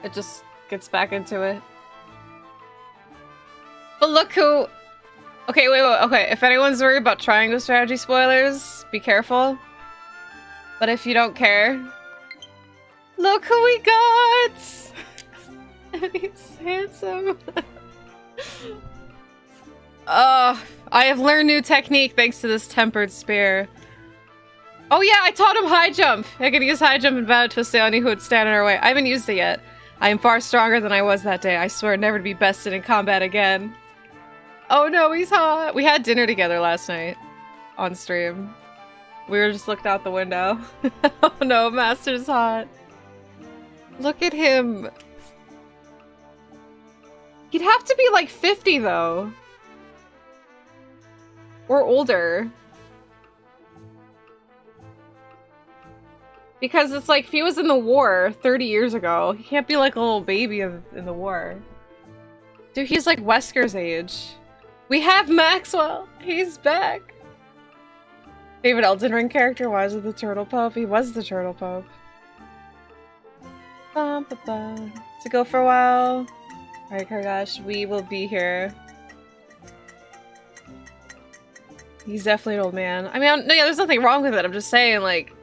It just gets back into it. But look who... Okay, wait, okay. If anyone's worried about triangle strategy spoilers, be careful. But if you don't care... Look who we got! And he's handsome. I have learned new technique thanks to this tempered spear. Oh yeah, I taught him high jump! I can use high jump and battle twist to anyone who would stand in our way. I haven't used it yet. I am far stronger than I was that day. I swear never to be bested in combat again. Oh no, he's hot! We had dinner together last night. On stream. We were just looking out the window. Oh no, Master's hot. Look at him. He'd have to be like 50 though. Or older. Because it's like, if he was in the war 30 years ago, he can't be like a little baby in the war. Dude, he's like Wesker's age. We have Maxwell! He's back! Favorite Elden Ring character? Why is it the Turtle Pope? He was the Turtle Pope. To go for a while. Alright, Kargash, we will be here. He's definitely an old man. I mean, no, yeah, there's nothing wrong with it. I'm just saying, like...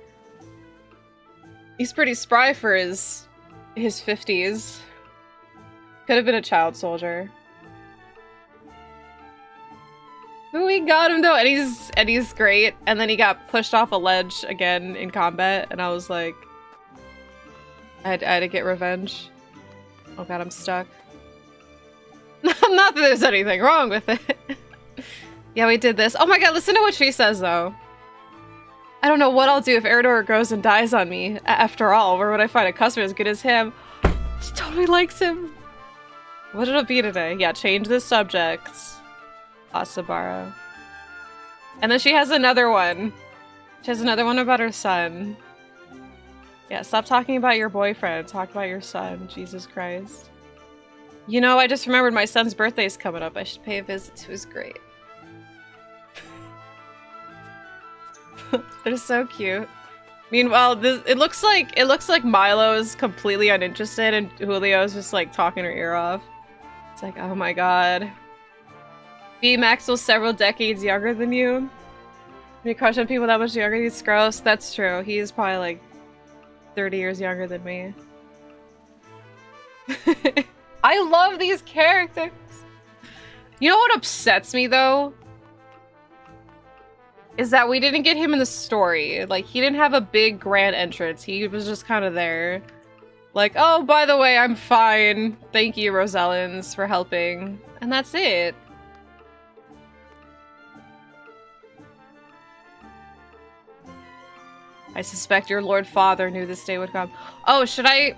He's pretty spry for his 50s. Could have been a child soldier. But we got him though, and he's great. And then he got pushed off a ledge again in combat, and I was like... I had to get revenge. Oh god, I'm stuck. Not that there's anything wrong with it. Yeah, we did this. Oh my god, listen to what she says though. I don't know what I'll do if Eridor goes and dies on me. After all, where would I find a customer as good as him? She totally likes him. What did it be today? Yeah, change the subject. Asabara. And then she has another one. She has another one about her son. Yeah, stop talking about your boyfriend. Talk about your son. Jesus Christ. You know, I just remembered my son's birthday is coming up. I should pay a visit to his grave. They're so cute. Meanwhile, it looks like Milo's completely uninterested and Julio's just like talking her ear off. It's like, oh my god. B. Maxwell's several decades younger than you. You crush on people that much younger, he's gross. That's true. He's probably like 30 years younger than me. I love these characters! You know what upsets me though? Is that we didn't get him in the story. Like, he didn't have a big grand entrance. He was just kind of there. Like, oh, by the way, I'm fine. Thank you, Rosellans, for helping. And that's it. I suspect your Lord Father knew this day would come. Oh, should I...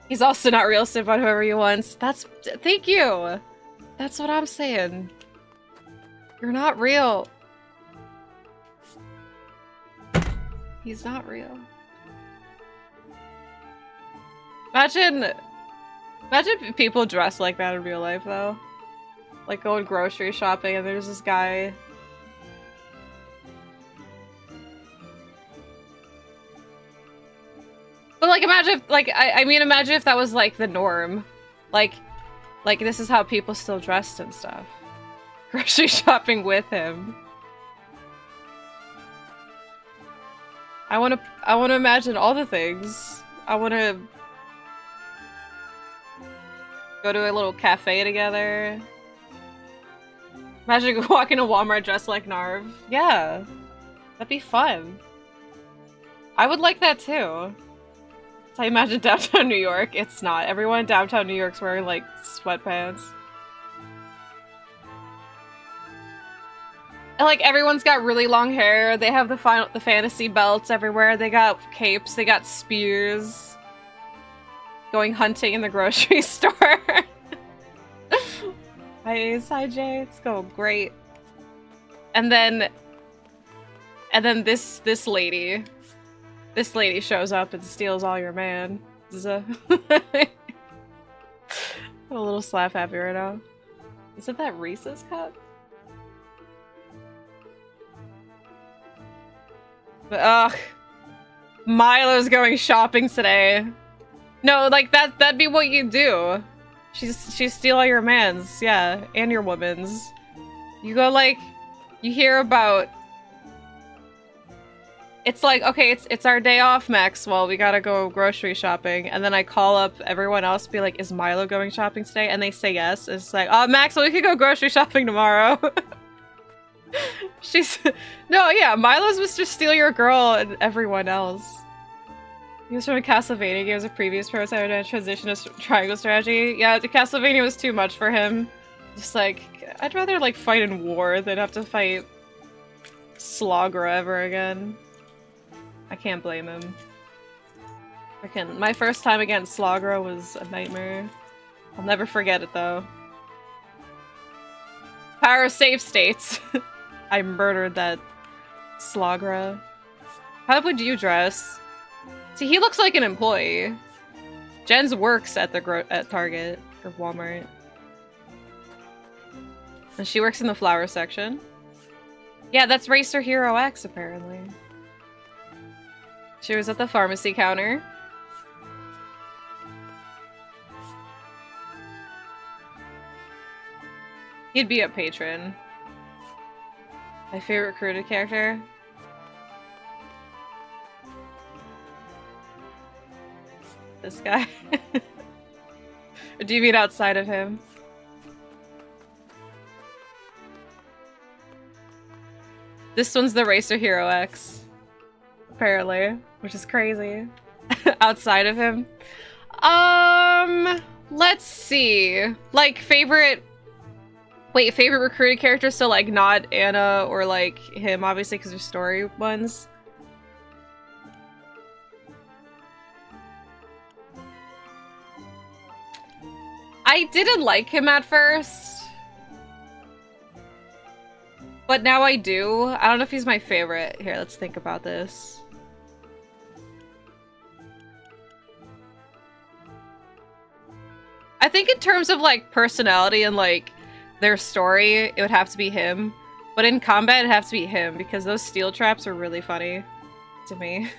He's also not real, sip on whoever he wants. That's... Thank you! That's what I'm saying. You're not real. He's not real. Imagine if people dress like that in real life, though. Like going grocery shopping and there's this guy. But like, imagine if, like, I mean, imagine if that was like the norm. Like this is how people still dressed and stuff. Grocery shopping with him. I want to imagine all the things. I want to go to a little cafe together. Imagine walking to Walmart dressed like Narv. Yeah, that'd be fun. I would like that too. So I imagine downtown New York. It's not. Everyone in downtown New York's wearing like sweatpants. And like everyone's got really long hair. They have the fantasy belts everywhere. They got capes. They got spears. Going hunting in the grocery store. Hi Ace, hi Jay. It's going great. And then this lady shows up and steals all your man. I'm a little slap happy right now. Is it that Reese's cup? But ugh. Milo's going shopping today. No, like that'd be what you do. She steal all your mans, yeah, and your woman's. You go like, you hear about. It's like, okay, it's our day off, Maxwell. We gotta go grocery shopping, and then I call up everyone else, be like, is Milo going shopping today? And they say yes. It's like, oh, Maxwell, we could go grocery shopping tomorrow. No, yeah, Milo's was just steal your girl and everyone else. He was from a Castlevania game as a previous prototype and transition to triangle strategy. Yeah, the Castlevania was too much for him. Just like, I'd rather like fight in war than have to fight Slogra ever again. I can't blame him. Frickin', my first time against Slogra was a nightmare. I'll never forget it though. Power of save states. I murdered that Slogra. How would you dress? See, he looks like an employee. Jen's works at at Target or Walmart. And she works in the flower section. Yeah, that's Racer Hero X apparently. She was at the pharmacy counter. He'd be a patron. My favorite recruited character? This guy? Or do you mean outside of him? This one's the Racer Hero X. Apparently. Which is crazy. Outside of him. Let's see. Like, favorite... Wait, favorite recruited character? So, like, not Anna or, like, him, obviously, because they're story ones. I didn't like him at first. But now I do. I don't know if he's my favorite. Here, let's think about this. I think in terms of, like, personality and, like, their story, it would have to be him. But in combat, it'd have to be him, because those steel traps are really funny to me.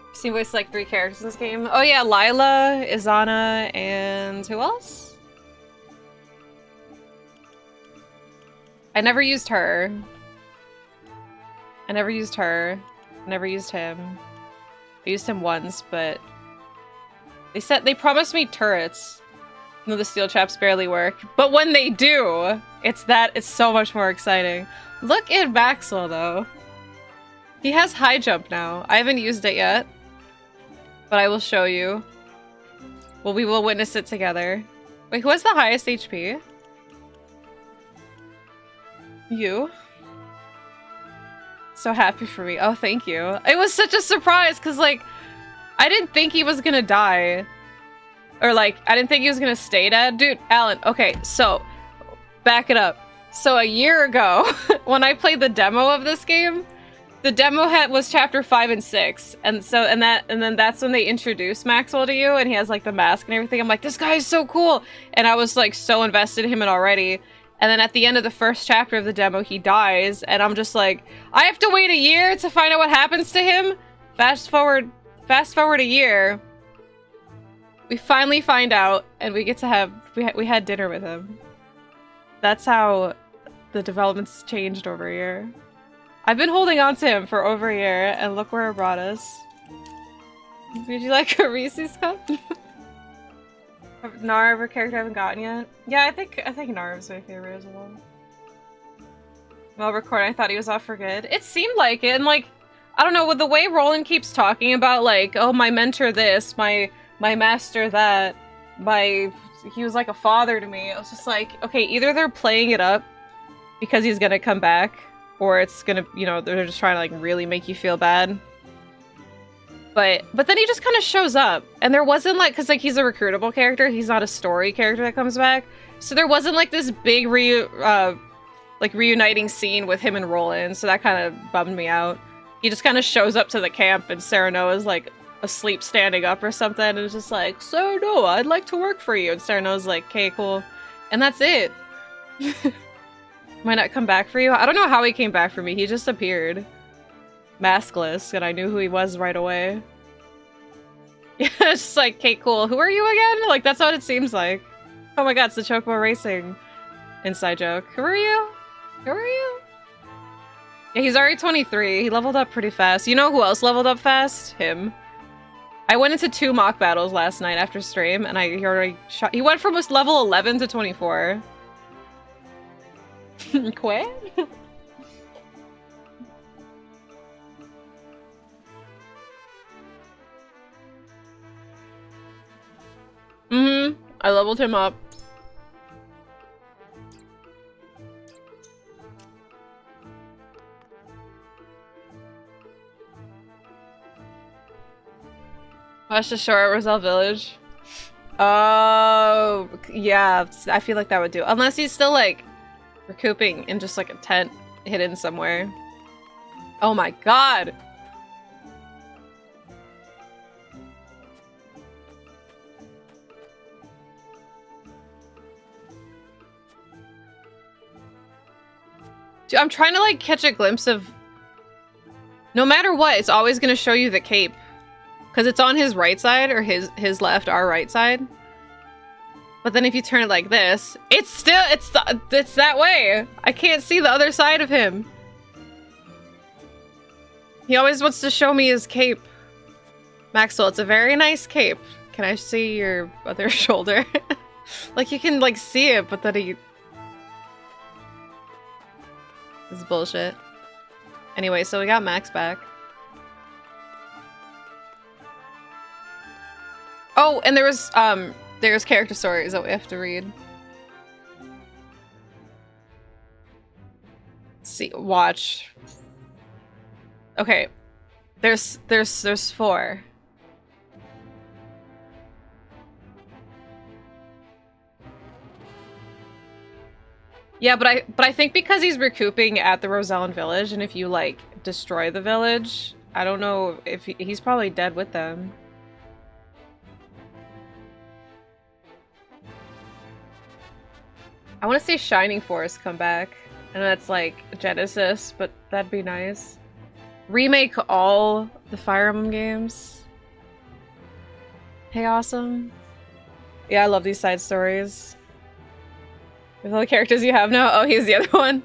I've seen voiced, like, 3 characters in this game. Oh yeah, Lila, Izana, and who else? I never used her. I never used her. I never used him. I used him once, but... They promised me turrets. No, the steel traps barely work. But when they do, it's so much more exciting. Look at Maxwell, though. He has high jump now. I haven't used it yet. But I will show you. Well, we will witness it together. Wait, who has the highest HP? You? So happy for me. Oh, thank you. It was such a surprise, because, like, I didn't think he was gonna die. Or, like, I didn't think he was gonna stay dead. Dude, Alan, okay, so, back it up. So, a year ago, when I played the demo of this game, the demo was chapter 5 and 6. And then that's when they introduced Maxwell to you, and he has, like, the mask and everything. I'm like, this guy is so cool! And I was, like, so invested in him already. And then at the end of the first chapter of the demo, he dies, and I'm just like, I have to wait a year to find out what happens to him? Fast forward a year, we finally find out, and we get to have, we had dinner with him. That's how the developments changed over a year. I've been holding on to him for over a year, and look where it brought us. Would you like a Reese's cup? Narv, a character I haven't gotten yet. Yeah, I think Narv's my favorite as well. While recording, I thought he was off for good. It seemed like it, and like, I don't know, with the way Roland keeps talking about, like, oh, my mentor this, my master that, he was like a father to me. I was just like, okay, either they're playing it up because he's gonna come back, or it's gonna, you know, they're just trying to, like, really make you feel bad. But then he just kind of shows up, and there wasn't, like, because, like, he's a recruitable character, he's not a story character that comes back, so there wasn't, like, this big reuniting scene with him and Roland, so that kind of bummed me out. He just kind of shows up to the camp, and Sarah Noah's, like, asleep standing up or something, and it's just like, Sarah Noah, I'd like to work for you, and Sarah Noah's like, okay, cool, and that's it. Might not come back for you? I don't know how he came back for me, he just appeared. maskless, and I knew who he was right away. Yeah, it's just like, okay, cool. Who are you again? Like, that's what it seems like. Oh my god, it's the Chocobo Racing inside joke. Who are you? Who are you? Yeah, he's already 23. He leveled up pretty fast. You know who else leveled up fast? Him. I went into 2 mock battles last night after stream, and he already shot. He went from level 11 to 24. Quit? I leveled him up. Watch the shore at Roselle Village. Oh, yeah. I feel like that would do. Unless he's still, like, recouping in just, like, a tent hidden somewhere. Oh my god! Dude, I'm trying to, like, catch a glimpse of... No matter what, it's always gonna show you the cape. Because it's on his right side, or his left, our right side. But then if you turn it like this, it's still, it's that way. I can't see the other side of him. He always wants to show me his cape. Maxwell, it's a very nice cape. Can I see your other shoulder? Like, you can, like, see it, but then he... This is bullshit. Anyway, so we got Max back. Oh, and there's character stories that we have to read. See, watch. Okay. There's 4. Yeah, but I think because he's recouping at the Rosellan village, and if you, like, destroy the village, I don't know if he's probably dead with them. I want to see Shining Force come back. I know that's like Genesis, but that'd be nice. Remake all the Fire Emblem games. Hey, awesome. Yeah, I love these side stories. With all the characters you have now? Oh, here's the other one.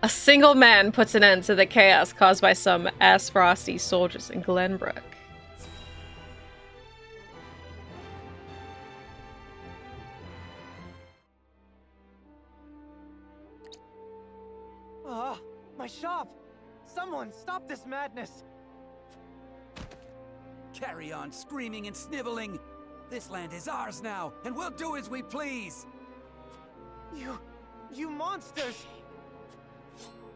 A single man puts an end to the chaos caused by some ass-frosty soldiers in Glenbrook. My shop! Someone stop this madness! Carry on screaming and sniveling. This land is ours now, and we'll do as we please. You monsters!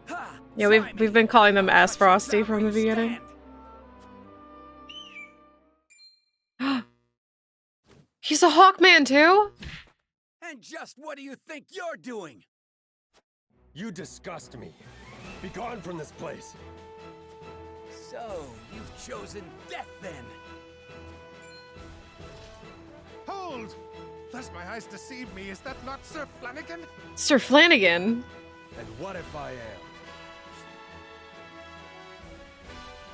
Ha! Yeah, we've been calling them Ass Frosty from the beginning. He's a Hawkman too? And just what do you think you're doing? You disgust me. Be gone from this place. So, you've chosen death then? Hold! Lest my eyes deceive me, is that not Sir Flanagan? Sir Flanagan? And what if I am?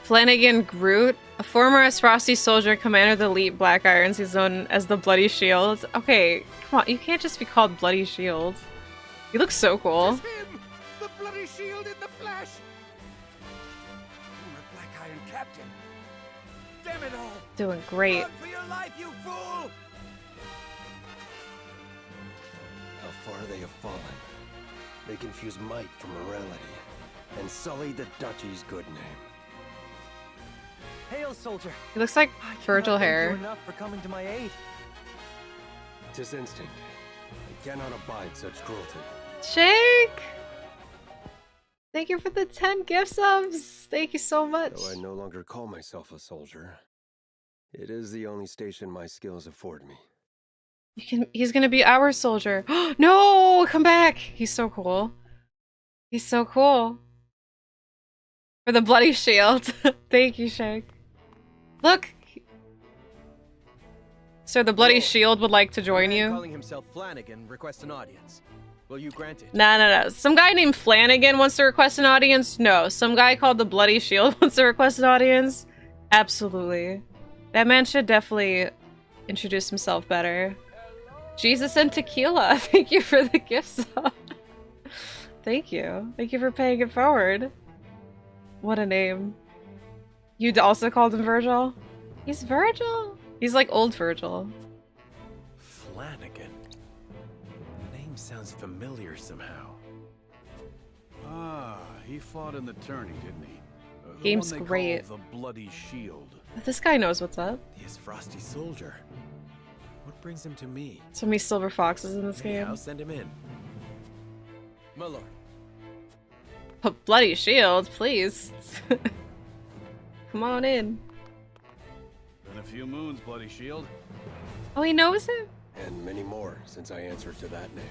Flanagan Groot? A former Frosty soldier, commander of the elite Black Irons, he's known as the Bloody Shield. Okay, come on, you can't just be called Bloody Shield. You look so cool. It's him! The bloody shield in the flesh! Former Black Iron Captain. Damn it all! Doing great. Run for your life, you fool! How far they have fallen. They confuse might from morality, and sully the duchy's good name. Hail, soldier! He looks like Virgil I cannot thank hair. you enough for coming to my aid. 'Tis instinct. I cannot abide such cruelty. Shake! Thank you for the 10 gift subs! Thank you so much. Though I no longer call myself a soldier, it is the only station my skills afford me. He's gonna be our soldier. No! Come back! He's so cool. He's so cool. For the bloody shield. Thank you, Shake. Look! Sir, the bloody shield would like to join Man you. calling himself Flanagan requests an audience. Will you grant it? No. Some guy named Flanagan wants to request an audience? No. Some guy called the Bloody Shield wants to request an audience? Absolutely. That man should definitely introduce himself better. Jesus and Tequila, thank you for the gift sub. Thank you. Thank you for paying it forward. What a name. You also called him Virgil? He's Virgil? He's like old Virgil. Flanagan. The name sounds familiar somehow. Ah, he fought in the tourney, didn't he? The Game's one they great. call the Bloody Shield. This guy knows what's up. He is Frosty Soldier. What brings him to me? So many silver foxes in this Hey, game. I'll send him in. My lord. But Bloody Shield, please. Come on in. Been a few moons, Bloody Shield. Oh, he knows him? And many more since I answered to that name.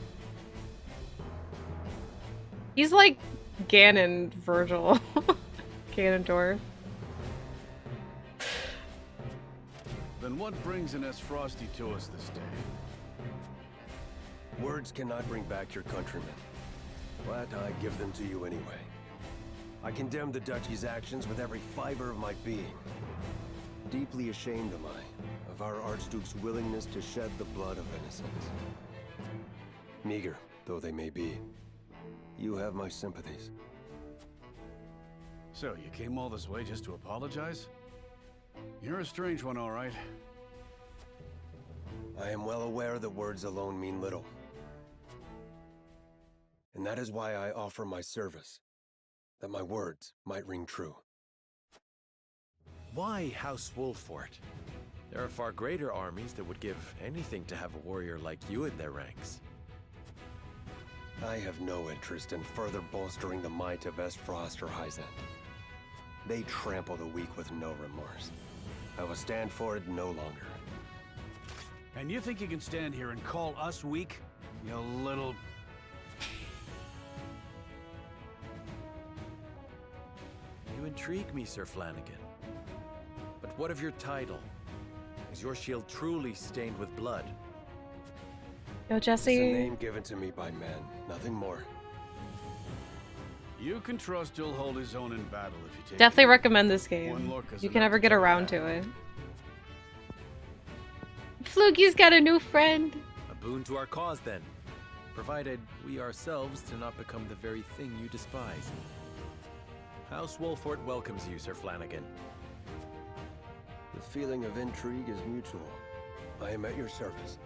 He's like Ganon Virgil. Ganondorf. Then what brings Ines Frosty to us this day? Words cannot bring back your countrymen, but I give them to you anyway. I condemn the Duchy's actions with every fiber of my being. Deeply ashamed am I of our Archduke's willingness to shed the blood of innocents. Meager though they may be, you have my sympathies. So, you came all this way just to apologize? You're a strange one, all right. I am well aware that words alone mean little. And that is why I offer my service, that my words might ring true. Why House Wolfort? There are far greater armies that would give anything to have a warrior like you in their ranks. I have no interest in further bolstering the might of Frost or Hyzant. They trample the weak with no remorse. I will stand for it no longer. And you think you can stand here and call us weak? You little... You intrigue me, Sir Flanagan. But what of your title? Is your shield truly stained with blood? Yo, It's Jesse. a name given to me by men, nothing more. You can trust he'll hold his own in battle if you take Definitely it. recommend this One game. look is You can enough never to get tell you around that. to it. Fluggy's got a new friend. A boon to our cause, then. Provided we ourselves do not become the very thing you despise. House Wolfort welcomes you, Sir Flanagan. The feeling of intrigue is mutual. I am at your service.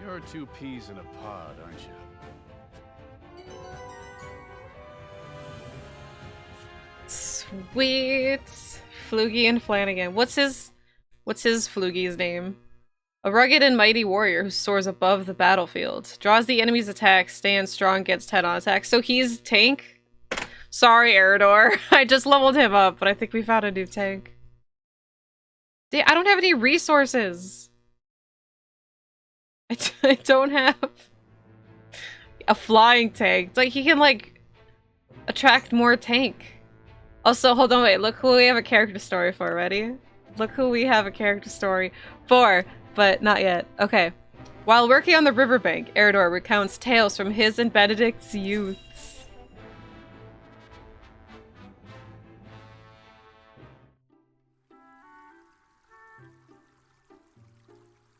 You're two peas in a pod, aren't you? Sweet. Fluggy and Flanagan. What's his Fluggy's name? A rugged and mighty warrior who soars above the battlefield. Draws the enemy's attack, stands strong against head-on attacks. So he's tank? Sorry, Eridor. I just leveled him up, but I think we found a new tank. I don't have any resources. I don't have a flying tank. It's like he can like attract more tank. Also, hold on, wait. Look who we have a character story for. Ready? Look who we have a character story for, but not yet. Okay. While working on the riverbank, Eridor recounts tales from his and Benedict's youths.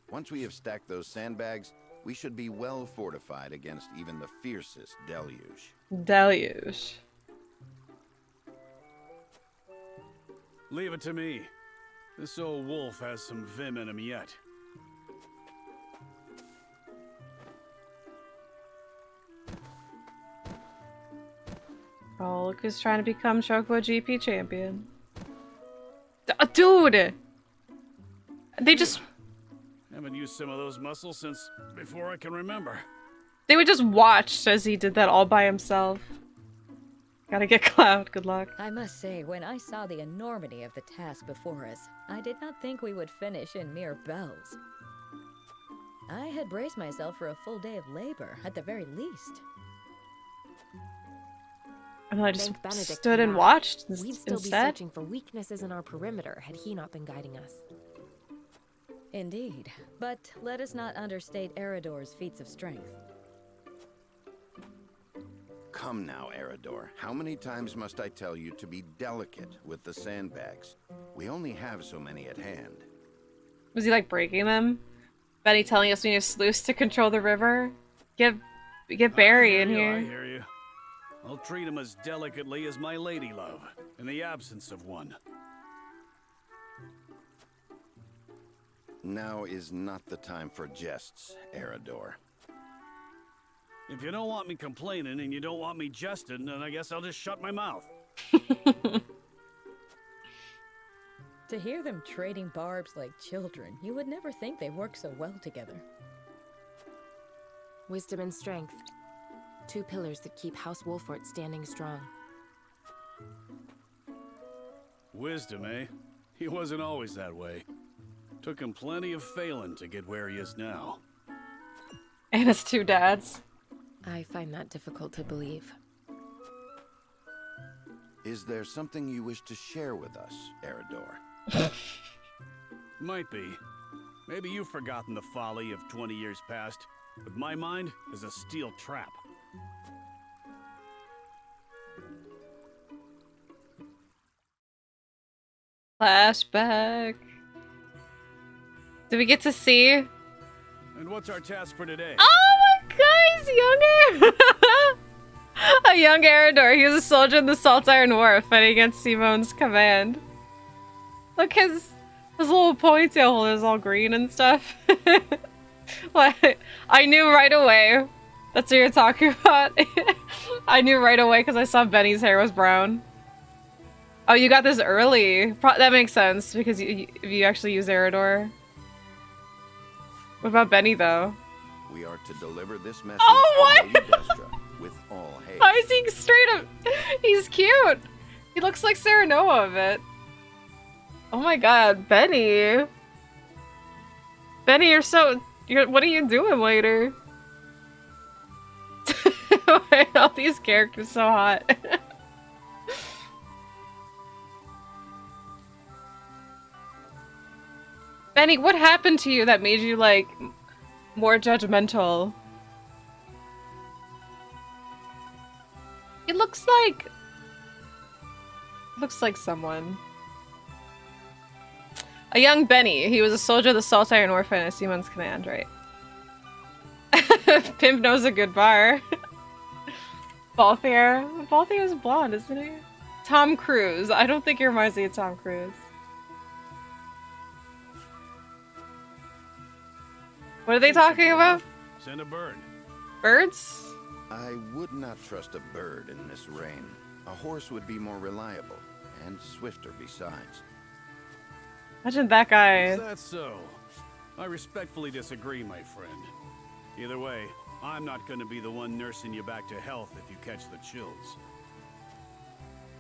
Once we have stacked those sandbags, we should be well fortified against even the fiercest deluge. Deluge. Leave it to me. This old wolf has some vim in him yet. Oh, look who's trying to become Chocobo GP champion. Dude! They just... Haven't used some of those muscles since before I can remember. They would just watch as he did that all by himself. Gotta get Cloud, good luck. I must say, when I saw the enormity of the task before us, I did not think we would finish in mere bells. I had braced myself for a full day of labor, at the very least. And I just Thank Benedict stood for and that. watched We'd still be instead. searching for weaknesses in our perimeter had he not been guiding us. Indeed, but let us not understate Eridor's feats of strength. Come now, Eridor. How many times must I tell you to be delicate with the sandbags? We only have so many at hand. Was he like breaking them? Benny telling us we need a sluice to control the river? Get Barry in here. I hear you. I'll treat him as delicately as my lady love, in the absence of one. Now is not the time for jests, Eridor. If you don't want me complaining and you don't want me jesting, then I guess I'll just shut my mouth. To hear them trading barbs like children, you would never think they work so well together. Wisdom and strength. Two pillars that keep House Wolfort standing strong. Wisdom, eh? He wasn't always that way. Took him plenty of failing to get where he is now. And his two dads. I find that difficult to believe. Is there something you wish to share with us, Eridor? Might be. Maybe you've forgotten the folly of 20 years past, but my mind is a steel trap. Flashback. Did we get to see? And what's our task for today? Oh my god, he's younger! A young Eridor. He was a soldier in the Salt Iron War fighting against Simon's command. Look, his little ponytail is all green and stuff. Like, I knew right away. That's what you're talking about. I knew right away because I saw Benny's hair was brown. Oh, you got this early. That makes sense because you actually use Eridor. What about Benny though? We are to deliver this message to Lady Destra with all haste. How is he straight up? He's cute. He looks like Serenoa a bit. Oh my god, Benny. Benny, what are you doing later? Why are all these characters so hot? Benny, what happened to you that made you, like, more judgmental? It looks like someone. A young Benny. He was a soldier of the Salt Iron War at Simon's command, right? Pimp knows a good bar. Balthier. Balthier's blonde, isn't he? Tom Cruise. I don't think he reminds me of Tom Cruise. What are they talking about? Send a bird. Birds? I would not trust a bird in this rain. A horse would be more reliable, and swifter besides. Imagine that guy. Is that so? I respectfully disagree, my friend. Either way, I'm not going to be the one nursing you back to health if you catch the chills.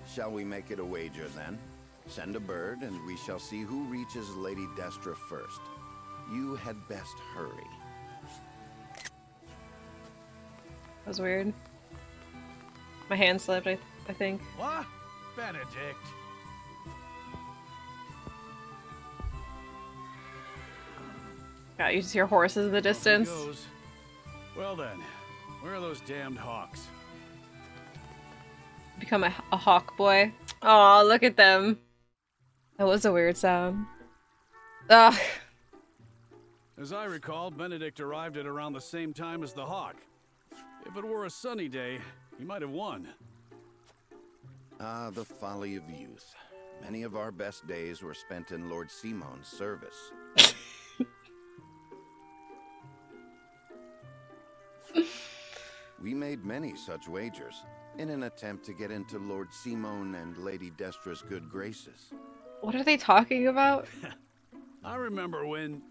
Shall we make it a wager then? Send a bird, and we shall see who reaches Lady Destra first. You had best hurry. That was weird. My hand slipped, I think. What? Benedict. God, you just hear horses in the distance. Off he goes. Well then, where are those damned hawks? Become a hawk boy. Aw, look at them. That was a weird sound. Ugh. As I recall, Benedict arrived at around the same time as the hawk. If it were a sunny day, he might have won. Ah, the folly of youth. Many of our best days were spent in Lord Simon's service. We made many such wagers, in an attempt to get into Lord Simon and Lady Destra's good graces. What are they talking about? I remember when...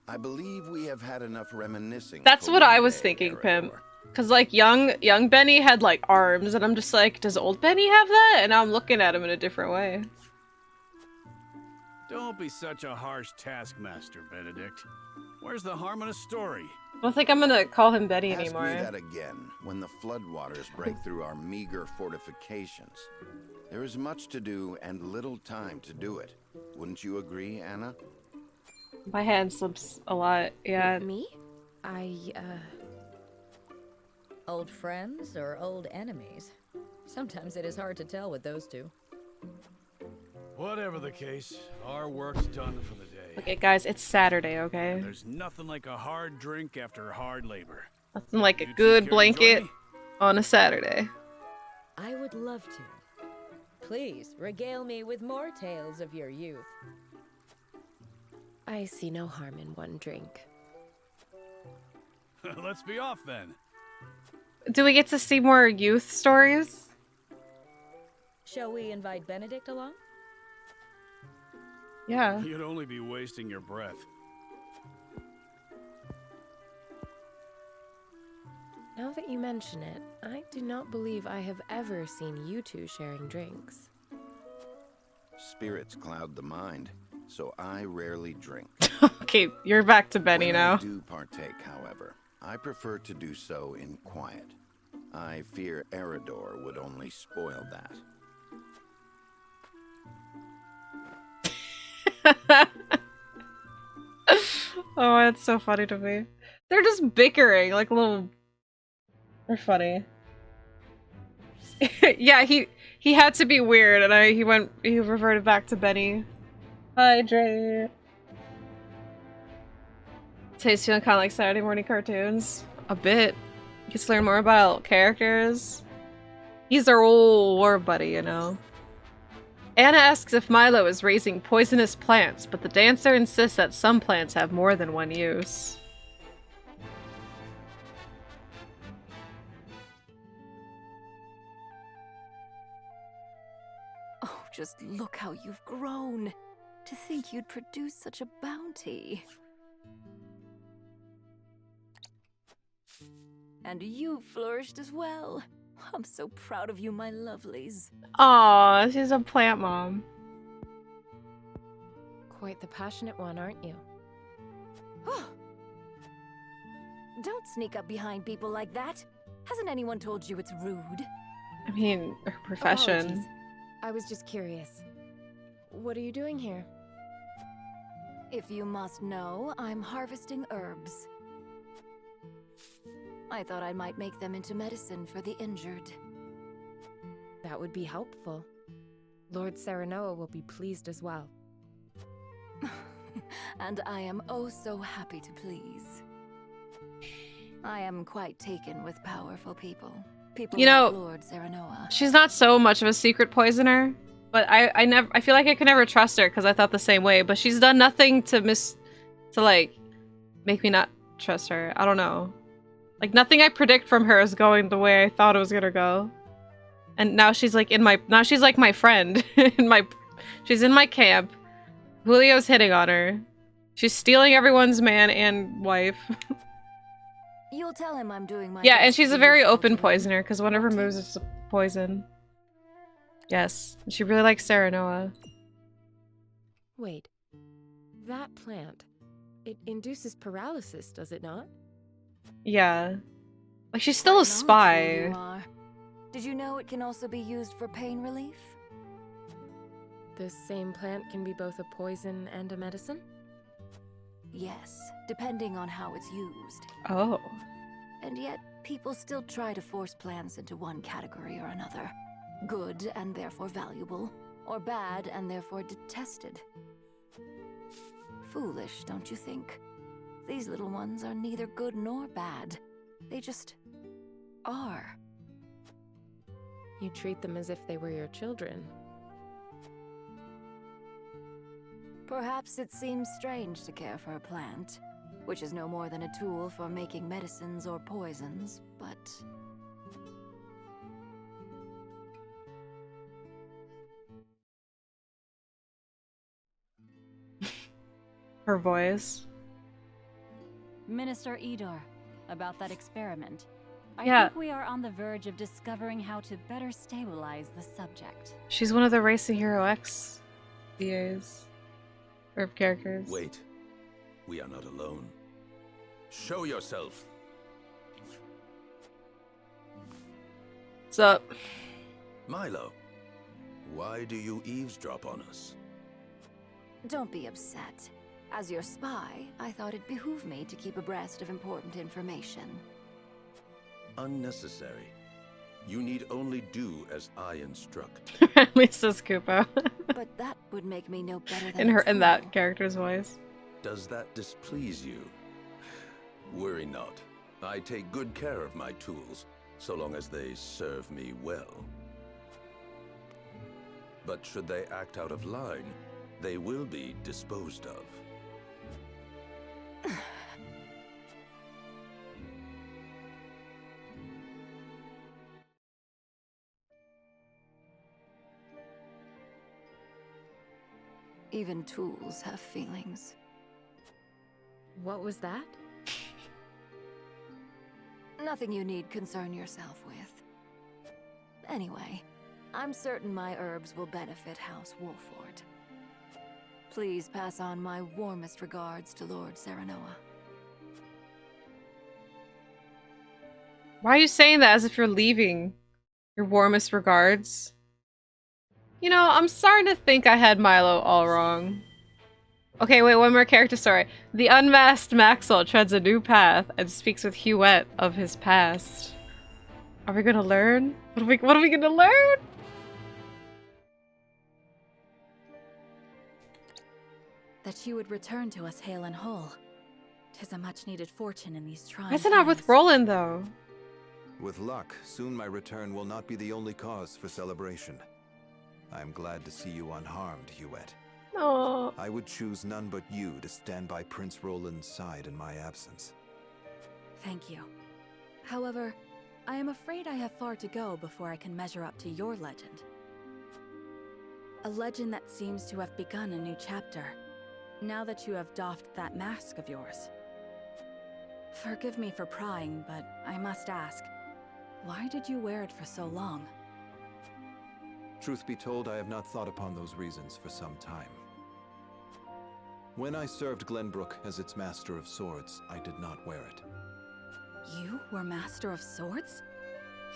I believe we have had enough reminiscing. That's what I was thinking, Pimp. Cause like young Benny had like arms, and I'm just like, does old Benny have that? And now I'm looking at him in a different way. Don't be such a harsh taskmaster, Benedict. Where's the harm in a story? I don't think I'm gonna call him Benny anymore. Ask me that again when the floodwaters break through our meager fortifications. There is much to do and little time to do it. Wouldn't you agree, Anna? My hand slips a lot, yeah. Me? Old friends or old enemies? Sometimes it is hard to tell with those two. Whatever the case, our work's done for the day. Okay, guys, it's Saturday, okay? And there's nothing like a hard drink after hard labor. Nothing like a You two good care to join blanket me? on a Saturday. I would love to. Please, regale me with more tales of your youth. I see no harm in one drink. Let's be off then. Do we get to see more youth stories? Shall we invite Benedict along? Yeah. You'd only be wasting your breath. Now that you mention it, I do not believe I have ever seen you two sharing drinks. Spirits cloud the mind, so I rarely drink. Okay, you're back to Benny When now. I do partake, however, I prefer to do so in quiet. I fear Eridor would only spoil that. Oh, that's so funny to me. They're just bickering like little. They're funny. Yeah, he had to be weird, and he reverted back to Benny. Hydrate. Today's feeling kind of like Saturday morning cartoons. A bit. You get to learn more about characters. He's our old war buddy, you know. Anna asks if Milo is raising poisonous plants, but the dancer insists that some plants have more than one use. Oh, just look how you've grown. To think you'd produce such a bounty. And you've flourished as well. I'm so proud of you, my lovelies. Aw, she's a plant mom. Quite the passionate one, aren't you? Don't sneak up behind people like that. Hasn't anyone told you it's rude? I mean, her profession. Apologies. I was just curious. What are you doing here? If you must know, I'm harvesting herbs. I thought I might make them into medicine for the injured. That would be helpful. Lord Serenoa will be pleased as well. And I am oh so happy to please. I am quite taken with powerful people. People You know, like Lord Serenoa. She's not so much of a secret poisoner, but I feel like I could never trust her because I thought the same way. But she's done nothing to like make me not trust her. I don't know. Like nothing I predict from her is going the way I thought it was gonna go. And now she's like she's like my friend. She's in my camp. Julio's hitting on her. She's stealing everyone's man and wife. You'll tell him I'm doing my Yeah, and best she's to a very use open filter. poisoner because one of her moves is poison. Yes, she really likes Serenoa. Wait. That plant. It induces paralysis, does it not? Yeah. Like, she's still a Quite knowledgeable you spy. are. Did you know it can also be used for pain relief? The same plant can be both a poison and a medicine? Yes, depending on how it's used. Oh. And yet, people still try to force plants into one category or another. Good and therefore valuable, or bad and therefore detested. Foolish, don't you think? These little ones are neither good nor bad. They just are. You treat them as if they were your children. Perhaps it seems strange to care for a plant, which is no more than a tool for making medicines or poisons, but... Her voice. Minister Eridor, about that experiment. I Yeah. think we are on the verge of discovering how to better stabilize the subject. She's one of the Racing Hero X VAs. Or characters. Wait. We are not alone. Show yourself. What's up? Milo, why do you eavesdrop on us? Don't be upset. As your spy, I thought it behooved me to keep abreast of important information. unnecessary. You need only do as I instruct. Mrs. Kupo. But that would make me no better than in that character's voice. Does that displease you? Worry not. I take good care of my tools, so long as they serve me well. But should they act out of line, they will be disposed of. Even tools have feelings. What was that? Nothing you need concern yourself with. Anyway, I'm certain my herbs will benefit House Wolford. Please pass on my warmest regards to Lord Serenoa. Why are you saying that as if you're leaving? Your warmest regards. You know, I'm starting to think I had Milo all wrong. Okay, wait, one more character story. The unmasked Maxwell treads a new path and speaks with Huette of his past. Are we gonna learn? What are we gonna learn? That you would return to us hale and whole. 'Tis a much-needed fortune in these trying Why is it not with Roland, though? With luck, soon my return will not be the only cause for celebration. I am glad to see you unharmed, Huette. Aww. I would choose none but you to stand by Prince Roland's side in my absence. Thank you. However, I am afraid I have far to go before I can measure up to your legend. A legend that seems to have begun a new chapter, now that you have doffed that mask of yours. Forgive me for prying, but I must ask, why did you wear it for so long? Truth be told, I have not thought upon those reasons for some time. When I served Glenbrook as its Master of Swords, I did not wear it. You were Master of Swords?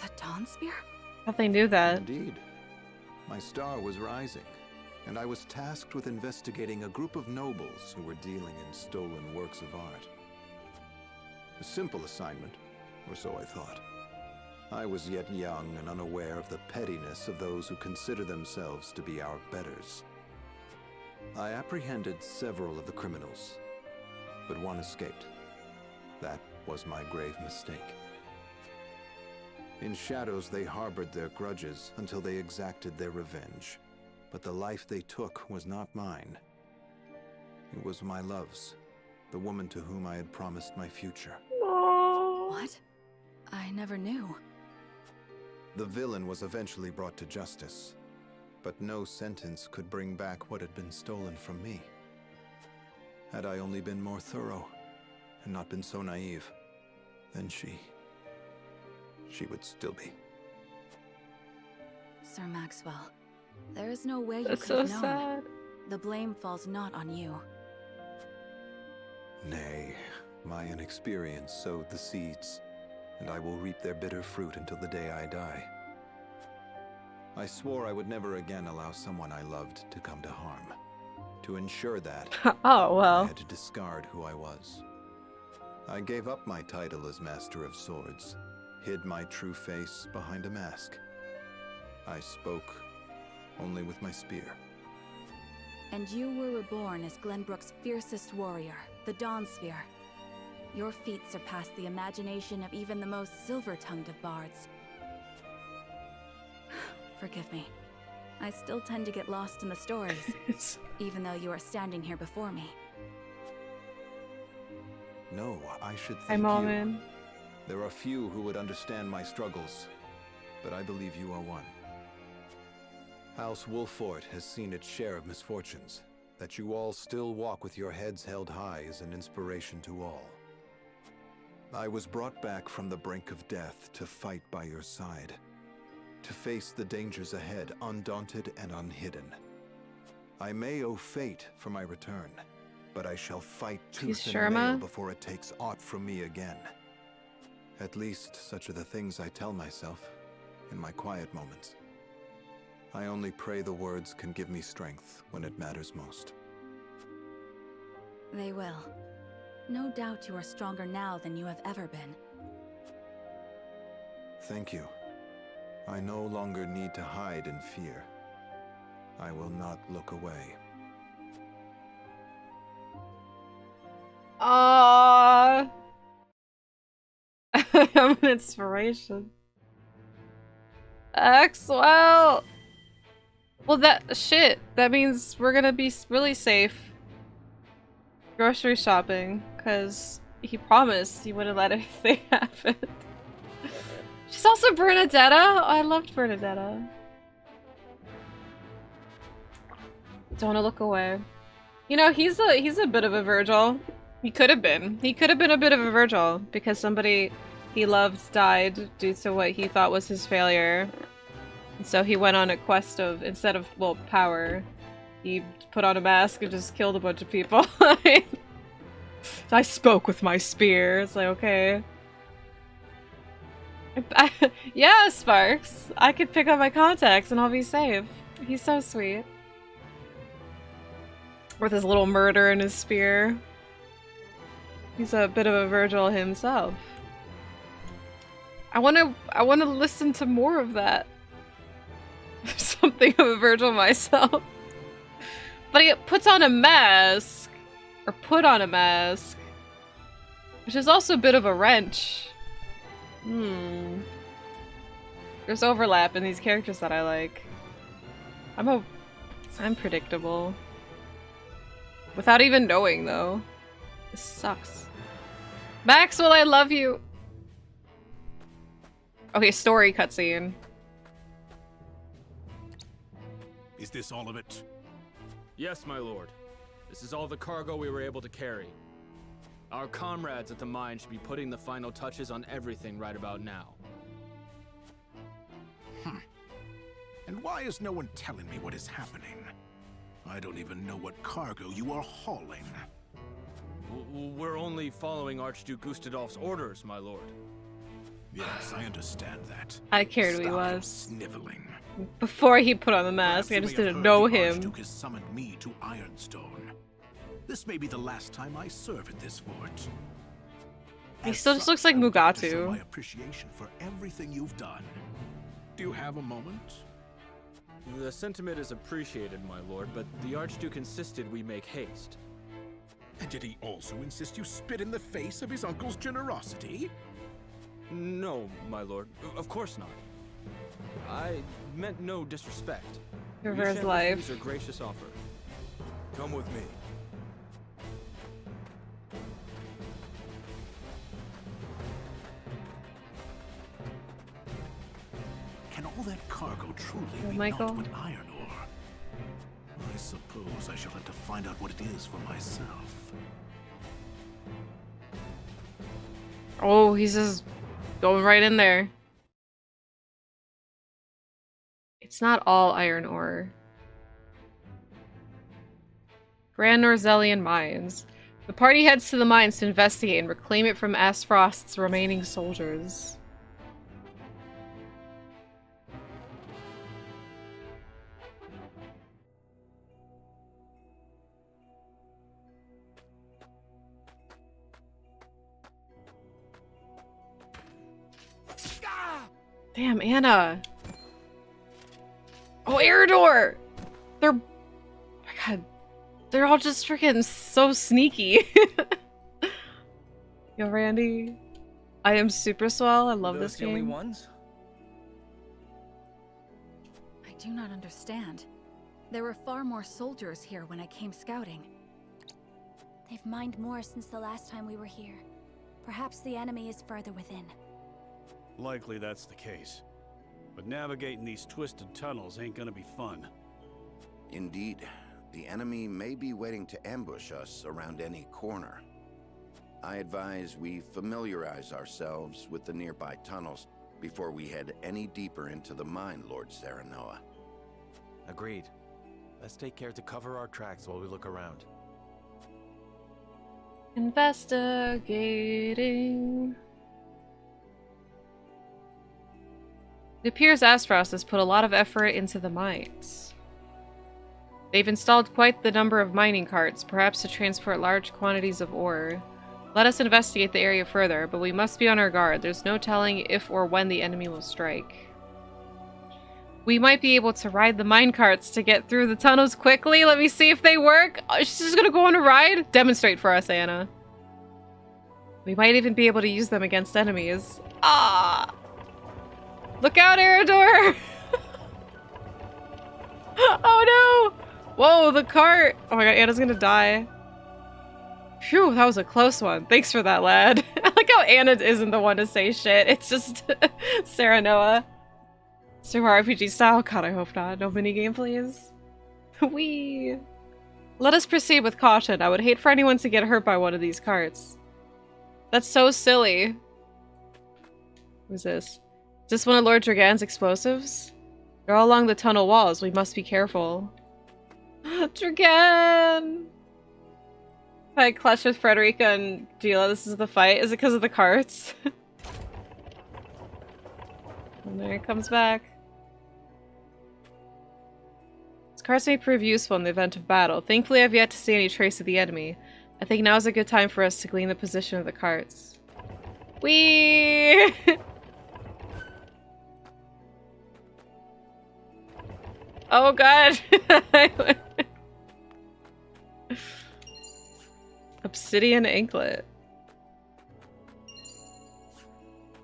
The Dawn Spear? Thought they knew that. Indeed. My star was rising, and I was tasked with investigating a group of nobles who were dealing in stolen works of art. A simple assignment, or so I thought. I was yet young and unaware of the pettiness of those who consider themselves to be our betters. I apprehended several of the criminals, but one escaped. That was my grave mistake. In shadows, they harbored their grudges until they exacted their revenge. But the life they took was not mine. It was my love's, the woman to whom I had promised my future. What? I never knew. The villain was eventually brought to justice, but no sentence could bring back what had been stolen from me. Had I only been more thorough, and not been so naive, then she would still be. Sir Maxwell, there is no way you That's could have so known. sad. The blame falls not on you. Nay, my inexperience sowed the seeds, and I will reap their bitter fruit until the day I die. I swore I would never again allow someone I loved to come to harm. To ensure that, oh well, I had to discard who I was. I gave up my title as Master of Swords, hid my true face behind a mask. I spoke only with my spear. And you were reborn as Glenbrook's fiercest warrior, the Dawn Spear. Your feat surpassed the imagination of even the most silver-tongued of bards. Forgive me. I still tend to get lost in the stories, even though you are standing here before me. No, I should Hi, thank you. Malvin. There are few who would understand my struggles, but I believe you are one. House Wolford has seen its share of misfortunes. That you all still walk with your heads held high is an inspiration to all. I was brought back from the brink of death to fight by your side, to face the dangers ahead undaunted and unhidden. I may owe fate for my return, but I shall fight tooth and nail before it takes aught from me again. At least such are the things I tell myself in my quiet moments. I only pray the words can give me strength when it matters most. They will. No doubt you are stronger now than you have ever been. Thank you. I no longer need to hide in fear. I will not look away. Aww. I'm an inspiration. Maxwell! Well, that means we're gonna be really safe grocery shopping, because he promised he wouldn't let anything happen. She's also Bernadetta. Oh, I loved Bernadetta. Don't want to look away. You know, he's a bit of a Virgil. He could have been. He could have been a bit of a Virgil because somebody he loved died due to what he thought was his failure. And so he went on a quest of, instead of, well, power, he put on a mask and just killed a bunch of people. I spoke with my spear. It's like, okay. Yeah, Sparks. I could pick up my contacts and I'll be safe. He's so sweet. With his little murder and his spear. He's a bit of a Virgil himself. I wanna listen to more of that. Something of a Virgil myself. But he puts on a mask. Or put on a mask. Which is also a bit of a wrench. There's overlap in these characters that I like. I'm predictable. Without even knowing, though. This sucks. Maxwell, I love you! Okay, story cutscene. Is this all of it? Yes, my lord. This is all the cargo we were able to carry. Our comrades at the mine should be putting the final touches on everything right about now. And why is no one telling me what is happening? I don't even know what cargo you are hauling. We're only following Archduke Gustadolf's orders, my lord. Yes, I understand that. I cared who he Stop your was. sniveling. Before he put on the mask, I just didn't know him. Archduke has summoned me to Ironstone. This may be the last time I serve at this fort. He still just looks like Mugatu. My appreciation for everything you've done. Do you have a moment? The sentiment is appreciated, my lord, but the Archduke insisted we make haste. And did he also insist you spit in the face of his uncle's generosity? No, my lord. Of course not. I meant no disrespect. Reverse life. Refuse your gracious offer. Come with me. Can all that cargo truly be Michael? not with iron ore? I suppose I shall have to find out what it is for myself. Oh, he's just going right in there. It's not all iron ore. Grand Norzelian mines. The party heads to the mines to investigate and reclaim it from Asfrost's remaining soldiers. Damn, Anna. Oh, Eridor! They're... Oh my god. They're all just freaking so sneaky. Yo, Randy. I am super swell. I love this game. Those the only ones? I do not understand. There were far more soldiers here when I came scouting. They've mined more since the last time we were here. Perhaps the enemy is further within. Likely that's the case. But navigating these twisted tunnels ain't gonna be fun. Indeed. The enemy may be waiting to ambush us around any corner. I advise we familiarize ourselves with the nearby tunnels before we head any deeper into the mine, Lord Serenoa. Agreed. Let's take care to cover our tracks while we look around. Investigating. It appears Asfrost has put a lot of effort into the mines. They've installed quite the number of mining carts, perhaps to transport large quantities of ore. Let us investigate the area further, but we must be on our guard. There's no telling if or when the enemy will strike. We might be able to ride the minecarts to get through the tunnels quickly. Let me see if they work. Oh, she's just gonna go on a ride? Demonstrate for us, Anna. We might even be able to use them against enemies. Ah! Look out, Eridor! Oh no! Whoa, the cart! Oh my god, Anna's gonna die. Phew, that was a close one. Thanks for that, lad. I like how Anna isn't the one to say shit. It's just Sarah Noah. Super RPG style? God, I hope not. No minigame, please. Whee! Let us proceed with caution. I would hate for anyone to get hurt by one of these carts. That's so silly. Who's this? Is this one of Lord Dragan's explosives? They're all along the tunnel walls. We must be careful. Dragan! I clutch with Frederica and Gila. This is the fight. Is it because of the carts? And there it comes back. These carts may prove useful in the event of battle. Thankfully, I've yet to see any trace of the enemy. I think now is a good time for us to glean the position of the carts. Whee! Oh god! Obsidian anklet.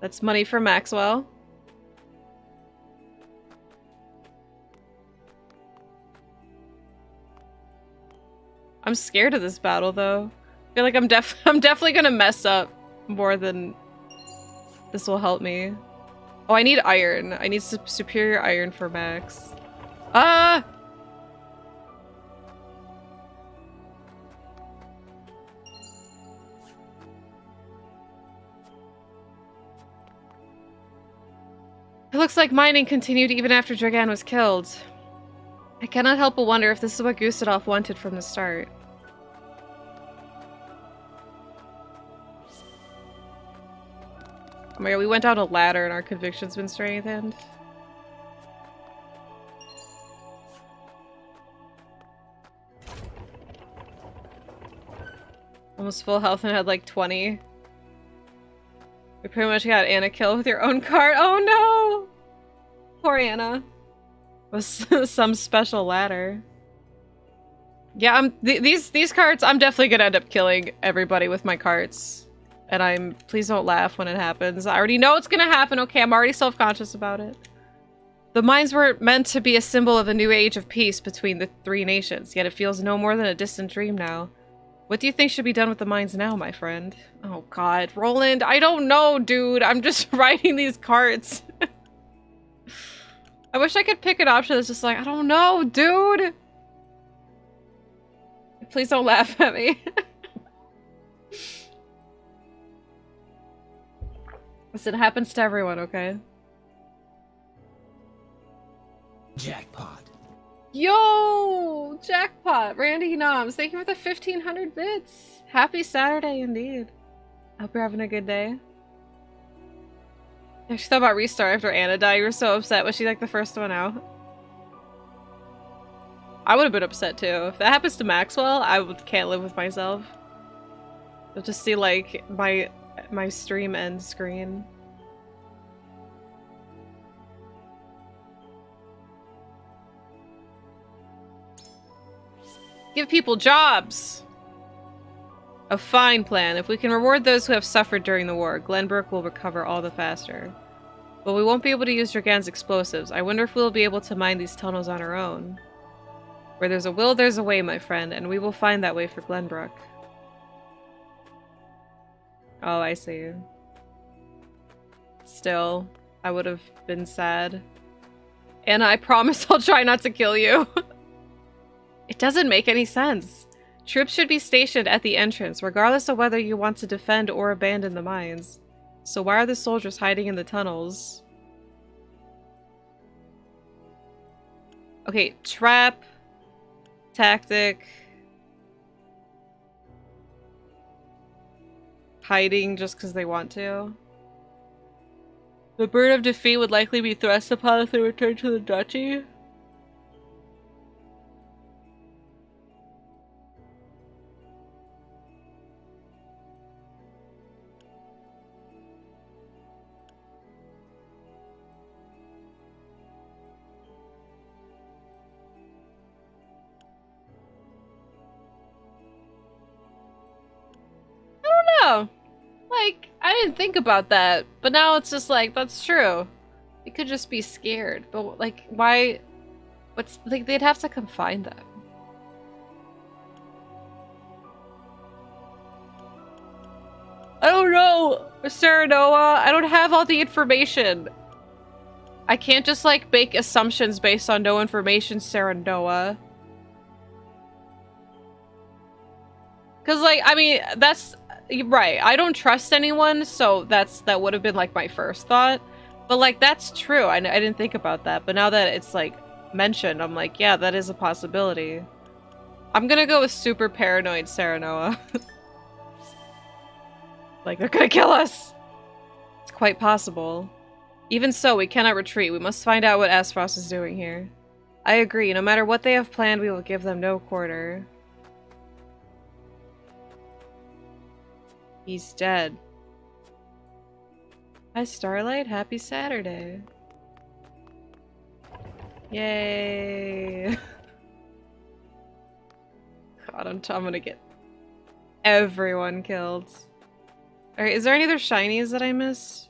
That's money for Maxwell. I'm scared of this battle though. I feel like I'm definitely gonna mess up more than this will help me. Oh, I need iron. I need superior iron for Max. Ah! It looks like mining continued even after Dragan was killed. I cannot help but wonder if this is what Gustadolf wanted from the start. Oh my god, we went down a ladder and our conviction's been strengthened. Almost full health and had like 20. We pretty much got Anna killed with your own cart. Oh no! Poor Anna. Was some special ladder. Yeah, these carts, I'm definitely gonna end up killing everybody with my carts. And please don't laugh when it happens. I already know it's gonna happen, okay? I'm already self-conscious about it. The mines were meant to be a symbol of a new age of peace between the three nations, yet it feels no more than a distant dream now. What do you think should be done with the mines now, my friend? Oh god, Roland, I don't know, dude. I'm just riding these carts. I wish I could pick an option that's just like, I don't know, dude. Please don't laugh at me. Listen, it happens to everyone, okay? Jackpot. Yo! Jackpot! Randy Noms, thank you for the 1500 bits! Happy Saturday indeed. I hope you're having a good day. I actually thought about restart after Anna died. You were so upset. Was she like the first one out? I would have been upset too. If that happens to Maxwell, can't live with myself. You'll just see like my stream end screen. Give people jobs! A fine plan. If we can reward those who have suffered during the war, Glenbrook will recover all the faster. But we won't be able to use Dragan's explosives. I wonder if we'll be able to mine these tunnels on our own. Where there's a will, there's a way, my friend, and we will find that way for Glenbrook. Oh, I see. Still, I would have been sad. Anna, I promise I'll try not to kill you. It doesn't make any sense. Troops should be stationed at the entrance, regardless of whether you want to defend or abandon the mines. So why are the soldiers hiding in the tunnels? Okay, trap, tactic, hiding just because they want to. The burden of defeat would likely be thrust upon if they return to the duchy. Oh, like, I didn't think about that, but now it's just like, that's true. They could just be scared, but like, why? What's, like, they'd have to come find them. I don't know, Sarah Noah. I don't have all the information. I can't just, like, make assumptions based on no information, Sarah Noah. Because, like, I mean, that's right. I don't trust anyone, so that would have been, like, my first thought. But, like, that's true. I didn't think about that. But now that it's, like, mentioned, I'm like, yeah, that is a possibility. I'm gonna go with super paranoid Sarah Noah. Like, they're gonna kill us! It's quite possible. Even so, we cannot retreat. We must find out what Aspros is doing here. I agree. No matter what they have planned, we will give them no quarter. He's dead. Hi, Starlight. Happy Saturday. Yay. God, I'm gonna get everyone killed. Alright, is there any other shinies that I missed?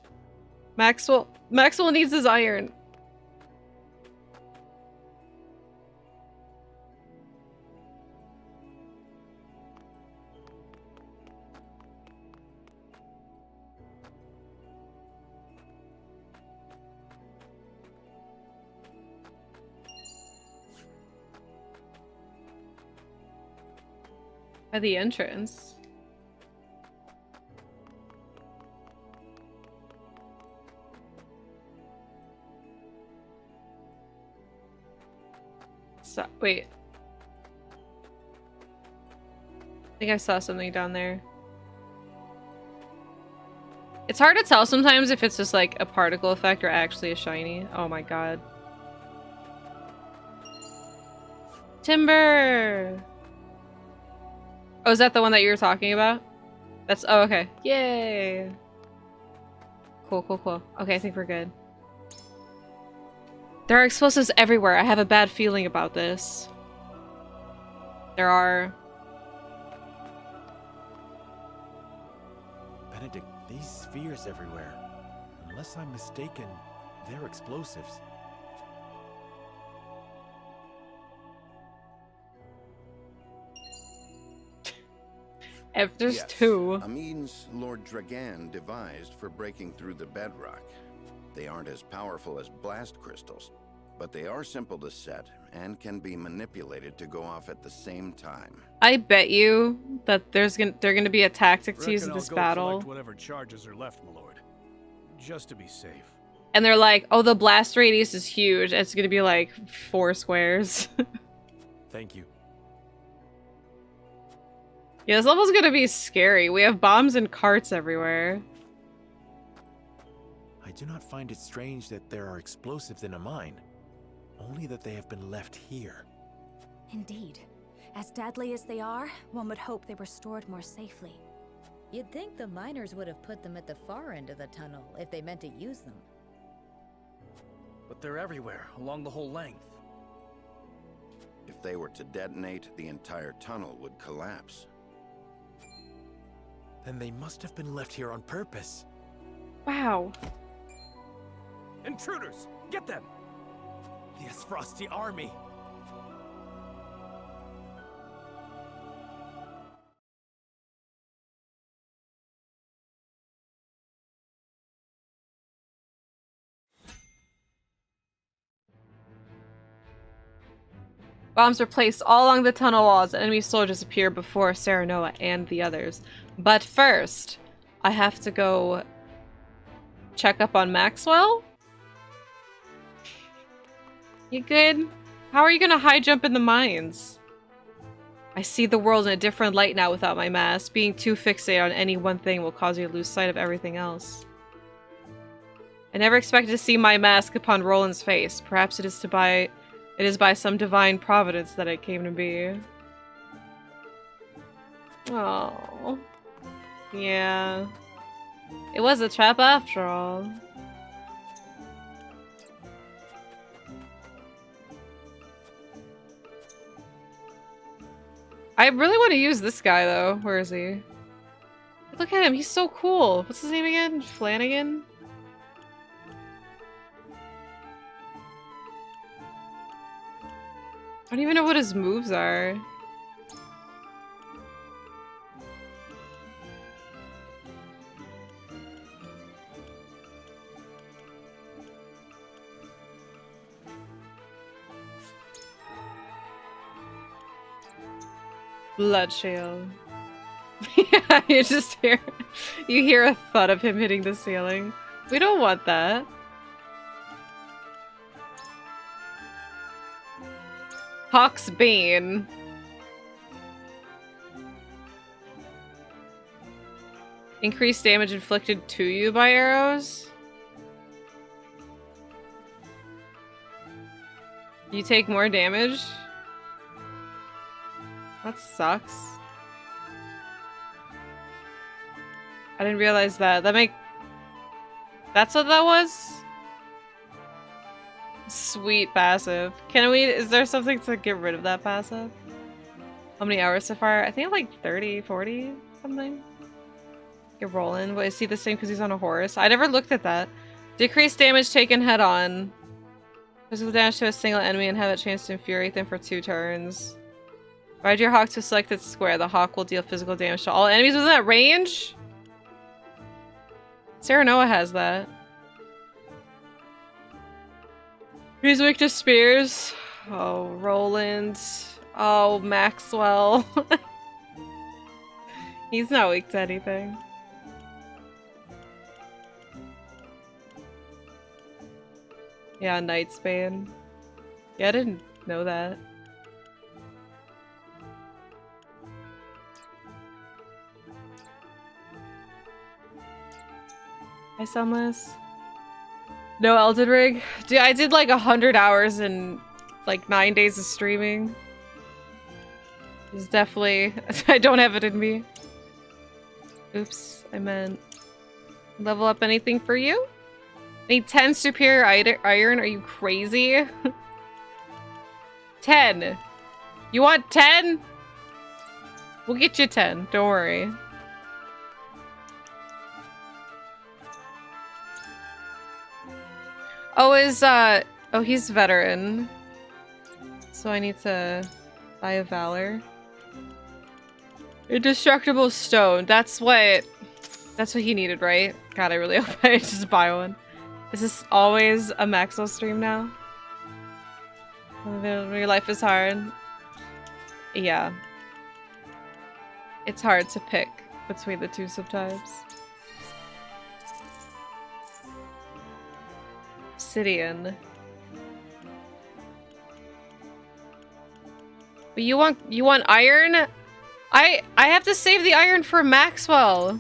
Maxwell needs his iron. At the entrance. So, wait. I think I saw something down there. It's hard to tell sometimes if it's just like a particle effect or actually a shiny. Oh my god. Timber! Oh, is that the one that you were talking about? That's- oh, okay. Yay! Cool, cool, cool. Okay, I think we're good. There are explosives everywhere. I have a bad feeling about this. There are... Benedict, these spheres everywhere. Unless I'm mistaken, they're explosives. Yes, there's two. A means Lord Dragan devised for breaking through the bedrock. They aren't as powerful as blast crystals, but they are simple to set and can be manipulated to go off at the same time. I bet you that they're gonna be a tactic to use in this battle. Collect whatever charges are left, my lord, just to be safe. And they're like, oh, the blast radius is huge. It's gonna be like 4 squares. Thank you. Yeah, this level's gonna be scary. We have bombs and carts everywhere. I do not find it strange that there are explosives in a mine. Only that they have been left here. Indeed. As deadly as they are, one would hope they were stored more safely. You'd think the miners would have put them at the far end of the tunnel if they meant to use them. But they're everywhere, along the whole length. If they were to detonate, the entire tunnel would collapse. Then they must have been left here on purpose. Wow. Intruders! Get them! The Frosty army! Bombs were placed all along the tunnel walls, and enemy soldiers appear before Sarah Noah and the others. But first, I have to go check up on Maxwell? You good? How are you gonna high jump in the mines? I see the world in a different light now without my mask. Being too fixated on any one thing will cause you to lose sight of everything else. I never expected to see my mask upon Roland's face. Perhaps it is by some divine providence that it came to be. Oh. Yeah. It was a trap after all. I really want to use this guy though. Where is he? Look at him, he's so cool. What's his name again? Flanagan? I don't even know what his moves are. Blood shield. Yeah, you hear a thud of him hitting the ceiling. We don't want that. Hawk's Bane. Increased damage inflicted to you by arrows. You take more damage. That sucks. I didn't realize that. That's what that was? Sweet passive. Is there something to get rid of that passive? How many hours so far? I think like 30, 40, something. Get Roland. Wait, is he the same because he's on a horse? I never looked at that. Decrease damage taken head on. Physical damage to a single enemy and have a chance to infuriate them for 2 turns. Ride your hawk to a selected square. The hawk will deal physical damage to all enemies within that range? Serenoa has that. Who's weak to spears? Oh, Roland. Oh, Maxwell. He's not weak to anything. Yeah, Knight's Bane. Yeah, I didn't know that. Hi, Sunless. No Elden Ring? Dude, I did like 100 hours in like 9 days of streaming. It's definitely... I don't have it in me. Oops, I meant... Level up anything for you? Need 10 superior iron? Are you crazy? 10! You want 10? We'll get you 10, don't worry. Oh, he's veteran. So I need to buy a Valor. Indestructible stone. That's what he needed, right? God, I really hope I just buy one. Is this always a Maxwell stream now? Your life is hard. Yeah. It's hard to pick between the two sometimes. Obsidian. But you want iron? I have to save the iron for Maxwell.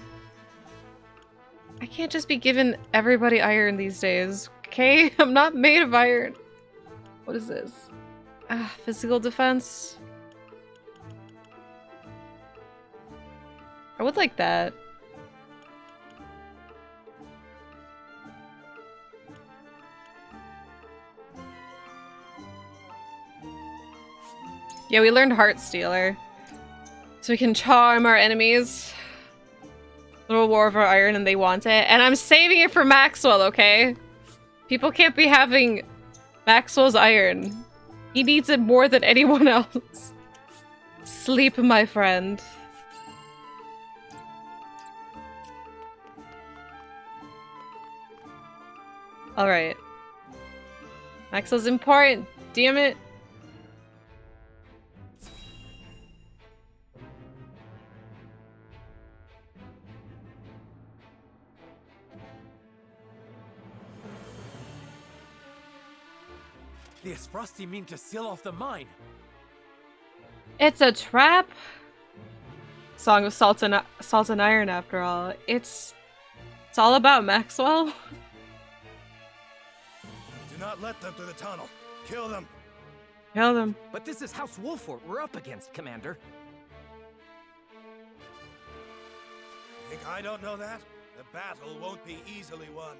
I can't just be giving everybody iron these days, okay? I'm not made of iron. What is this? Ah, physical defense. I would like that. Yeah, we learned Heart Stealer. So we can charm our enemies. Little War of our Iron and they want it. And I'm saving it for Maxwell, okay? People can't be having Maxwell's iron. He needs it more than anyone else. Sleep, my friend. Alright. Maxwell's important. Damn it. This Frosty mean to seal off the mine. It's a trap. Song of Salt and Iron, after all. It's all about Maxwell. Do not let them through the tunnel. Kill them. Kill them. But this is House Wolfort we're up against, Commander. Think I don't know that? The battle won't be easily won.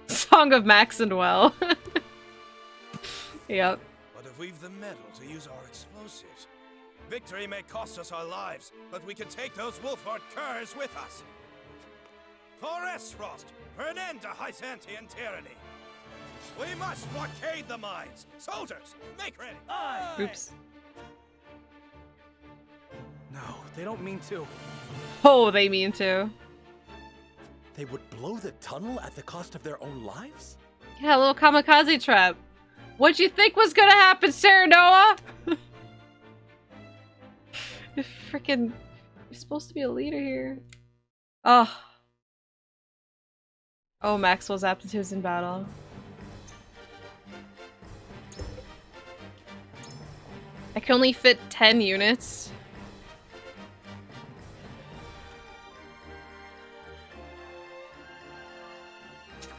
Song of Max and Well. Yep. But if we've the metal to use our explosives, Victory may cost us our lives, but we can take those Wolford curs with us. For Esfrost, for an end to Hysantian tyranny. We must blockade the mines. Soldiers, make ready. Aye. Oops. No, they don't mean to. Oh, they mean to. They would blow the tunnel at the cost of their own lives? Yeah, a little kamikaze trap. What'd you think was gonna happen, Sarah Noah? Freaking, you're supposed to be a leader here. Oh. Oh, Maxwell's aptitudes in battle. I can only fit 10 units.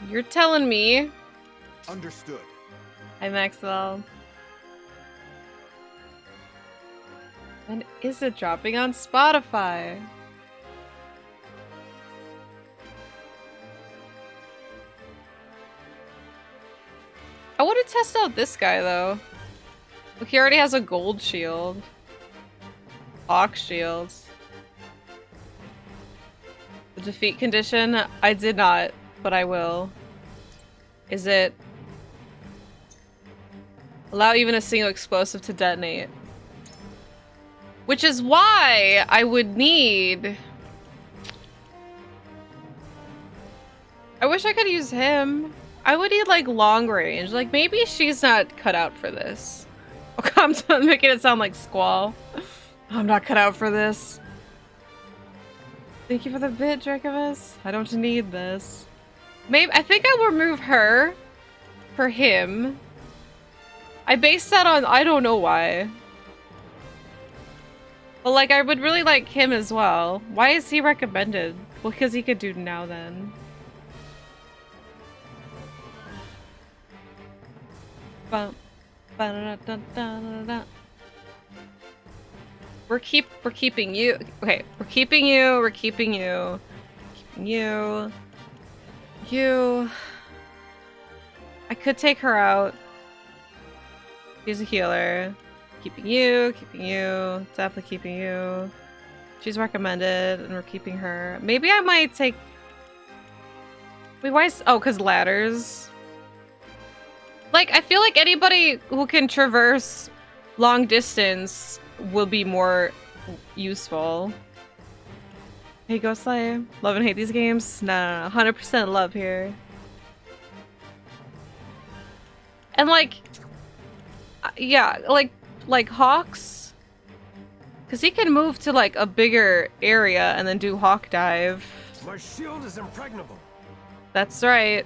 You're telling me. Understood. Hi, Maxwell. When is it dropping on Spotify? I want to test out this guy, though. Look, he already has a gold shield. Hawk shields. The defeat condition? I did not, but I will. Is it... allow even a single explosive to detonate? Which is why I would need... I wish I could use him. I would need, like, long range. Like, maybe she's not cut out for this. Oh, I'm making it sound like Squall. I'm not cut out for this. Thank you for the bit, Dracovis. I don't need this. Maybe I think I'll remove her for him. I based that on I don't know why. But like I would really like him as well. Why is he recommended? Well, because he could do now then. We're keeping you. Okay, we're keeping you. We're keeping you. Keeping you. You. I could take her out. She's a healer. Keeping you. Keeping you. Definitely keeping you. She's recommended, and we're keeping her. Maybe I might take. Wait, why is... oh, because ladders. Like, I feel like anybody who can traverse long distance will be more useful. Hey, Ghostlight. Love and hate these games? No, 100% love here. And like, yeah, like Hawks, because he can move to like a bigger area and then do Hawk Dive. My shield is impregnable. That's right.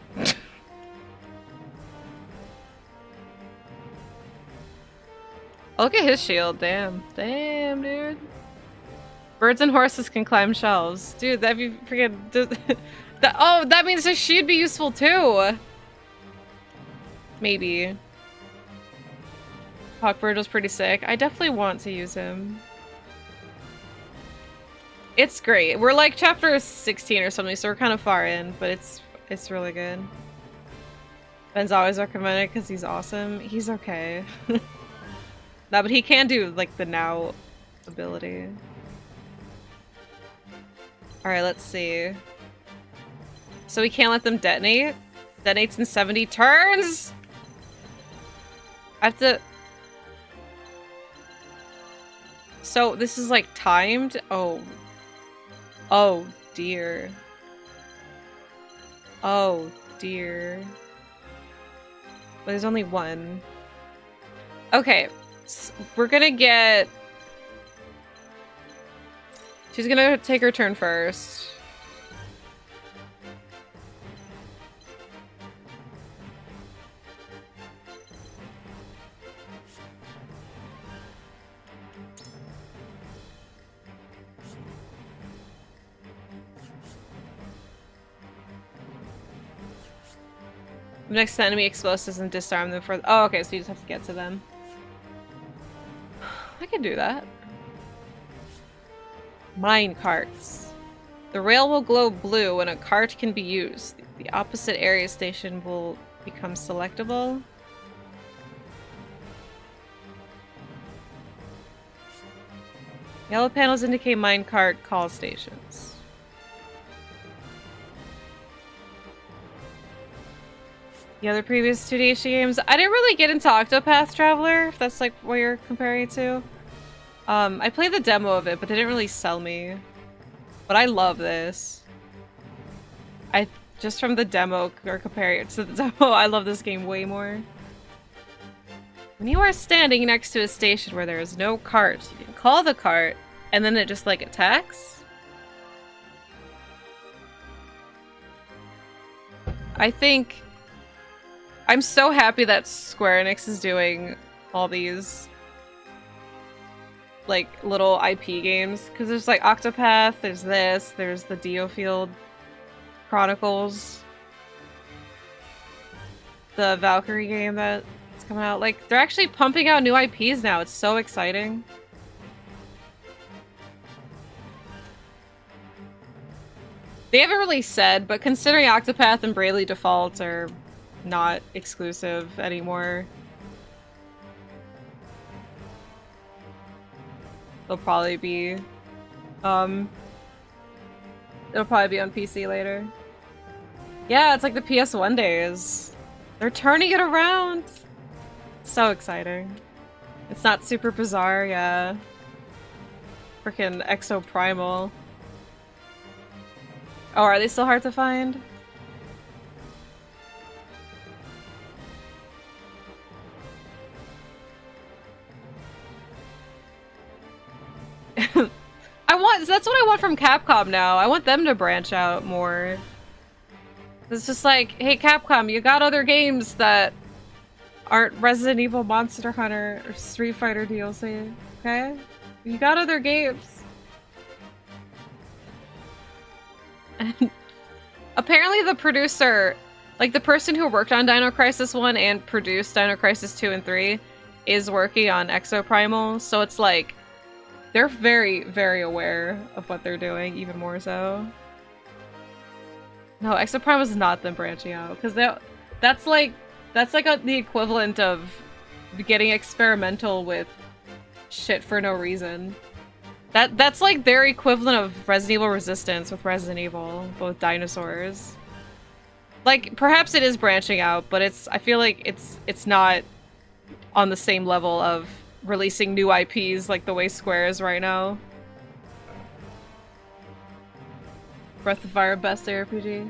Look at his shield, damn. Damn, dude. Birds and horses can climb shelves. Dude, that'd be freaking... that, oh, that means that she'd be useful too. Maybe. Hawkbird was pretty sick. I definitely want to use him. It's great. We're like chapter 16 or something, so we're kind of far in, but it's really good. Ben's always recommended because he's awesome. He's okay. No, but he can do like the now ability. Alright, let's see. So we can't let them detonate? Detonates in 70 turns? I have to... So this is like timed? Oh. Oh dear. Oh dear. But there's only one. Okay. So we're gonna get... She's gonna take her turn first. Next to enemy explosives and disarm them for... oh, okay, so you just have to get to them. I can do that. Mine carts. The rail will glow blue when a cart can be used. The opposite area station will become selectable. Yellow panels indicate minecart call stations. The other previous 2D games, I didn't really get into Octopath Traveler, if that's like what you're comparing it to. I played the demo of it, but it didn't really sell me. But I love this. Just from the demo, or comparing it to the demo, I love this game way more. When you are standing next to a station where there is no cart, you can call the cart, and then it just like attacks. I'm so happy that Square Enix is doing all these like little IP games, because there's like Octopath, there's the Diofield Chronicles, the Valkyrie game that's coming out. Like, they're actually pumping out new IPs now. It's so exciting. They haven't really said, but considering Octopath and Bravely Default are not exclusive anymore, they'll probably be on PC later. Yeah, it's like the PS1 days. They're turning it around. So exciting. It's not super bizarre, yeah. Freaking Exoprimal. Oh, are they still hard to find? That's what I want from Capcom now. I want them to branch out more. It's just like, hey Capcom, you got other games that aren't Resident Evil, Monster Hunter, or Street Fighter DLC, okay? You got other games. And apparently the producer, like the person who worked on Dino Crisis 1 and produced Dino Crisis 2 and 3 is working on Exoprimal, so it's like they're very, very aware of what they're doing, even more so. No, Exoprimal is not them branching out, because that's like the equivalent of getting experimental with shit for no reason. That's like their equivalent of Resident Evil Resistance with Resident Evil, both dinosaurs. Like, perhaps it is branching out, but I feel like it's not on the same level of releasing new IPs like the way Square is right now. Breath of Fire, best RPG.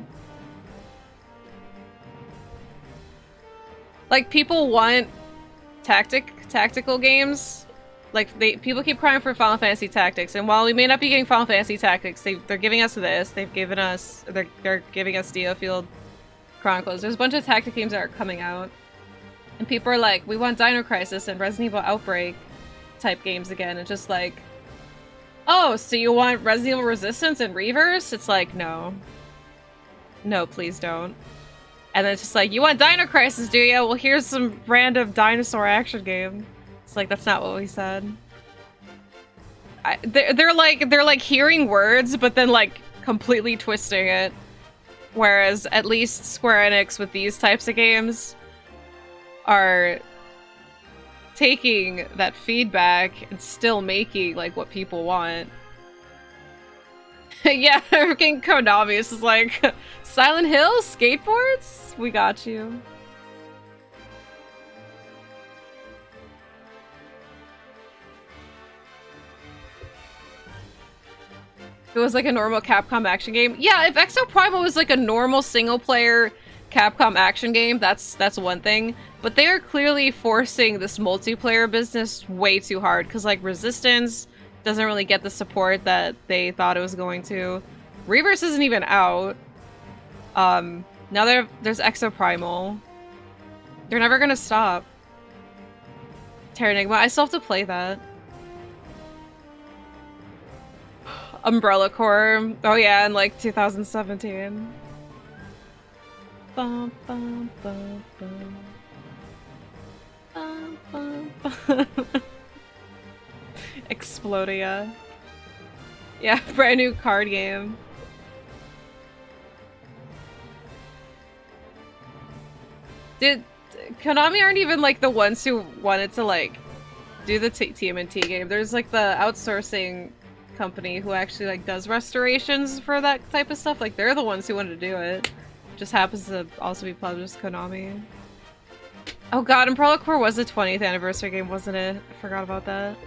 Like, people want tactical games. Like, people keep crying for Final Fantasy Tactics, and while we may not be getting Final Fantasy Tactics, they're giving us this. They're giving us Diofield Chronicles. There's a bunch of tactic games that are coming out, and people are like, we want Dino Crisis and Resident Evil Outbreak type games again. It's just like, oh, so you want Resident Evil Resistance and Reverse? It's like, no. No, please don't. And then it's just like, you want Dino Crisis, do you? Well, here's some random dinosaur action game. It's like, that's not what we said. They're like hearing words, but then like completely twisting it. Whereas at least Square Enix with these types of games are taking that feedback and still making like what people want. Yeah, freaking Konami is just like, Silent Hill skateboards? We got you. If it was like a normal Capcom action game. Yeah, if Exoprimal was like a normal single-player Capcom action game, that's one thing. But they are clearly forcing this multiplayer business way too hard, because like Resistance doesn't really get the support that they thought it was going to. Reverse isn't even out. Now there's Exoprimal. They're never gonna stop. Terranigma, I still have to play that. Umbrella Corps. Oh yeah, in like 2017. Bum, bum, bum, bum. Bum, bum, bum. Explodia. Yeah, brand new card game. Konami aren't even like the ones who wanted to like do the TMNT game. There's like the outsourcing company who actually like does restorations for that type of stuff. Like they're the ones who wanted to do it. Just happens to also be published Konami. Oh god, Umbrella Corps was the 20th anniversary game, wasn't it? I forgot about that.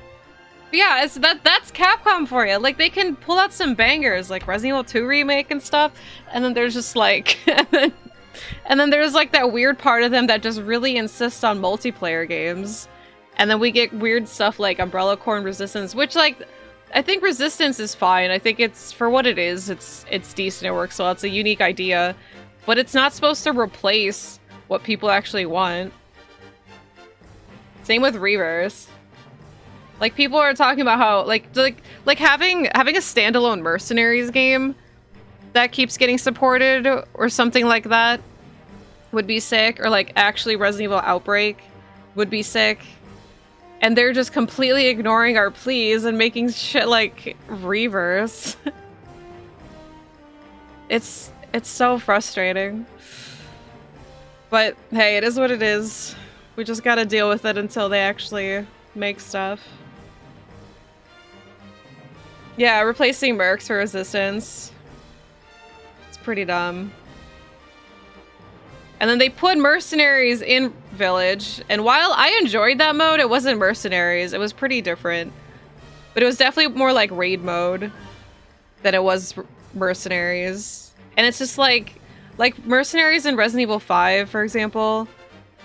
But yeah, it's that's Capcom for you. Like they can pull out some bangers like Resident Evil 2 remake and stuff, and then there's just like and then there's like that weird part of them that just really insists on multiplayer games. And then we get weird stuff like Umbrella Corps and Resistance, which like I think Resistance is fine. I think it's for what it is. It's decent. It works well. It's a unique idea, but it's not supposed to replace what people actually want. Same with Reverse. Like people are talking about how like having a standalone Mercenaries game that keeps getting supported or something like that would be sick, or like actually Resident Evil Outbreak would be sick. And they're just completely ignoring our pleas and making shit like Reverse. It's so frustrating. But hey, it is what it is. We just gotta deal with it until they actually make stuff. Yeah, replacing Mercs for Resistance. It's pretty dumb. And then they put Mercenaries in Village, and while I enjoyed that mode, it wasn't Mercenaries. It was pretty different. But it was definitely more like Raid mode than it was Mercenaries. And it's just like Mercenaries in Resident Evil 5, for example,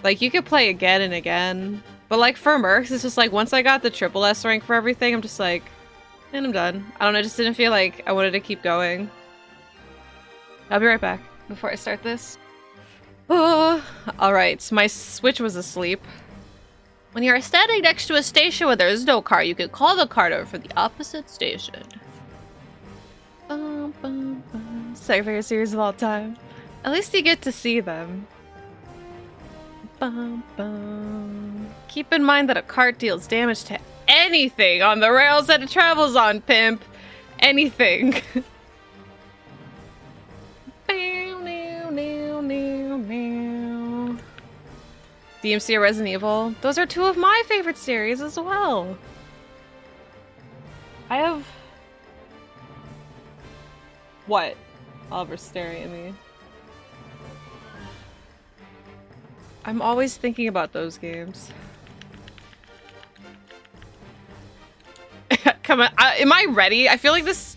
like you could play again and again. But like for Mercs, it's just like once I got the triple S rank for everything, I'm just like, and I'm done. I don't know, I just didn't feel like I wanted to keep going. I'll be right back before I start this. Oh, alright, my Switch was asleep. When you are standing next to a station where there is no car, you can call the card over for the opposite station. Bum, bum, bum. Second favorite series of all time. At least you get to see them. Bum, bum. Keep in mind that a cart deals damage to anything on the rails that it travels on, pimp. Anything. DMC or Resident Evil. Those are two of my favorite series as well. I have... What? Oliver's staring at me. I'm always thinking about those games. Come on, am I ready? I feel like this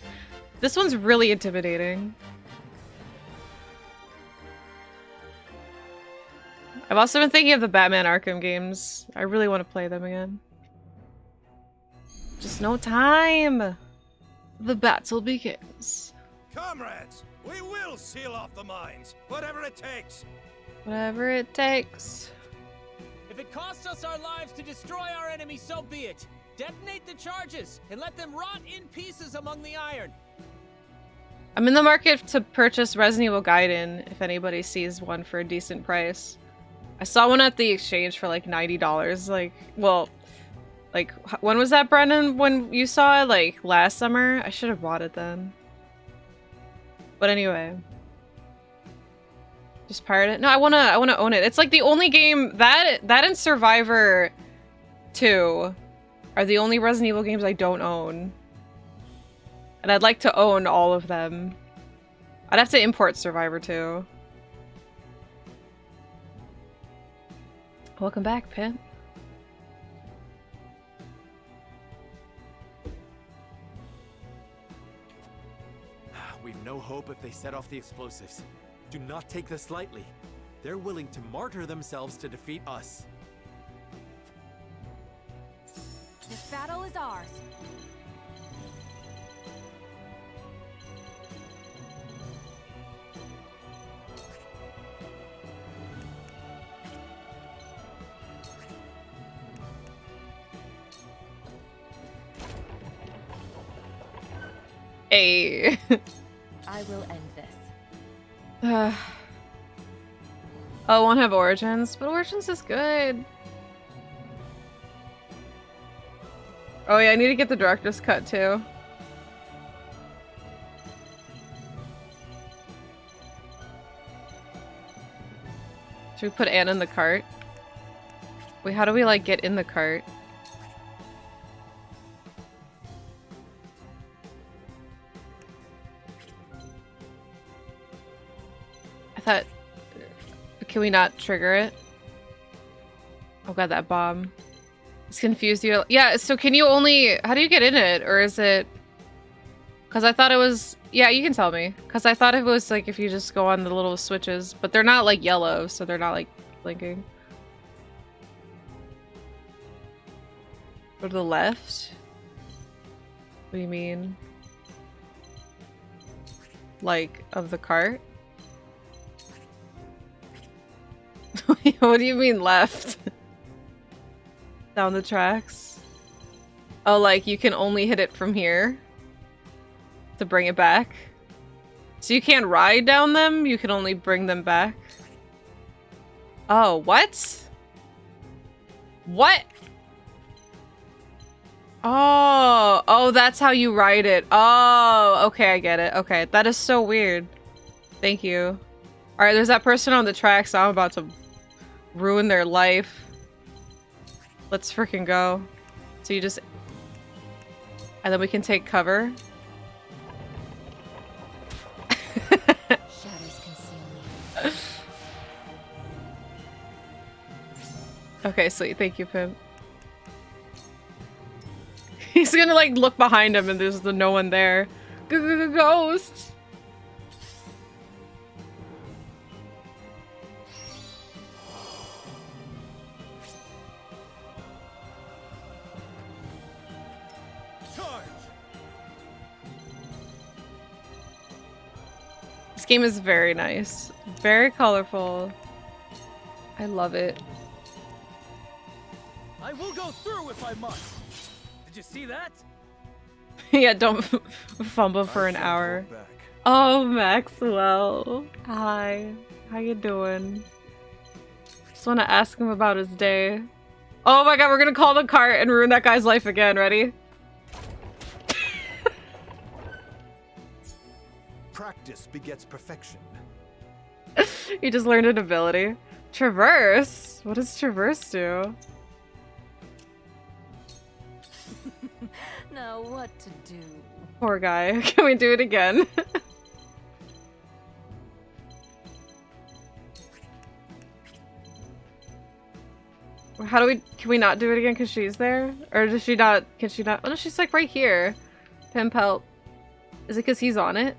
one's really intimidating. I've also been thinking of the Batman Arkham games. I really want to play them again. Just no time. The battle begins. Comrades, we will seal off the mines, whatever it takes. Whatever it takes. If it costs us our lives to destroy our enemy, so be it. Detonate the charges and let them rot in pieces among the iron. I'm in the market to purchase Resident Evil Gaiden if anybody sees one for a decent price. I saw one at the exchange for like $90. Like, well, like when was that, Brennan? When you saw it, like last summer? I should have bought it then. But anyway, just pirate it. No, I wanna own it. It's like the only game that and Survivor 2 are the only Resident Evil games I don't own, and I'd like to own all of them. I'd have to import Survivor 2. Welcome back, Pit. We've no hope if they set off the explosives. Do not take this lightly. They're willing to martyr themselves to defeat us. This battle is ours. Hey. I will end this. Oh, I won't have Origins, but Origins is good. Oh yeah, I need to get the director's cut too. Should we put Anna in the cart? Wait, how do we like get in the cart? I thought... Can we not trigger it? Oh god, that bomb. It's confused you. Yeah, so can you only... How do you get in it? Or is it... Because I thought it was... Yeah, you can tell me. Because I thought it was like if you just go on the little switches. But they're not like yellow, so they're not like blinking. Go to the left? What do you mean? Like, of the cart? What do you mean left? Down the tracks? Oh, like you can only hit it from here? To bring it back? So you can't ride down them? You can only bring them back? Oh, what? What? Oh, that's how you ride it. Oh, okay, I get it. Okay, that is so weird. Thank you. Alright, there's that person on the track, so I'm about to ruin their life. Let's freaking go. So you just... And then we can take cover. Shadows conceal me. Okay, sweet. Thank you, Pimp. He's gonna like look behind him and there's no one there. Ghost! This game is very nice. Very colorful. I love it. I will go through if I must. Did you see that? Yeah, don't fumble for an hour. Oh, Maxwell. Hi. How you doing? Just want to ask him about his day. Oh my god, we're gonna call the cart and ruin that guy's life again. Ready? Practice begets perfection. You just learned an ability. Traverse? What does traverse do? Now what to do? Poor guy. Can we do it again? How do we... Can we not do it again because she's there? Or does she not... Can she not... Oh no, she's like right here. Pimp help. Is it because he's on it?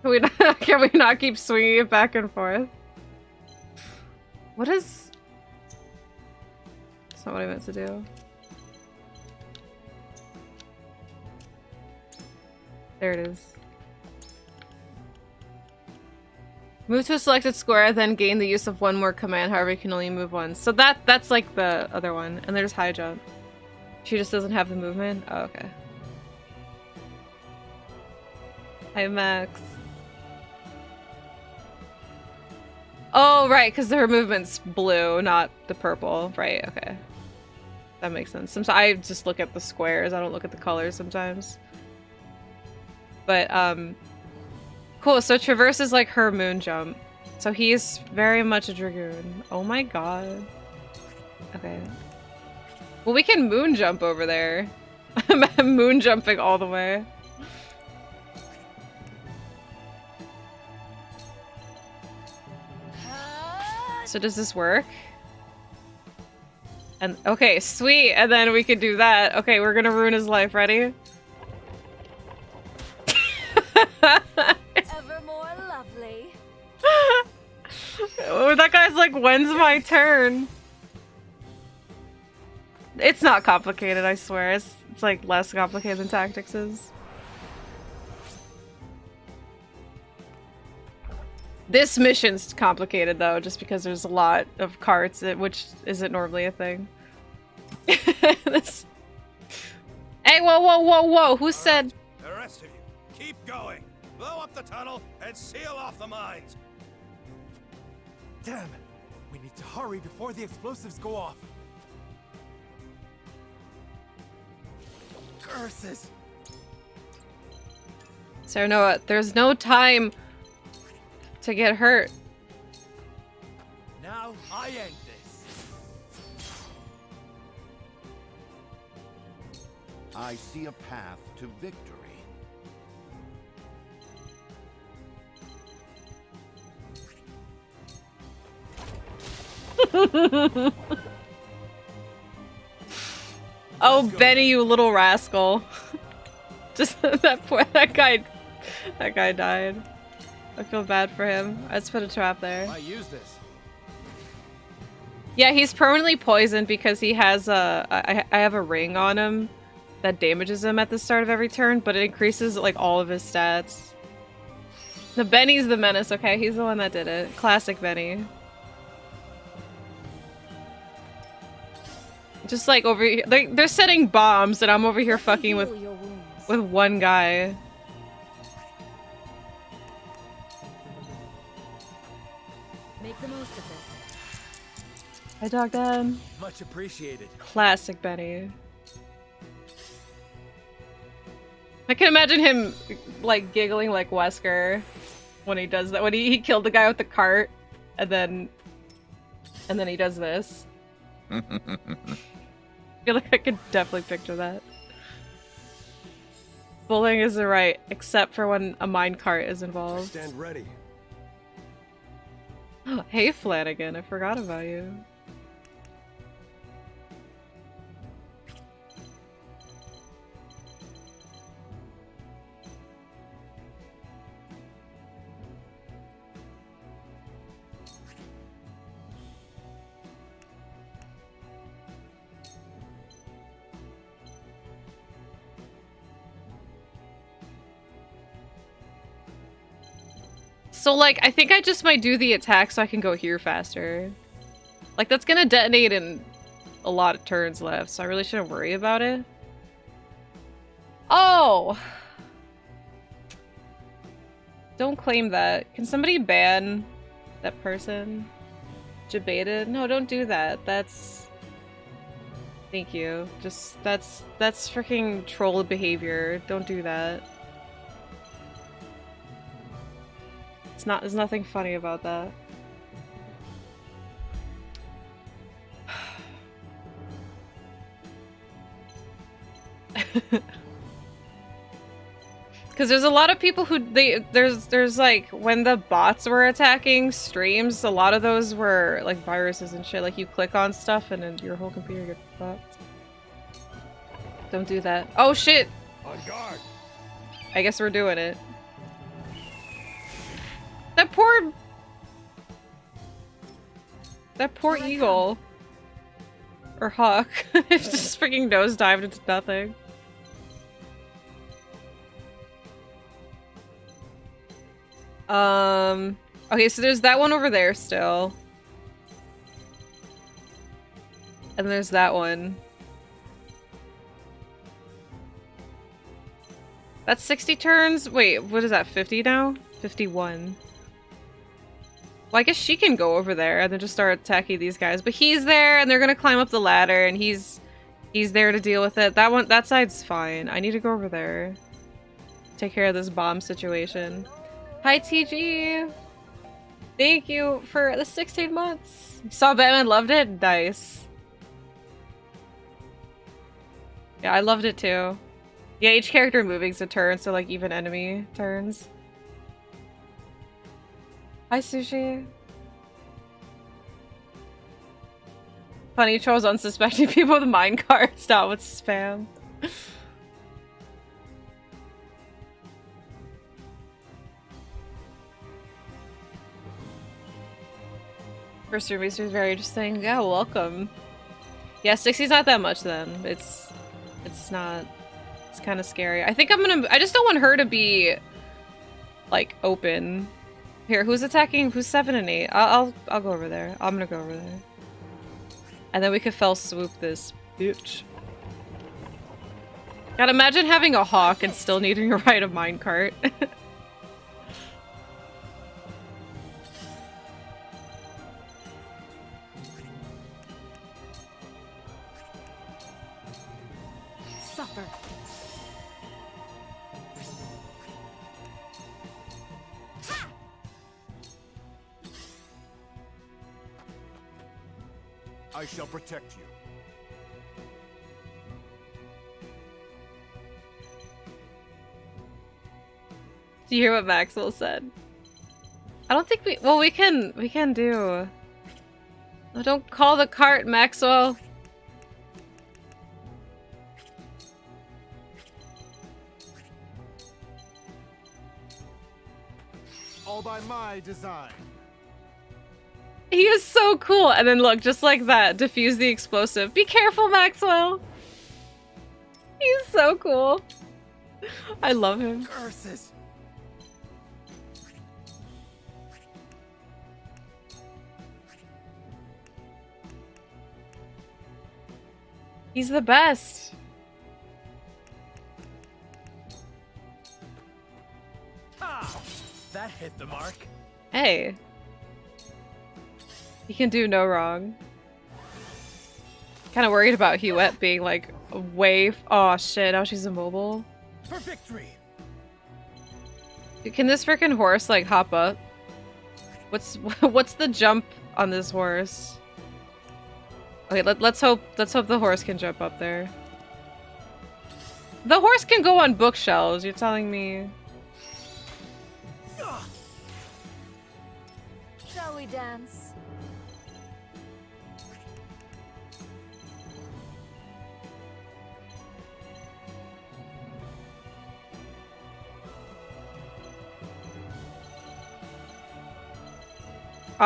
Can we not keep swinging it back and forth? What is... That's not what I meant to do. There it is. Move to a selected square, then gain the use of one more command. However, you can only move once. So that's like the other one. And there's high jump. She just doesn't have the movement? Oh, okay. Hi, Max. Oh, right, because her movement's blue, not the purple. Right, okay. That makes sense. Sometimes I just look at the squares. I don't look at the colors sometimes. But, cool. So Traverse is like her moon jump. So he's very much a Dragoon. Oh my god. Okay. Well, we can moon jump over there. Moon jumping all the way. So does this work? And okay, sweet. And then we can do that. Okay, we're gonna ruin his life. Ready? Ever more lovely. Oh, that guy's like, when's my turn? It's not complicated, I swear. It's like less complicated than Tactics is. This mission's complicated though, just because there's a lot of carts, which isn't normally a thing. This... Hey, whoa, whoa, whoa, whoa! Who said? The rest of you, keep going. Blow up the tunnel and seal off the mines. Damn! We need to hurry before the explosives go off. Curses! So no, there's no time to get hurt. Now I end this. I see a path to victory. Oh, Benny, you little rascal. Just that guy died. I feel bad for him. I just put a trap there. I use this. Yeah, he's permanently poisoned because he has I have a ring on him that damages him at the start of every turn, but it increases like all of his stats. The Benny's the menace, okay? He's the one that did it. Classic Benny. Just like over here, they're setting bombs and I'm over here fucking with one guy. Make the most of this. Hi, Dog Dad. Much appreciated. Classic Benny. I can imagine him like giggling like Wesker when he does that. When he killed the guy with the cart, and then he does this. I feel like I could definitely picture that. Bullying is the right, except for when a minecart is involved. Stand ready. Oh, hey Flanagan, I forgot about you. So, like, I think I just might do the attack so I can go here faster. Like, that's gonna detonate in a lot of turns left, so I really shouldn't worry about it. Oh! Don't claim that. Can somebody ban that person? Debated? No, don't do that. That's... Thank you. Just, that's freaking troll behavior. Don't do that. There's nothing funny about that. Because there's a lot of people who there's like when the bots were attacking streams, a lot of those were like viruses and shit. Like you click on stuff and then your whole computer gets fucked. Don't do that. Oh shit! On guard. I guess we're doing it. That poor eagle. Or hawk. It just freaking nosedived into nothing. Okay, so there's that one over there still. And there's that one. That's 60 turns? Wait, what is that, 50 now? 51. Well, I guess she can go over there and then just start attacking these guys. But he's there, and they're gonna climb up the ladder, and he's there to deal with it. That side's fine. I need to go over there. Take care of this bomb situation. Hi, TG! Thank you for the 16 months! Saw Batman, loved it? Nice. Yeah, I loved it too. Yeah, each character moving's a turn, so like even enemy turns. Hi, Sushi. Funny trolls unsuspecting people with minecarts, not with spam. First remaster is very interesting. Yeah, welcome. Yeah, 60's not that much then. It's not. It's kind of scary. I think I just don't want her to be like open. Here, who's attacking? Who's 7 and 8? I'll go over there. I'm gonna go over there. And then we could fell swoop this bitch. God, imagine having a hawk and still needing to ride a minecart. Suffer. I shall protect you. Do you hear what Maxwell said? I don't think we can do... Oh, don't call the cart, Maxwell. All by my design. He is so cool. And then look, just like that, defuse the explosive. Be careful, Maxwell. He's so cool. I love him. Curses. He's the best. Ah, that hit the mark. Hey. He can do no wrong. Kind of worried about Huette being like way. Oh shit! Now she's immobile. For victory. Can this freaking horse like hop up? What's the jump on this horse? Okay, let's hope the horse can jump up there. The horse can go on bookshelves. You're telling me? Shall we dance?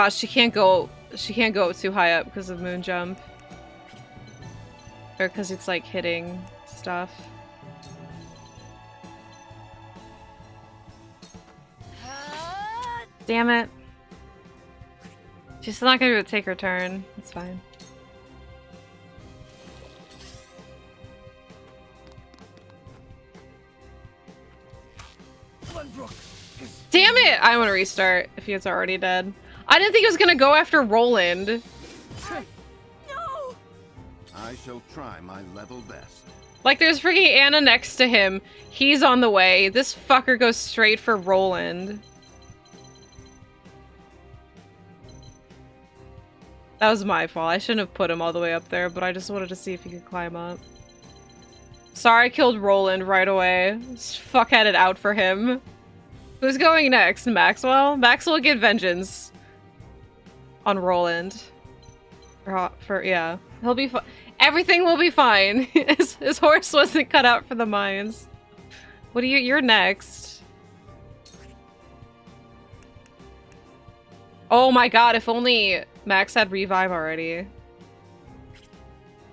She can't go too high up because of moon jump. Or because it's like hitting stuff. Damn it. She's still not gonna be able to take her turn. It's fine. Damn it! I want to restart if he was already dead. I didn't think he was gonna go after Roland. No! I shall try my level best. Like, there's freaking Anna next to him. He's on the way. This fucker goes straight for Roland. That was my fault. I shouldn't have put him all the way up there, but I just wanted to see if he could climb up. Sorry I killed Roland right away. Just fuck-headed out for him. Who's going next? Maxwell? Maxwell will get vengeance on Roland. Yeah. He'll be fine. Everything will be fine. His horse wasn't cut out for the mines. What are you? You're next. Oh my god, if only Max had revive already.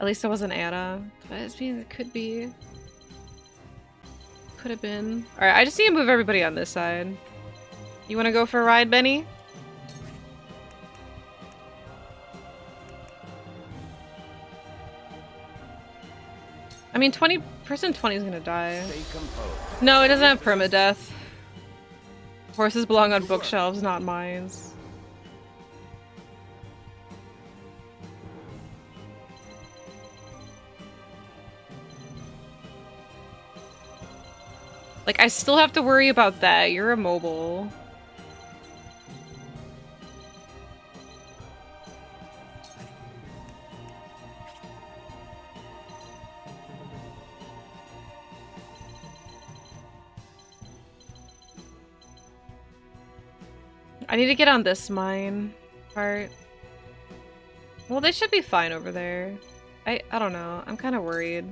At least it wasn't Anna. But it could be. Could have been. Alright, I just need to move everybody on this side. You want to go for a ride, Benny? I mean, person 20 is gonna die. No, it doesn't have permadeath. Horses belong on bookshelves, not mines. Like, I still have to worry about that. You're immobile. I need to get on this mine part. Well, they should be fine over there. I don't know. I'm kind of worried.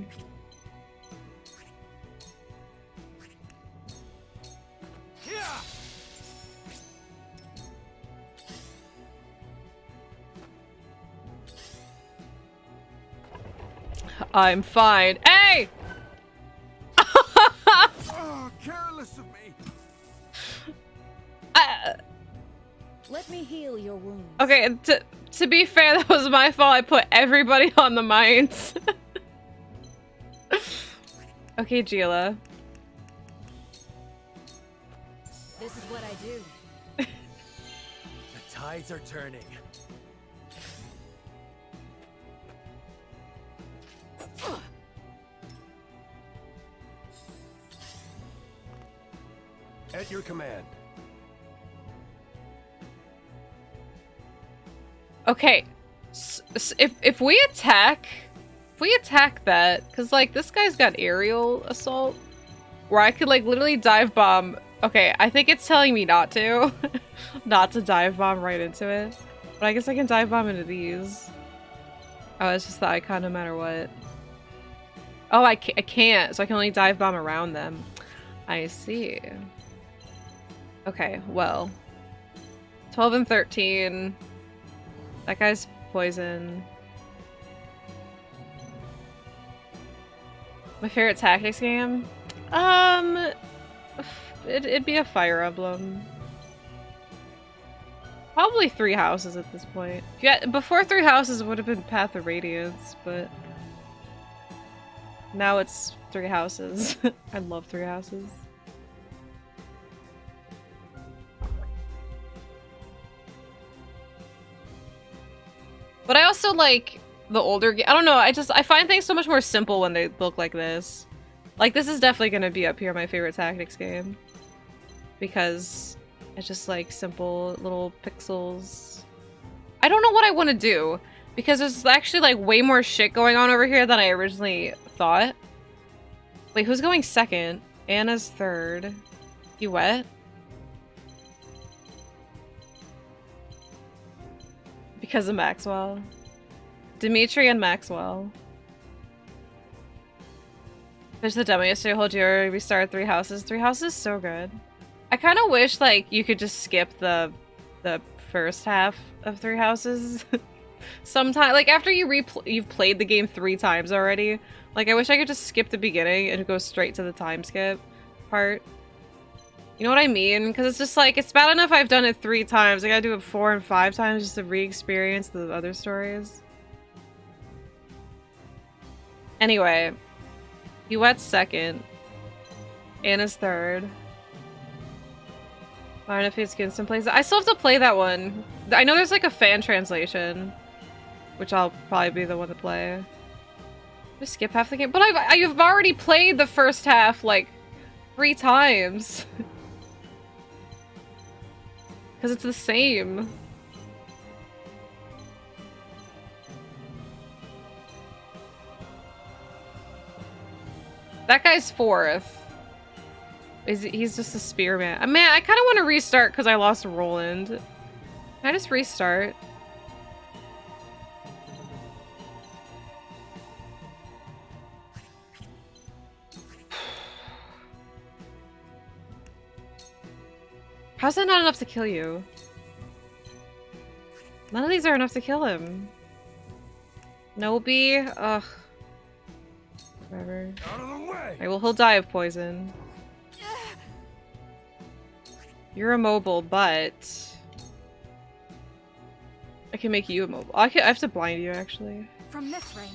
I'm fine. Hey! Oh, careless of me. Let me heal your wounds. Okay, to be fair, that was my fault. I put everybody on the mines. Okay, Gila. This is what I do. The tides are turning. At your command. Okay, if we attack that, because like this guy's got aerial assault, where I could like literally dive bomb. Okay, I think it's telling me not to, not to dive bomb right into it. But I guess I can dive bomb into these. Oh, it's just the icon no matter what. Oh, I can't, so I can only dive bomb around them. I see. Okay, well. 12 and 13. That guy's poison. My favorite tactics game? It'd be a Fire Emblem. Probably 3 Houses at this point. Yeah, before 3 Houses it would have been Path of Radiance, but now it's 3 Houses. I love 3 Houses. But I also like the older I don't know, I find things so much more simple when they look like this. Like, this is definitely gonna be up here, my favorite tactics game. Because it's just like simple little pixels. I don't know what I want to do. Because there's actually like way more shit going on over here than I originally thought. Wait, who's going second? Anna's third. You wet? Because of Maxwell. Dimitri and Maxwell. There's the demo yesterday. Hold your restart 3 Houses. 3 Houses is so good. I kind of wish like you could just skip the first half of 3 Houses. Sometime, like after you've played the game 3 times already. Like I wish I could just skip the beginning and go straight to the time skip part. You know what I mean? Because it's just like, it's bad enough I've done it 3 times. I gotta do it 4 and 5 times just to re-experience the other stories. Anyway, Huette's second. Anna's third. I don't know if it's instant plays. I still have to play that one. I know there's like a fan translation, which I'll probably be the one to play. Just skip half the game. But I've already played the first half like 3 times. Because it's the same. That guy's 4th. He's just a spearman. Man, I kind of want to restart because I lost Roland. Can I just restart? How's that not enough to kill you? None of these are enough to kill him. Nobi? Ugh. Whatever. Alright, well, he'll die of poison. You're immobile, but I can make you immobile. I have to blind you, actually. From this range.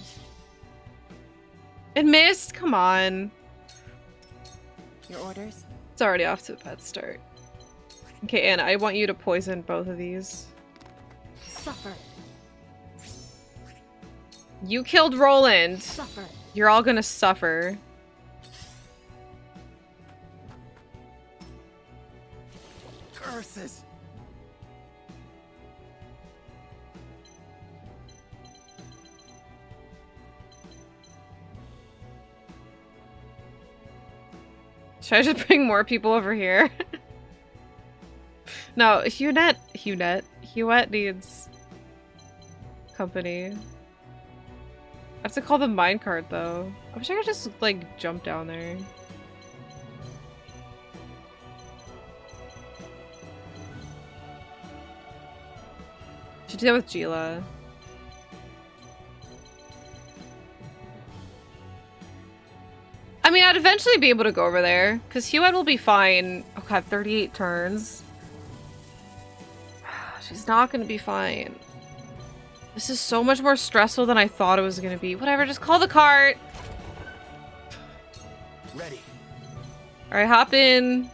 It missed? Come on. Your orders? It's already off to a bad start. Okay, Anna, I want you to poison both of these. Suffer. You killed Roland. Suffer. You're all gonna suffer. Curses. Should I just bring more people over here? No, Huette needs company. I have to call the minecart though. I wish I could just like jump down there. Should do that with Gila. I mean, I'd eventually be able to go over there because Huette will be fine. Oh god, 38 turns. She's not gonna be fine. This is so much more stressful than I thought it was gonna be. Whatever, just call the cart. Ready. Alright, hop in.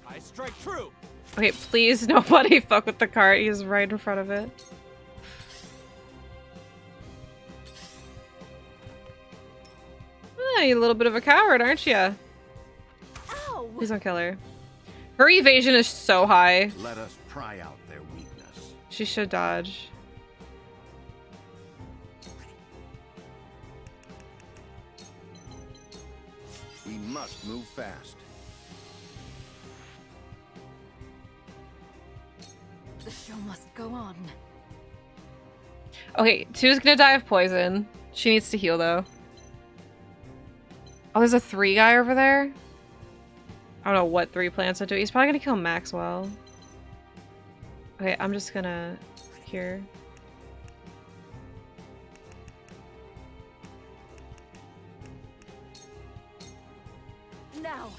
I strike true. Okay, please nobody fuck with the cart. He's right in front of it. Ah, you're a little bit of a coward, aren't you? Ow! Please don't kill her. Her evasion is so high. Let us pry out their weakness. She should dodge. must move fast. The show must go on. Okay, 2's gonna die of poison. She needs to heal though. Oh, there's a 3 guy over there. I don't know what 3 plans to do. He's probably gonna kill Maxwell. Okay, I'm just gonna here. Now.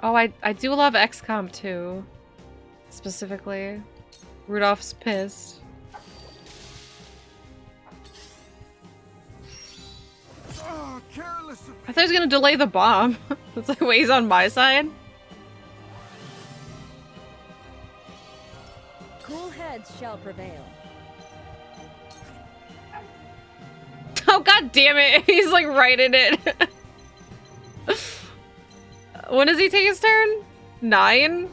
Oh, I do love XCOM 2. Specifically. Rudolph's pissed. Oh, careless of I thought he was gonna delay the bomb. It's like, wait, he's on my side? Cool heads shall prevail. Oh, god damn it. He's like right in it. When does he take his turn? 9?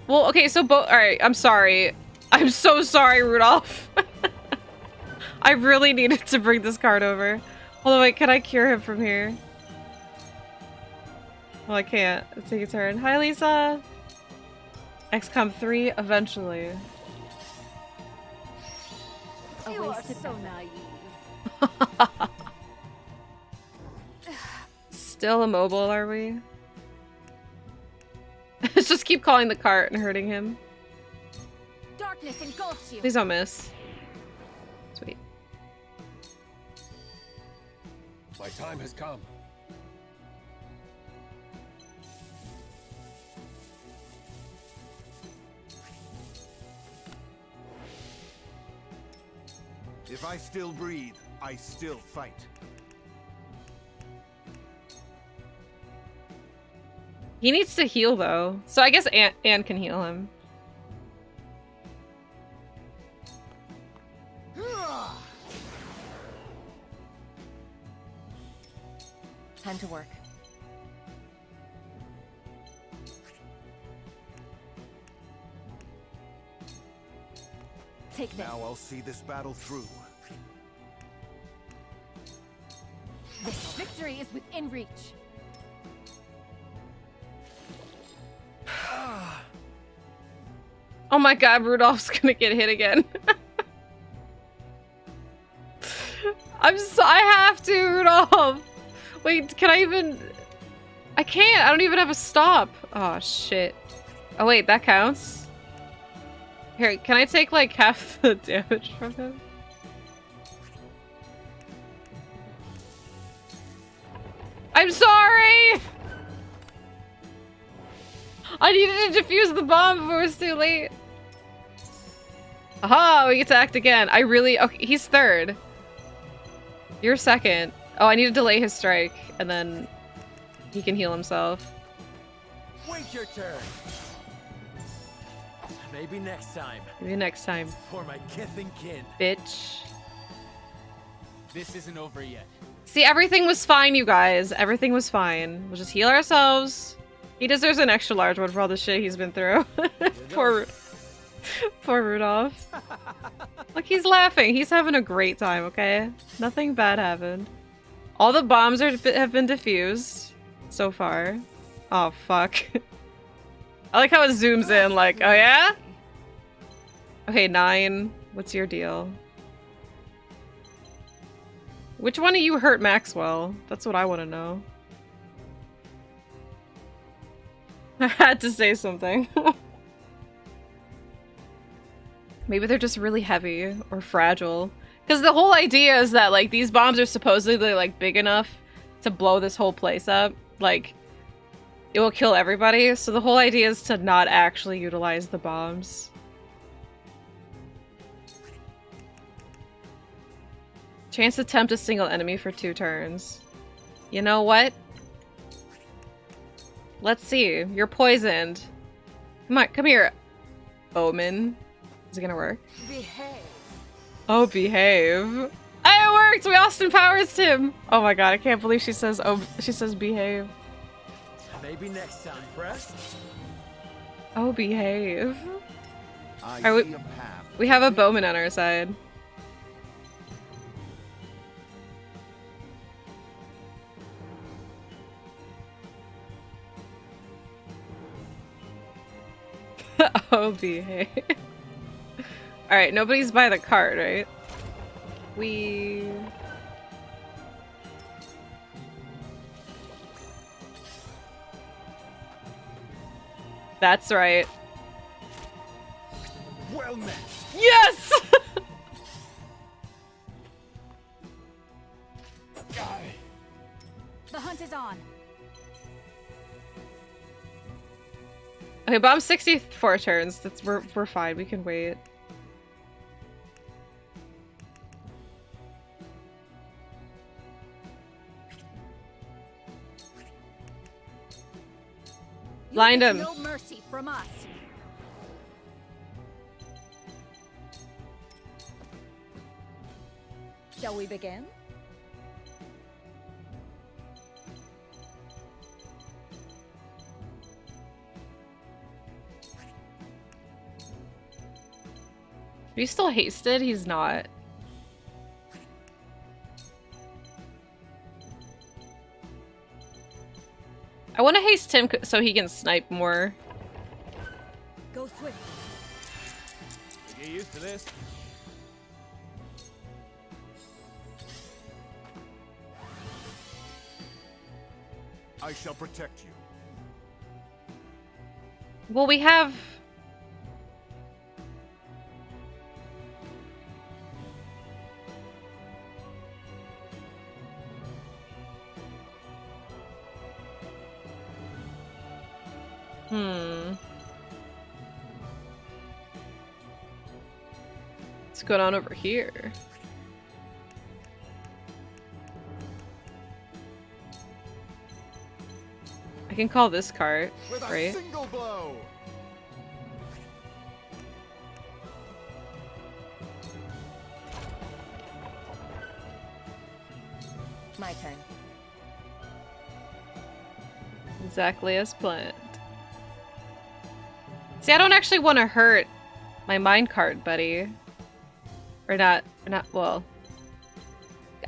Well, okay, so alright, I'm sorry. I'm so sorry, Rudolph. I really needed to bring this card over. Hold on, wait, can I cure him from here? Well, I can't. Let's take a turn. Hi, Lisa. XCOM 3, eventually. You are so naive. Still immobile, are we? Let's just keep calling the cart and hurting him. Darkness engulfs you. Please don't miss. Sweet. My time has come. If I still breathe, I still fight. He needs to heal, though. So I guess Anne can heal him. Time to work. Take this. Now I'll see this battle through. This victory is within reach. Oh my god, Rudolph's gonna get hit again. I have to, Rudolph! Wait, can I even... I can't, I don't even have a stop. Oh, shit. Oh wait, that counts? Here, can I take like half the damage from him? I'm sorry! I needed to defuse the bomb before it was too late. Aha, we get to act again. I really... Okay, he's 3rd. You're 2nd. Oh, I need to delay his strike, and then he can heal himself. Wait your turn. Maybe next time. Maybe next time. For my kith and kin. Bitch. This isn't over yet. See, everything was fine, you guys. Everything was fine. We'll just heal ourselves. He deserves an extra large one for all the shit he's been through. Poor Rudolph. Look, he's laughing. He's having a great time, okay? Nothing bad happened. All the bombs have been defused so far. Oh, fuck. I like how it zooms in, like, oh yeah? Okay, 9. What's your deal? Which one of you hurt Maxwell? That's what I want to know. I had to say something. Maybe they're just really heavy or fragile. Because the whole idea is that, like, these bombs are supposedly, like, big enough to blow this whole place up. Like, it will kill everybody. So the whole idea is to not actually utilize the bombs. Chance to tempt a single enemy for 2 turns. You know what? Let's see. You're poisoned. Come on, come here. Bowman. Is it gonna work? Behave. Oh, behave. Oh, it worked! We Austin Powers him! Oh my god, I can't believe she says, oh, she says behave. Maybe next time, press. Oh, behave. Alright, we have a Bowman on our side. so behave. Alright, nobody's by the cart, right? That's right. Well met. Yes! The hunt is on. Okay, but I'm 64 turns. We're fine. We can wait. Blind him. No mercy from us. Shall we begin? Are you still hasted? He's not. I want to haste him so he can snipe more. Go swift. Get used to this. I shall protect you. Well, we have... What's going on over here? I can call this cart, With a right? single blow. My turn. Exactly as planned. See, I don't actually want to hurt my minecart buddy. Or not, well.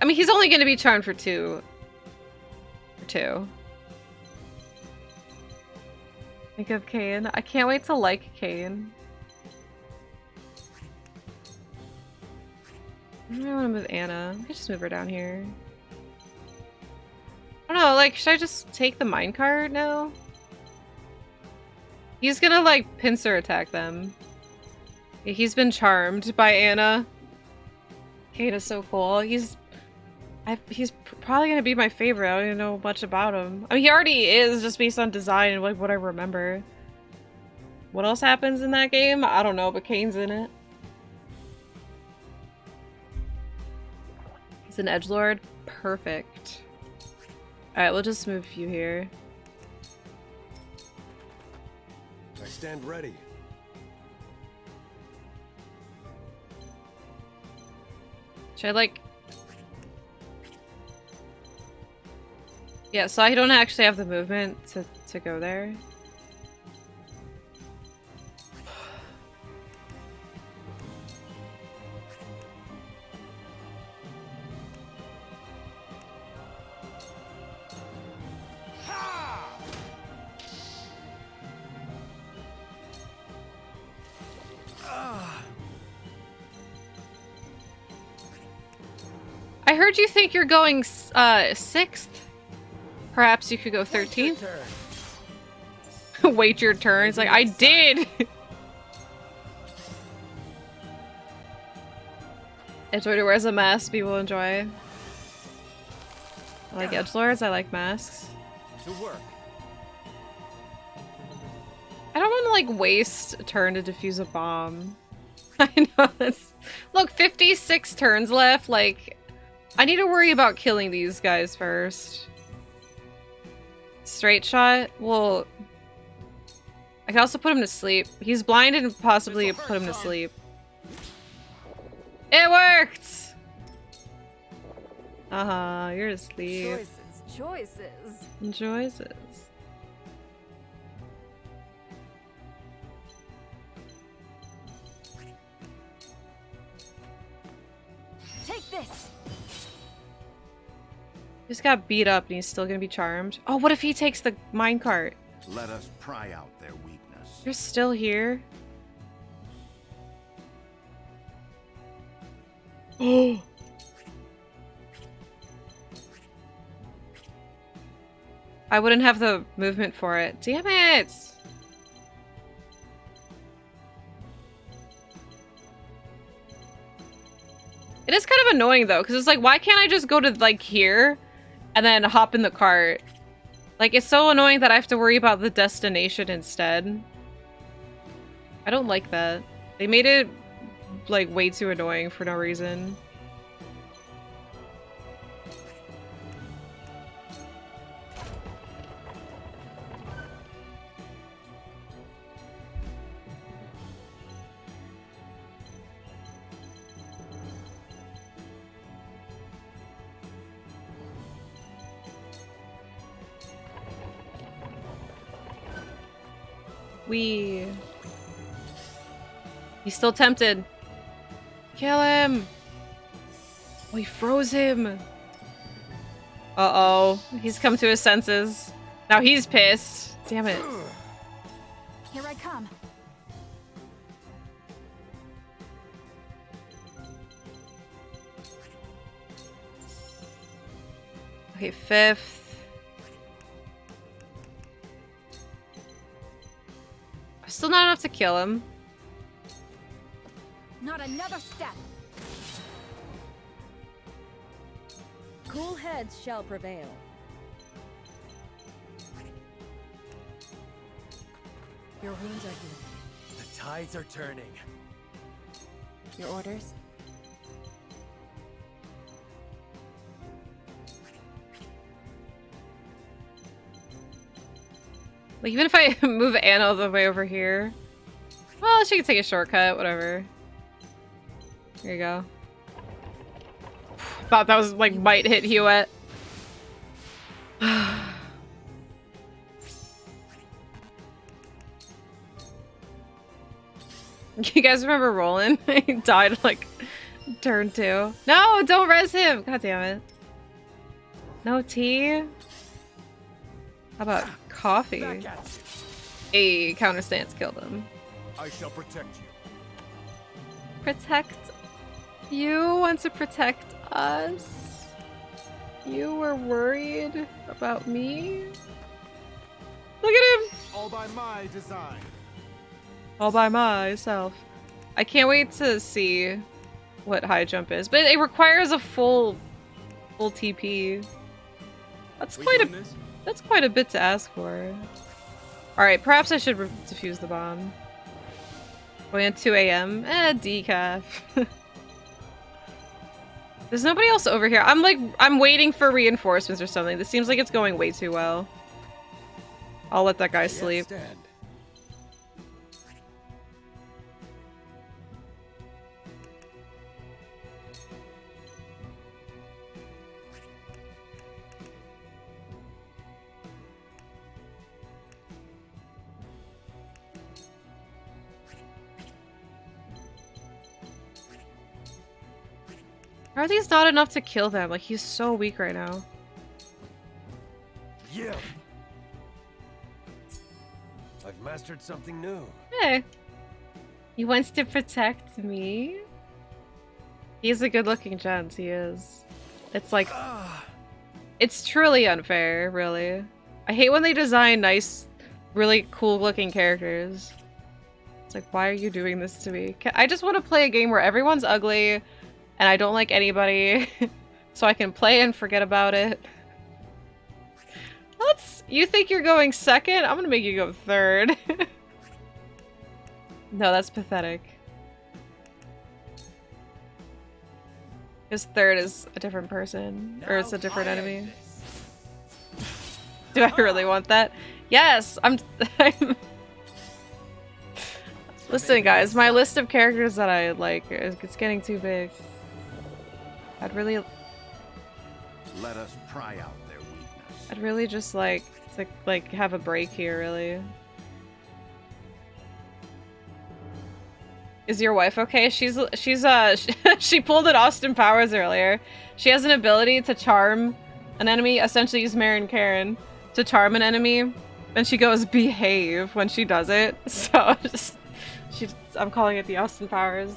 I mean, he's only going to be charmed for two. Think of Kane. I can't wait to like Kane. I don't want to move Anna. I could just move her down here. I don't know, like, should I just take the minecart now? He's gonna, like, pincer attack them. Yeah, he's been charmed by Anna. Kane is so cool. He's probably gonna be my favorite. I don't even know much about him. I mean, he already is, just based on design and, like, what I remember. What else happens in that game? I don't know, but Kane's in it. He's an edgelord. Perfect. Alright, we'll just move you here. I stand ready. Should I, like... Yeah, so I don't actually have the movement to go there. I heard you think you're going 6th. Perhaps you could go 13th. Wait your turn. It's like, I did! Edgelord wears a mask, people enjoy. I like edgelords, I like masks. To work. I don't want to, like, waste a turn to defuse a bomb. I know this. Look, 56 turns left, like... I need to worry about killing these guys first. Straight shot? Well... I can also put him to sleep. He's blinded and possibly put him to sleep. It worked! Uh-huh, you're asleep. Choices. Choices. Take this. He just got beat up and he's still gonna be charmed. Oh, what if he takes the minecart? Let us pry out their weakness. You're still here? Oh. I wouldn't have the movement for it. Damn it! It is kind of annoying though, because it's like, why can't I just go to like here and then hop in the cart? Like, it's so annoying that I have to worry about the destination instead. I don't like that. They made it like way too annoying for no reason. He's still tempted. Kill him! Oh, he froze him! Uh-oh. He's come to his senses. Now he's pissed. Damn it. Here I come. Okay, 5th. Still not enough to kill him. Not another step. Cool heads shall prevail. Your wounds are healed. The tides are turning. Your orders? Like, even if I move Anna all the way over here. Well, she can take a shortcut, whatever. Here you go. Thought that was, like, might hit Hewitt. You guys remember Roland? He died, like, turn 2. No, don't res him! God damn it. No tea? How about coffee? A counter stance killed him. I shall protect you. Protect? You want to protect us? You were worried about me? Look at him! All by my design. All by myself. I can't wait to see what high jump is, but it requires a full TP. That's quite a bit to ask for. Alright, perhaps I should defuse the bomb. Going at 2 AM? Decaf. There's nobody else over here. I'm waiting for reinforcements or something. This seems like it's going way too well. I'll let that guy sleep. How are these not enough to kill them? Like, he's so weak right now. Yeah. I've mastered something new. Hey. He wants to protect me? He's a good-looking gent, he is. It's like... It's truly unfair, really. I hate when they design nice, really cool-looking characters. It's like, why are you doing this to me? I just want to play a game where everyone's ugly, and I don't like anybody, so I can play and forget about it. You think you're going second? I'm gonna make you go third. No, that's pathetic. Because third is a different person, or it's a different enemy. Do I really want that? Yes! I'm Listen, guys, my list of characters that I like, it's getting too big. I'd really... Let us pry out their weakness. I'd really just like to have a break here, really. Is your wife okay? She pulled an Austin Powers earlier. She has an ability to charm an enemy, essentially use Maren Karen to charm an enemy, and she goes behave when she does it. So I'm calling it the Austin Powers.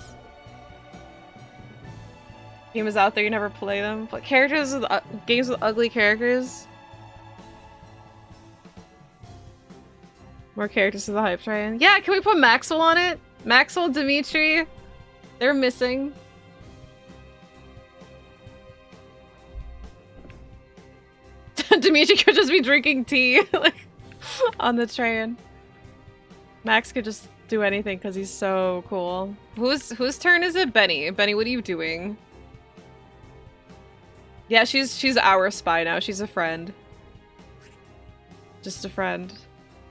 Game is out there, you never play them. But characters with games with ugly characters. More characters to the hype train. Yeah, can we put Maxwell on it? Maxwell, Dimitri, they're missing. Dimitri could just be drinking tea like, on the train. Max could just do anything because he's so cool. Whose turn is it? Benny. Benny, what are you doing? Yeah, she's our spy now. She's a friend. Just a friend.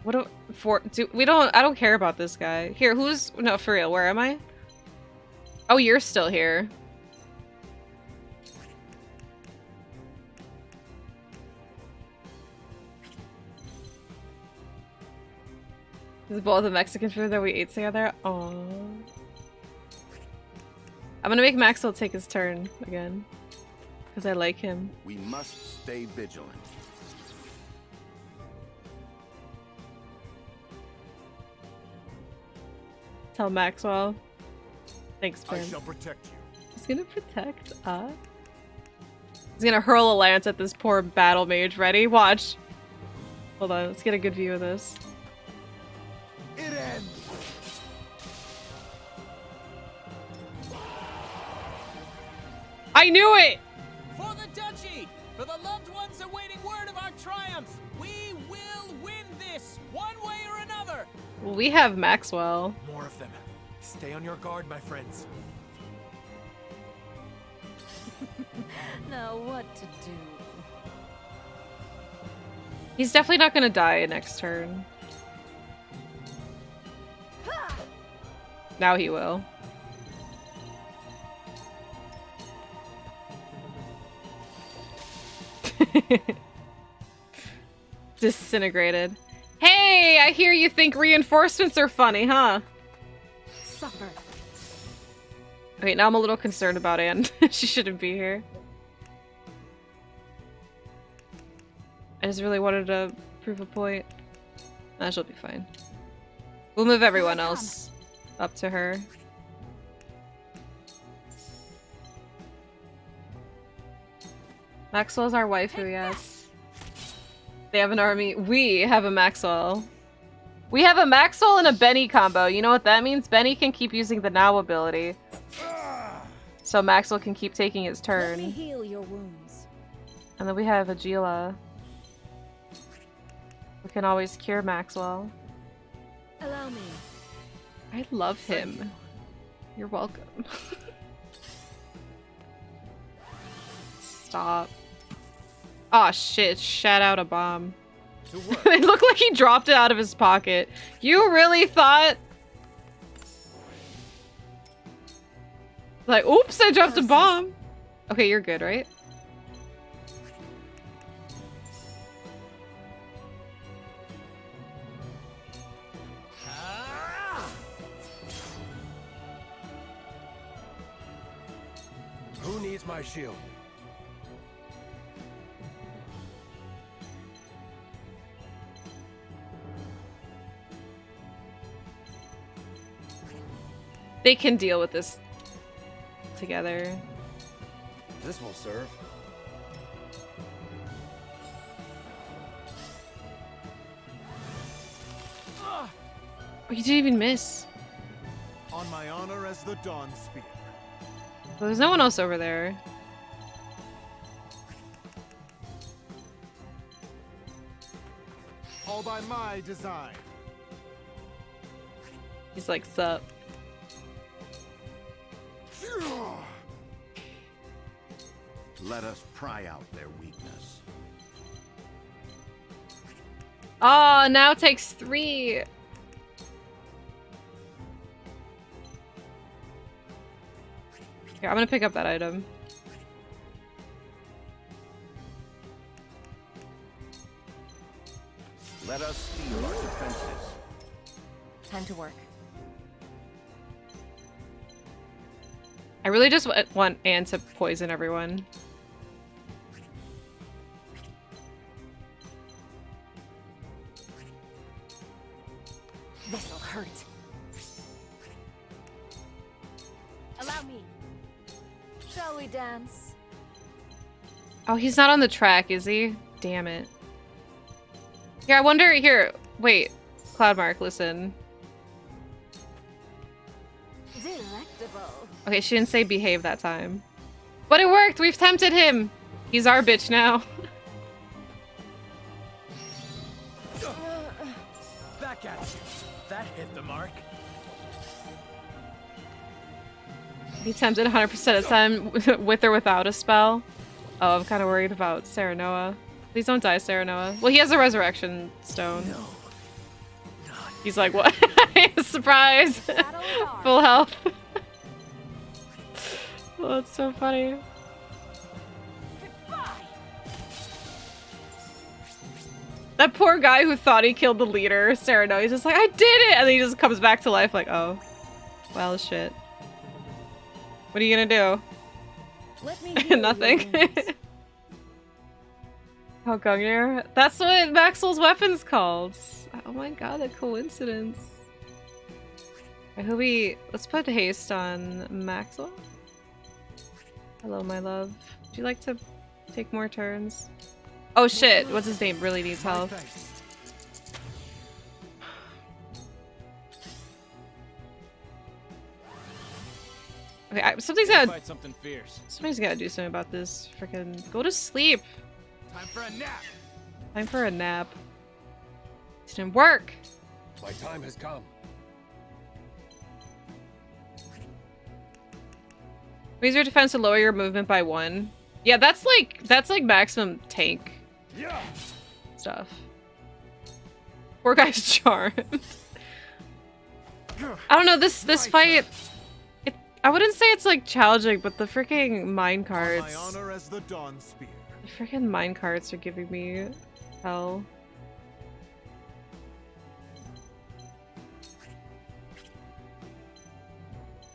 What I don't care about this guy. Here, no, for real, where am I? Oh, you're still here. This is both the Mexican food that we ate together. Aww. I'm gonna make Maxwell take his turn again. Because I like him. We must stay vigilant. Tell Maxwell. Thanks, I Ben. shall protect you. He's gonna protect us. He's gonna hurl a lance at this poor battle mage. Ready? Watch. Hold on, let's get a good view of this. It ends. I knew it! For the duchy! For the loved ones awaiting word of our triumph! We will win this, one way or another! Well, we have Maxwell. More of them. Stay on your guard, my friends. Now what to do? He's definitely not gonna die next turn. Now he will. Disintegrated. Hey, I hear you think reinforcements are funny, huh? Supper. Wait, now I'm a little concerned about Anne. She shouldn't be here. I just really wanted to prove a point. Nah, she'll be fine. We'll move everyone else up to her. Maxwell's our waifu, yes. They have an army. We have a Maxwell. We have a Maxwell and a Benny combo. You know what that means? Benny can keep using the now ability. So Maxwell can keep taking his turn. Let me heal your wounds. And then we have a Gila. We can always cure Maxwell. Allow me. I love him. You're welcome. Stop. Aw, shit. Shat out a bomb. It looked like he dropped it out of his pocket. You really thought... Like, oops, I dropped a bomb. Okay, you're good, right? Who needs my shield? They can deal with this together. This will serve. Oh, you didn't even miss. On my honor as the Dawn Spear. Well, there's no one else over there. All by my design. He's like, sup. Let us pry out their weakness. Oh, now it takes 3. Here, I'm gonna pick up that item. Let us steal our defenses. Time to work. I really just want Anne to poison everyone. This'll hurt. Allow me. Shall we dance? Oh, he's not on the track, is he? Damn it. Here, I wonder. Here, wait. Cloudmark, listen. Delectable. Okay, she didn't say behave that time. But it worked! We've tempted him! He's our bitch now. Back at you. That hit the mark. He tempted 100% of the time with or without a spell. Oh, I'm kind of worried about Serenoa. Please don't die, Serenoa. Well, he has a resurrection stone. No. He's like, what? Surprise! Full health. Oh, that's so funny. That poor guy who thought he killed the leader, Serenoa, he's just like, I did it! And then he just comes back to life like, oh. Well, shit. What are you gonna do? Let me Nothing. Oh, Gungnir? That's what Maxwell's weapon's called. Oh my god, a coincidence. I hope let's put haste on Maxwell. Hello, my love. Would you like to take more turns? Oh shit, what's his name? Really needs help. Okay, somebody's gotta something fierce. Somebody's gotta do something about this. Freaking go to sleep. Time for a nap. Time for a nap. It didn't work. My time has come. Raise your defense to lower your movement by 1. Yeah, that's like maximum tank stuff. Poor guy's charmed. I don't know, this fight, I wouldn't say it's like challenging, but the freaking mine cards. My honor as the Dawn Spear. The freaking mine cards are giving me hell.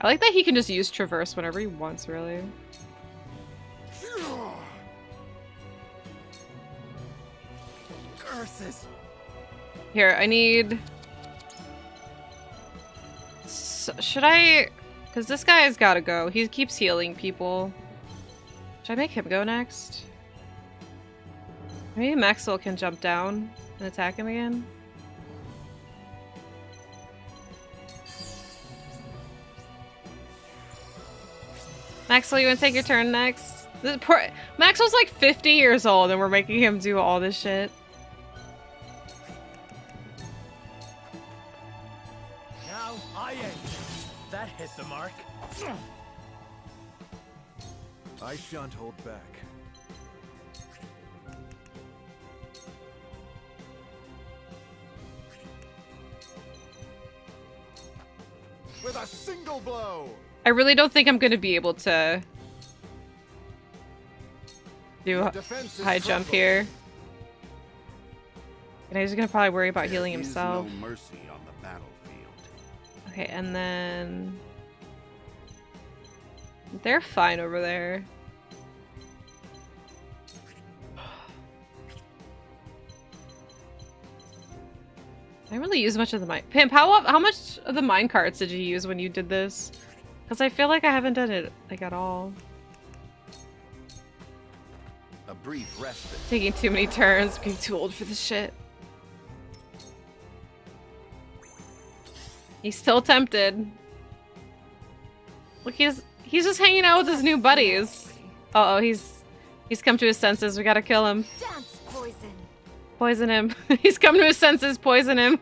I like that he can just use traverse whenever he wants, really. Curses. Here, I need... should I... Because this guy's gotta go. He keeps healing people. Should I make him go next? Maybe Maxwell can jump down and attack him again? Maxwell, you wanna take your turn next? This poor Maxwell's like 50 years old and we're making him do all this shit. Now I end. That hit the mark. I shan't hold back. With a single blow. I really don't think I'm gonna be able to do high jump here. And he's gonna probably worry about healing himself. No mercy on the battlefield. Okay, and then they're fine over there. I didn't really use much of the mine. Pimp, how much of the mine carts did you use when you did this? Because I feel like I haven't done it like at all. A brief respite. Taking too many turns, being too old for this shit. He's still tempted. Look, he's just hanging out with his new buddies. Uh oh, he's come to his senses. We gotta kill him. Dance poison. Poison him. He's come to his senses. Poison him.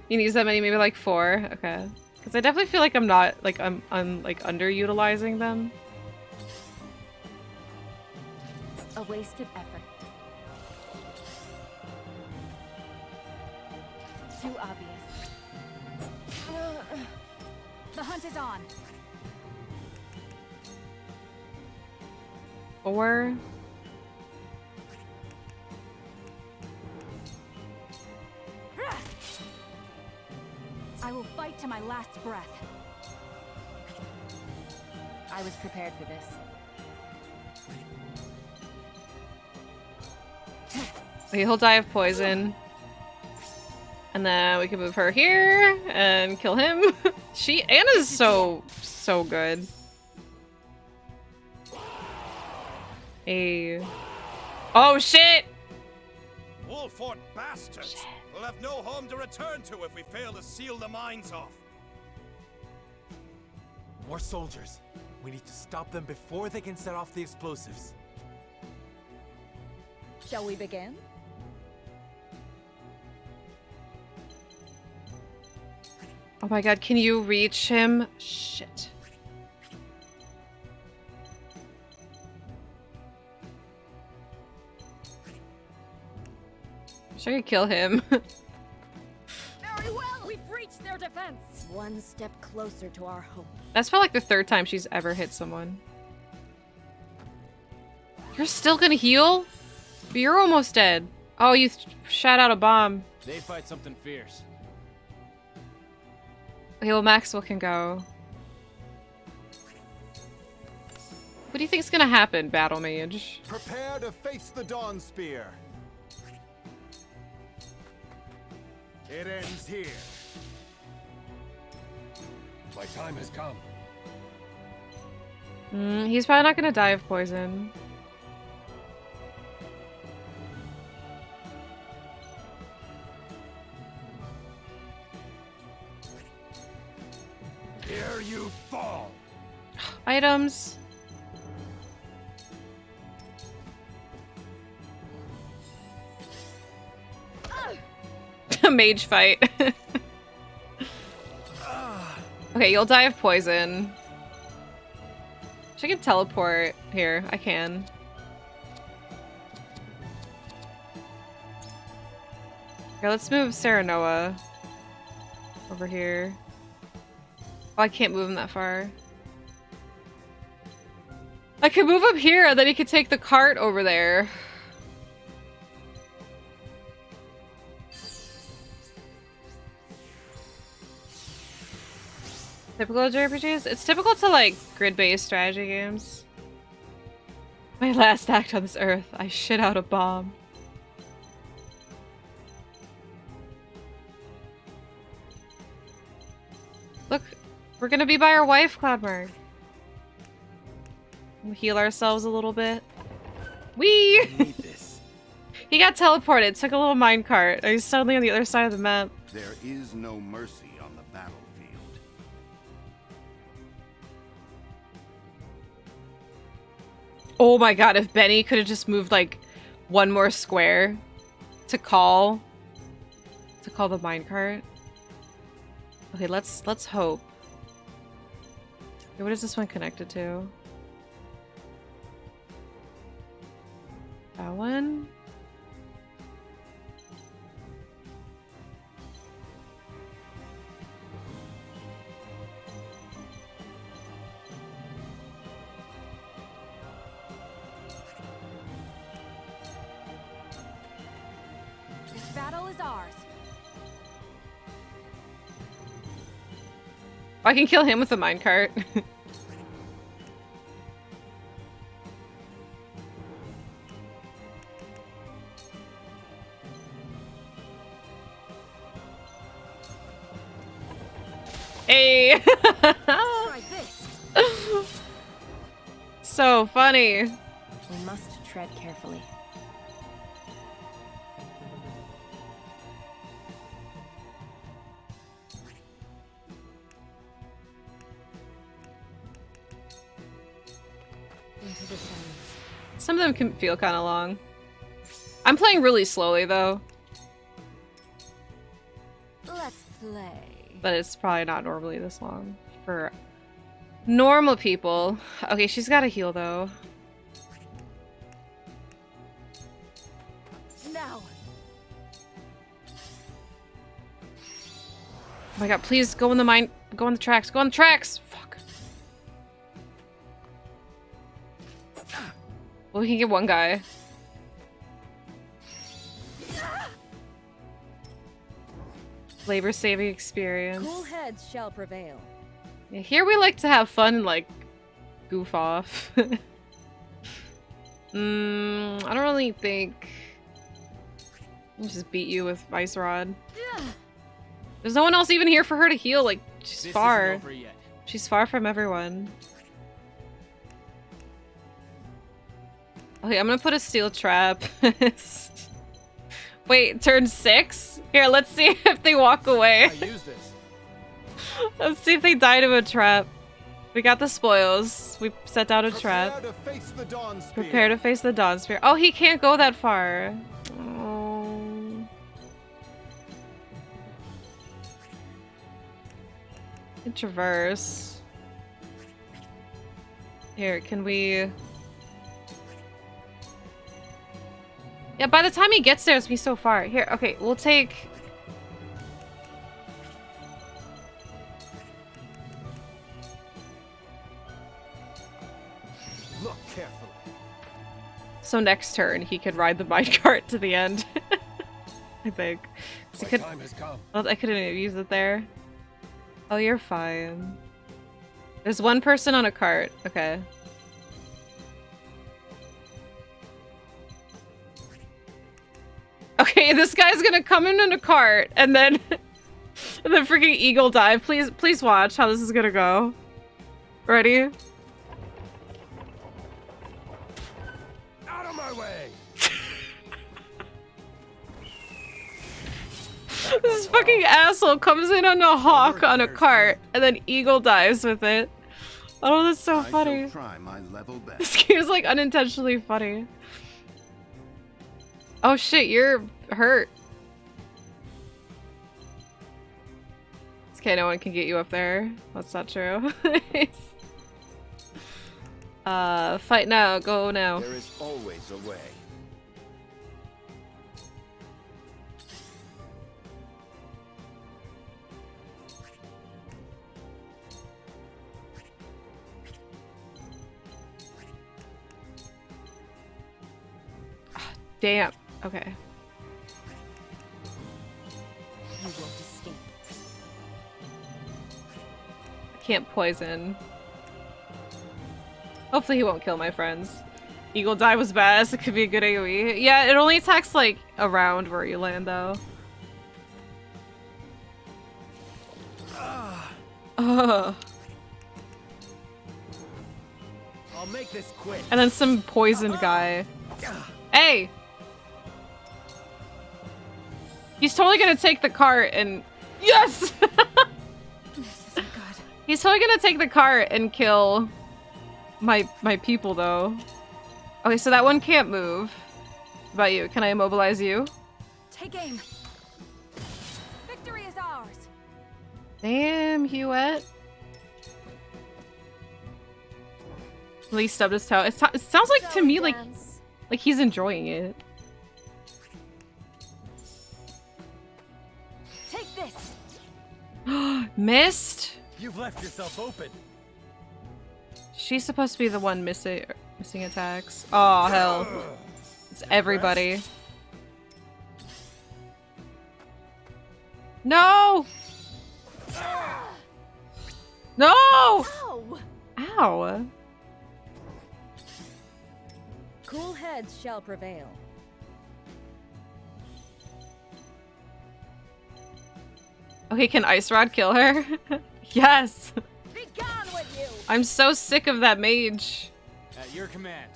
You need use that many, maybe like 4. Okay. Because I definitely feel like I'm not like I'm like underutilizing them. A wasted effort. Too obvious. The hunt is on. 4. I will fight to my last breath. I was prepared for this. Okay, he'll die of poison. And then we can move her here and kill him. Anna's so good. Hey. Oh shit! Wolford bastards! We'll have no home to return to if we fail to seal the mines off. More soldiers. We need to stop them before they can set off the explosives. Shall we begin? Oh my god, can you reach him? Shit. I'm sure you kill him. Very well! We've reached their defense! One step closer to our hope. That's probably like the third time she's ever hit someone. You're still gonna heal? But you're almost dead. Oh, you shot out a bomb. They fight something fierce. Okay, well, Maxwell can go. What do you think's gonna happen, Battle Mage? Prepare to face the Dawn Spear. It ends here. My time has come. He's probably not gonna die of poison. Here you fall. Items. A mage fight. Okay, you'll die of poison. I can teleport. Here, I can. Okay, let's move Serenoa over here. Oh, I can't move him that far. I could move him here, and then he could take the cart over there. Typical JRPGs? It's typical to, like, grid-based strategy games. My last act on this earth, I shit out a bomb. Look, we're gonna be by our wife, Cloudmark. We'll heal ourselves a little bit. Whee! He got teleported, took a little minecart. He's suddenly on the other side of the map. There is no mercy on the battlefield. Oh my god, if Benny could have just moved like one more square to call the minecart. Okay, let's hope. Okay, what is this one connected to? That one? This battle is ours. I can kill him with a minecart. Hey! So funny. We must tread carefully. Into the shadows. Some of them can feel kind of long. I'm playing really slowly though, Let's play. but it's probably not normally this long for normal people. Okay, she's got to heal though. Now. Oh my god, please go in the mine. Go on the tracks. Go on the tracks! Fuck. Well, we can get one guy. Labor saving experience. Cool heads shall prevail. Yeah, here we like to have fun and like goof off. I don't really think I'll just beat you with Ice Rod. There's no one else even here for her to heal, like she's This far. isn't over yet. She's far from everyone. Okay, I'm gonna put a steel trap. Wait, turn 6? Here, let's see if they walk away. I use this. Let's see if they die to a trap. We got the spoils. We set down a trap. Prepare to face the Dawn Spear. Prepare to face the Dawn Spear. Oh, he can't go that far. Oh. Traverse. Here, can we... Yeah, by the time he gets there, it's be so far. Here, okay, we'll take... Look carefully. So next turn, he could ride the minecart to the end. I think. My time has come. Well, I couldn't even use it there. Oh, you're fine. There's one person on a cart. Okay. Okay, this guy's gonna come in a cart and then and then freaking eagle dive. Please watch how this is gonna go. Ready? Out of my way! This fucking asshole comes in on a hawk on a cart and then eagle dives with it. Oh, that's so funny. Try my level best. This game's like unintentionally funny. Oh shit, you're hurt. It's okay, no one can get you up there. That's not true. Fight now, go now. There is always a way. Damn. Okay. You won't escape. I can't poison. Hopefully he won't kill my friends. Eagle dive was badass. It could be a good AoE. Yeah, it only attacks like around where you land though. Ugh. I'll make this quick. And then some poisoned guy. Hey! He's totally gonna take the cart and... Yes! This isn't good. He's totally gonna take the cart and kill my people though. Okay, so that one can't move. What about you? Can I immobilize you? Take aim. Victory is ours. Damn, Huette. At least stubbed his toe. It sounds like to me like he's enjoying it. Take this. Missed? You've left yourself open. She's supposed to be the one missing attacks. Oh hell. It's everybody. No! No! Ow! Ow. Cool heads shall prevail. Okay, can Ice Rod kill her? Yes! Be gone with you! I'm so sick of that mage. At your command.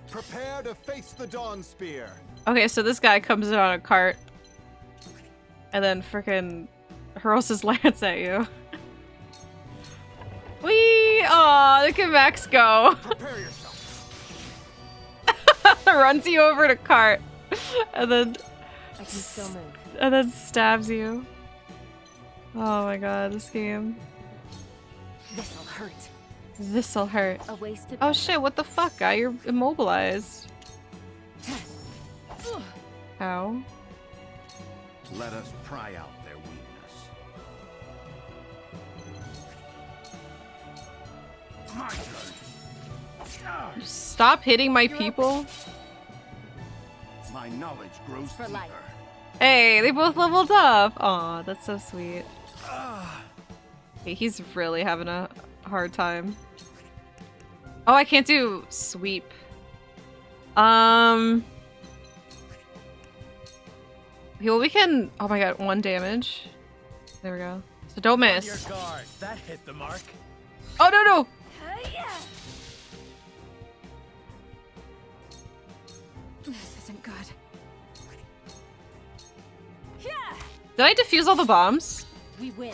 Prepare to face the Dawn Spear. Okay, so this guy comes in on a cart and then frickin' hurls his lance at you. Whee! Aw, look at Max go. Prepare yourself. Runs you over to cart and then I can still move. and then stabs you. Oh my god, this game. This'll hurt. This'll hurt. A wasted Oh shit, what the fuck, guy? You're immobilized. Ow. Let us pry out their weakness. My turn. Stop hitting my people. My knowledge grows For life. deeper. Hey, they both leveled up. Aw, that's so sweet. Okay, he's really having a hard time. Oh, I can't do sweep. Okay, well, we can... Oh my god, 1 damage. There we go. So don't miss. On your guard. That hit the mark. Oh no no! This isn't good. Did I defuse all the bombs? We win.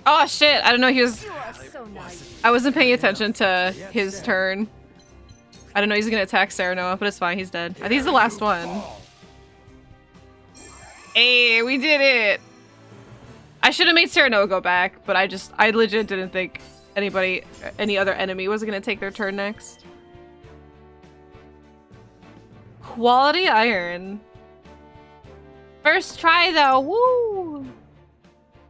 Oh shit! I don't know he was. You are so nice. I wasn't paying attention to his turn. I don't know he's gonna attack Serenoa, but it's fine. He's dead. I think he's the last one. Hey, we did it! I should have made Serenoa go back, but I legit didn't think any other enemy was gonna take their turn next. Quality iron. First try though, woo!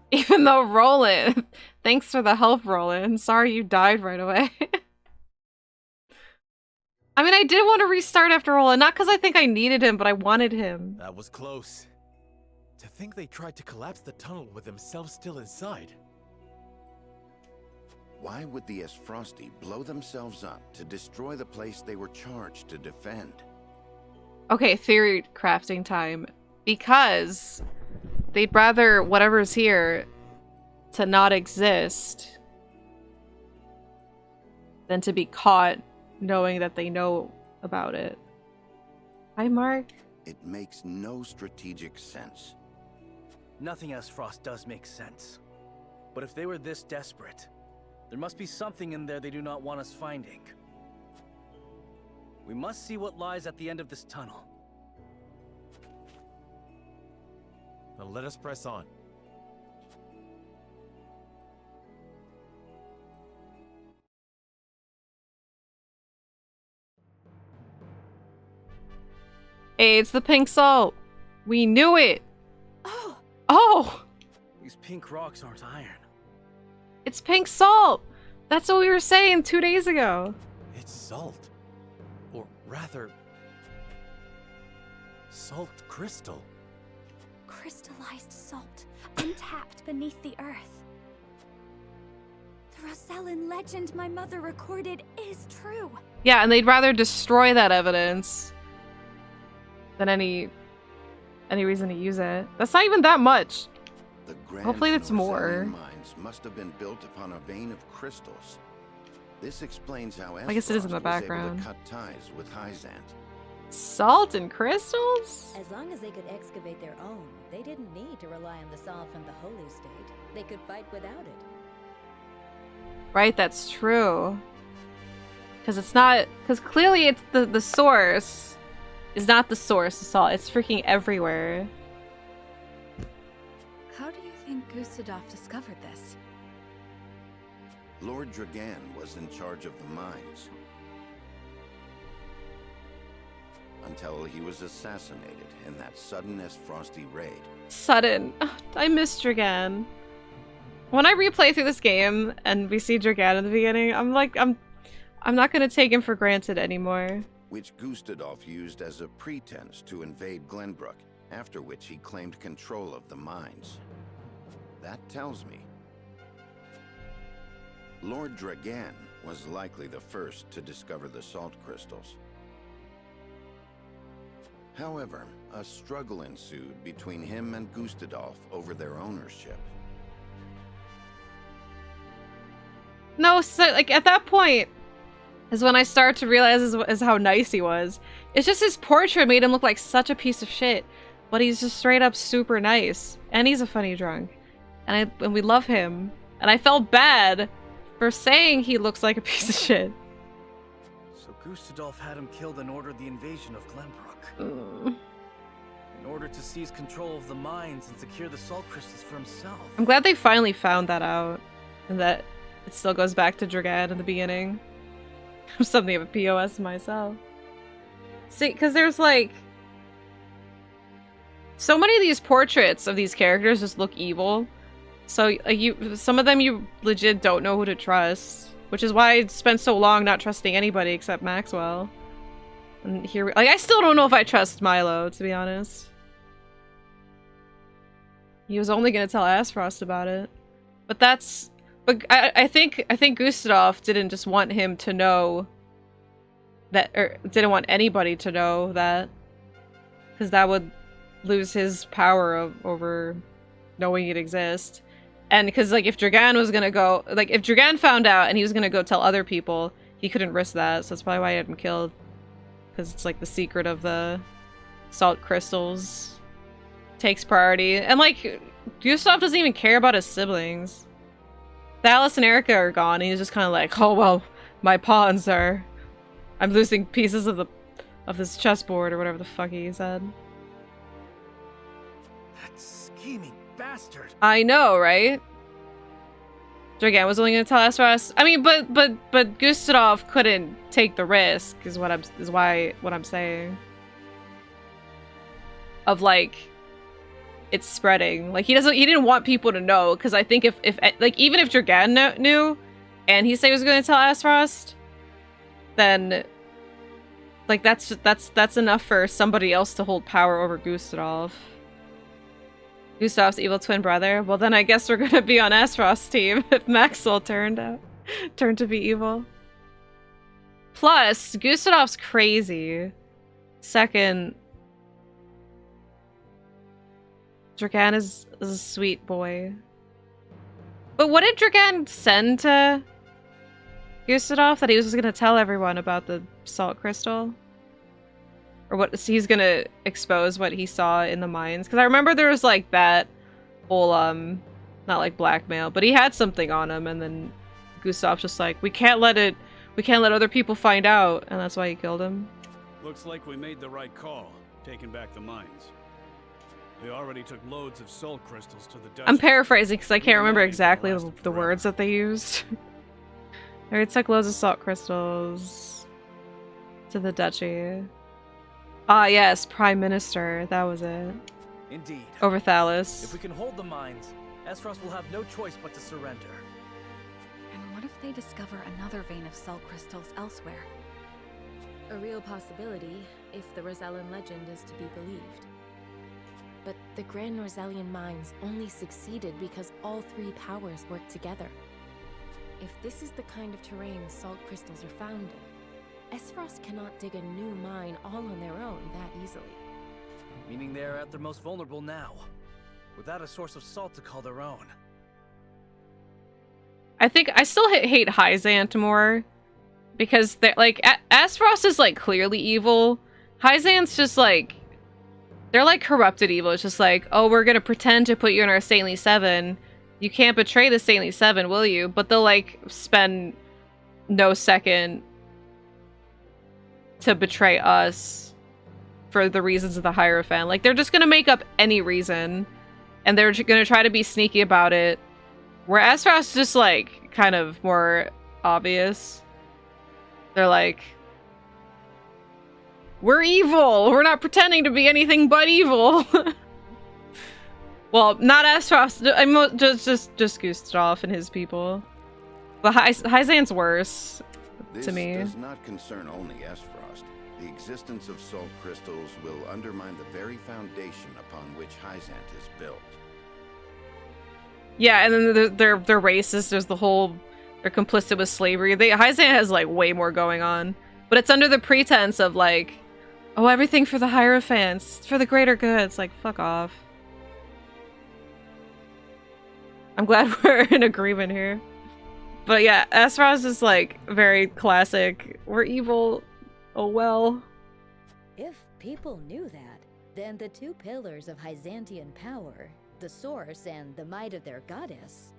Even though Roland, thanks for the help, Roland. Sorry you died right away. I mean, I did want to restart after Roland, not because I think I needed him, but I wanted him. That was close. To think they tried to collapse the tunnel with themselves still inside. Why would the Frosty blow themselves up to destroy the place they were charged to defend? Okay, theory crafting time. Because they'd rather whatever's here to not exist than to be caught knowing that they know about it. Hi, Mark. It makes no strategic sense. Nothing else Frost does make sense. But if they were this desperate, there must be something in there they do not want us finding. We must see what lies at the end of this tunnel. Now let us press on. Hey, it's the pink salt. We knew it. Oh. Oh. These pink rocks aren't iron. It's pink salt. That's what we were saying 2 days ago. It's salt. Or rather, salt crystal. Crystallized salt, untapped beneath the earth. The Rosellan legend my mother recorded is true. Yeah, and they'd rather destroy that evidence than any reason to use it. That's not even that much. The grand Hopefully that's more. mines must have been built upon a vein of crystals. This explains how I guess it is in the Esfrost was able background. to cut ties with Hyzant. Salt and crystals? As long as they could excavate their own, they didn't need to rely on the salt from the Holy State. They could fight without it. Right, that's true. Because it's not... Because clearly it's the source is not the source of salt. It's freaking everywhere. How do you think Gustadov discovered this? Lord Dragan was in charge of the mines. Until he was assassinated in that sudden Frosty raid. Sudden. Ugh, I miss Dragan. When I replay through this game and we see Dragan in the beginning, I'm like, I'm not gonna take him for granted anymore. Which Gustadov used as a pretense to invade Glenbrook, after which he claimed control of the mines. That tells me Lord Dragan was likely the first to discover the salt crystals. However, a struggle ensued between him and Gustadov over their ownership. No, so, like, at that point is when I start to realize is how nice he was. It's just his portrait made him look like such a piece of shit, but he's just straight up super nice. And he's a funny drunk. And we love him. And I felt bad for saying he looks like a piece of shit. So Gustadov had him killed and ordered the invasion of Glenbrook. In order to seize control of the mines and secure the salt crystals for himself. I'm glad they finally found that out. And that it still goes back to Dragan in the beginning. I'm something of a POS myself. See, because there's like... so many of these portraits of these characters just look evil. So some of them you legit don't know who to trust. Which is why I spent so long not trusting anybody except Maxwell. And here, like, I still don't know if I trust Milo, to be honest. He was only gonna tell Asfrost about it. But I think Gustadov didn't just want him to know that, or didn't want anybody to know that, because that would lose his power over knowing it exists. And because, like, if Dragan was gonna go, like, if Dragan found out and he was gonna go tell other people, he couldn't risk that, so that's probably why he had him killed. Because it's, like, the secret of the salt crystals takes priority. And, like, Gustav doesn't even care about his siblings. Thalis and Erica are gone, and he's just kind of like, oh, well, my pawns are... I'm losing pieces of this chessboard, or whatever the fuck he said. That scheming bastard. I know, right? Dragan was only gonna tell Esros. I mean, but Gustav couldn't take the risk, is what I'm saying. Of, like, it's spreading. Like, he didn't want people to know, because I think if like, even if Dragan knew, and he said he was gonna tell Esros, then, like, that's enough for somebody else to hold power over Gustav. Gustav's evil twin brother? Well, then I guess we're gonna be on Esros' team if Maxwell turned to be evil. Plus, Gustav's crazy. Second, Dragan is a sweet boy. But what did Dragan send to Gustav? That he was just gonna tell everyone about the salt crystal? Or what? So he's gonna expose what he saw in the mines? Because I remember there was, like, that whole not like blackmail, but he had something on him, and then Gustav's just like, we can't let other people find out, and that's why he killed him. Looks like we made the right call, taking back the mines. They already took loads of soul crystals to the Dutch. I'm paraphrasing because I can't remember exactly the words that they used. They already took loads of salt crystals to the duchy. Ah, yes, Prime Minister. That was it. Indeed. Over Thalis. If we can hold the mines, Esros will have no choice but to surrender. And what if they discover another vein of salt crystals elsewhere? A real possibility, if the Rosellan legend is to be believed. But the Grand Rosellian mines only succeeded because all three powers worked together. If this is the kind of terrain salt crystals are found in, Esros cannot dig a new mine all on their own that easily. Meaning they're at their most vulnerable now, without a source of salt to call their own. I think I still hate Hyzant more, because they're like, Esros is, like, clearly evil. Hyzant's just like, they're like corrupted evil. It's just like, oh, we're gonna pretend to put you in our Saintly Seven. You can't betray the Saintly Seven, will you? But they'll, like, spend no second to betray us for the reasons of the Hierophant. Like, they're just gonna make up any reason, and they're gonna try to be sneaky about it. Where Esros is just, like, kind of more obvious. They're like, we're evil! We're not pretending to be anything but evil! Well, not Esros, I'm just Gustav and his people. But Hyzant's worse, to me. This does not concern only Esfrost. The existence of salt crystals will undermine the very foundation upon which Hyzant is built. Yeah, and then they're racist. There's the whole, they're complicit with slavery. Hyzant has, like, way more going on. But it's under the pretense of, like, oh, everything for the Hierophants. It's for the greater good. It's like, fuck off. I'm glad we're in agreement here. But yeah, Esros is, like, very classic. We're evil. Oh well. If people knew that, then the two pillars of Hyzantian power, the source and the might of their goddess,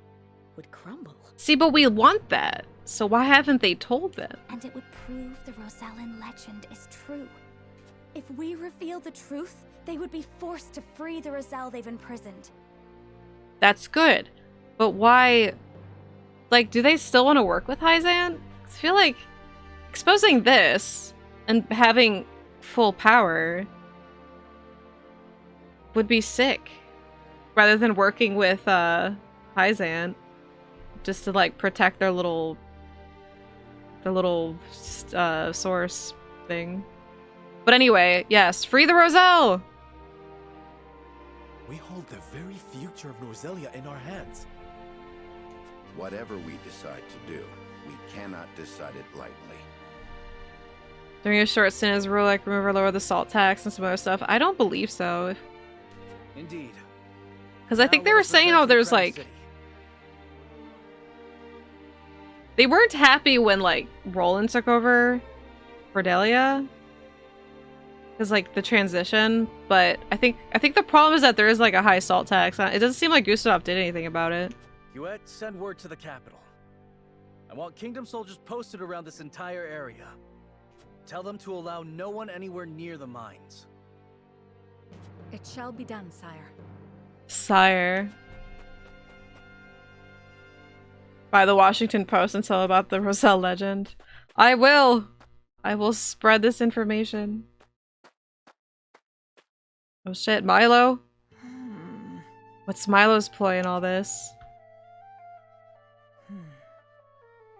would crumble. See, but we want that. So why haven't they told them? And it would prove the Rosellan legend is true. If we reveal the truth, they would be forced to free the Rosell they've imprisoned. That's good. But why... Like, do they still want to work with Hyzant? I feel like exposing this and having full power would be sick. Rather than working with Hyzant just to, like, protect their little source thing. But anyway, yes, free the Rosell! We hold the very future of Norzelia in our hands. Whatever we decide to do, we cannot decide it lightly. During a short stint as ruler, like remove or lower the salt tax and some other stuff. I don't believe so. Indeed. Because I think they were saying how there's like... They weren't happy when like Roland took over Cordelia. Because like the transition, but I think the problem is that there is like a high salt tax. It doesn't seem like Gustav did anything about it. Hewitt, send word to the capital. I want Kingdom soldiers posted around this entire area. Tell them to allow no one anywhere near the mines. It shall be done, sire. Sire. By the Washington Post and tell about the Roselle legend. I will spread this information. Oh shit, Milo? What's Milo's ploy in all this?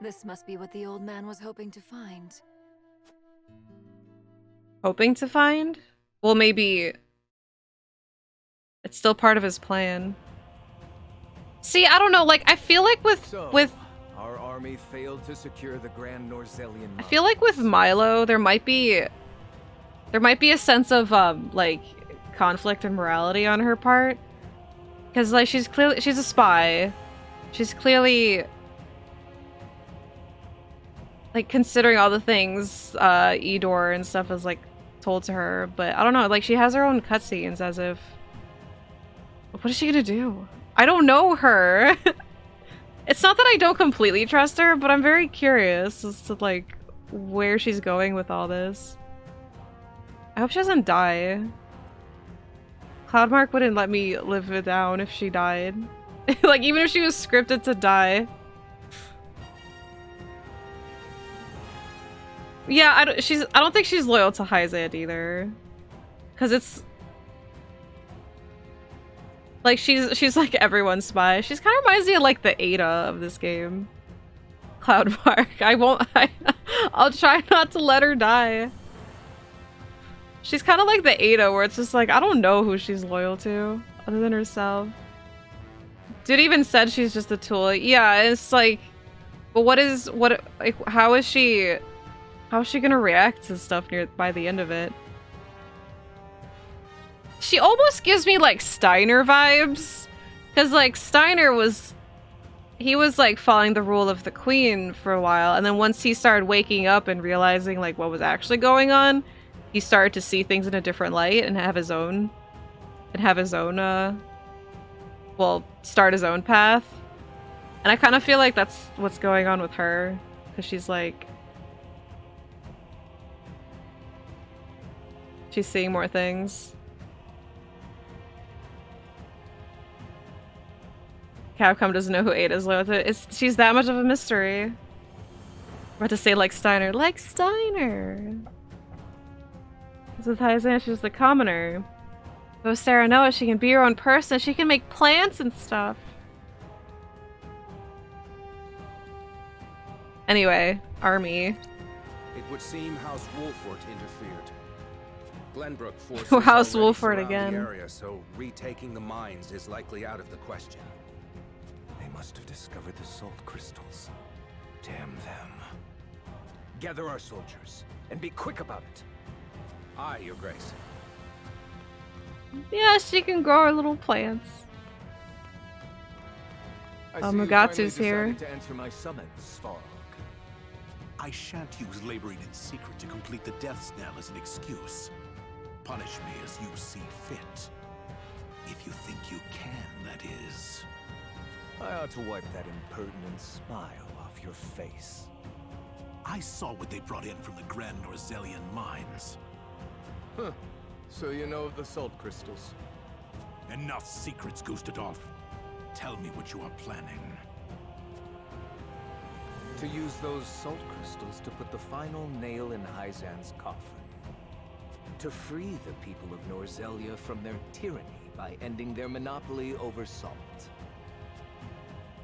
This must be what the old man was hoping to find. Hoping to find? Well, maybe it's still part of his plan. See, I don't know, like, I feel like with our army failed to secure the Grand Norzelian. I feel like with Milo, there might be a sense of, like, conflict and morality on her part. Because, like, she's a spy. She's clearly, like, considering all the things Eridor and stuff is, like, told to her. But I don't know, like, she has her own cutscenes as if... What is she gonna do? I don't know her. It's not that I don't completely trust her, but I'm very curious as to, like, where she's going with all this. I hope she doesn't die. Cloudmark wouldn't let me live it down if she died. Like, even if she was scripted to die. Yeah, I don't think she's loyal to Hyzant either. Cause it's like she's like everyone's spy. She's kind of reminds me of like the Ada of this game. Cloudmark. I'll try not to let her die. She's kind of like the Ada, where it's just like, I don't know who she's loyal to, other than herself. Dude even said she's just a tool. Yeah, it's like, but how is she gonna react to stuff by the end of it? She almost gives me like Steiner vibes, because like Steiner was like following the rule of the queen for a while, and then once he started waking up and realizing like what was actually going on, he started to see things in a different light and have his own start his own path. And I kind of feel like that's what's going on with her, because she's seeing more things. Capcom doesn't know who Ada's loyal to. She's that much of a mystery. I'm about to say like Steiner. Like Steiner! With Hyzant, she's the commoner. But with Sarah Noah, she can be her own person. She can make plants and stuff. Anyway, army. It would seem House Wolford interfered. Glenbrook forces House already Wolford surround again. The area, so retaking the mines is likely out of the question. They must have discovered the salt crystals. Damn them. Gather our soldiers, and be quick about it. Aye, Your Grace. Yeah, she can grow her little plants. Mugatsu's here. To enter my summons, Svarog. I shan't use laboring in secret to complete the death knell as an excuse. Punish me as you see fit. If you think you can, that is. I ought to wipe that impertinent smile off your face. I saw what they brought in from the Grand Norzelian mines. Huh. So you know of the salt crystals? Enough secrets, Gustadolf. Tell me what you are planning. To use those salt crystals to put the final nail in Hyzant's coffin. To free the people of Norzelia from their tyranny by ending their monopoly over salt.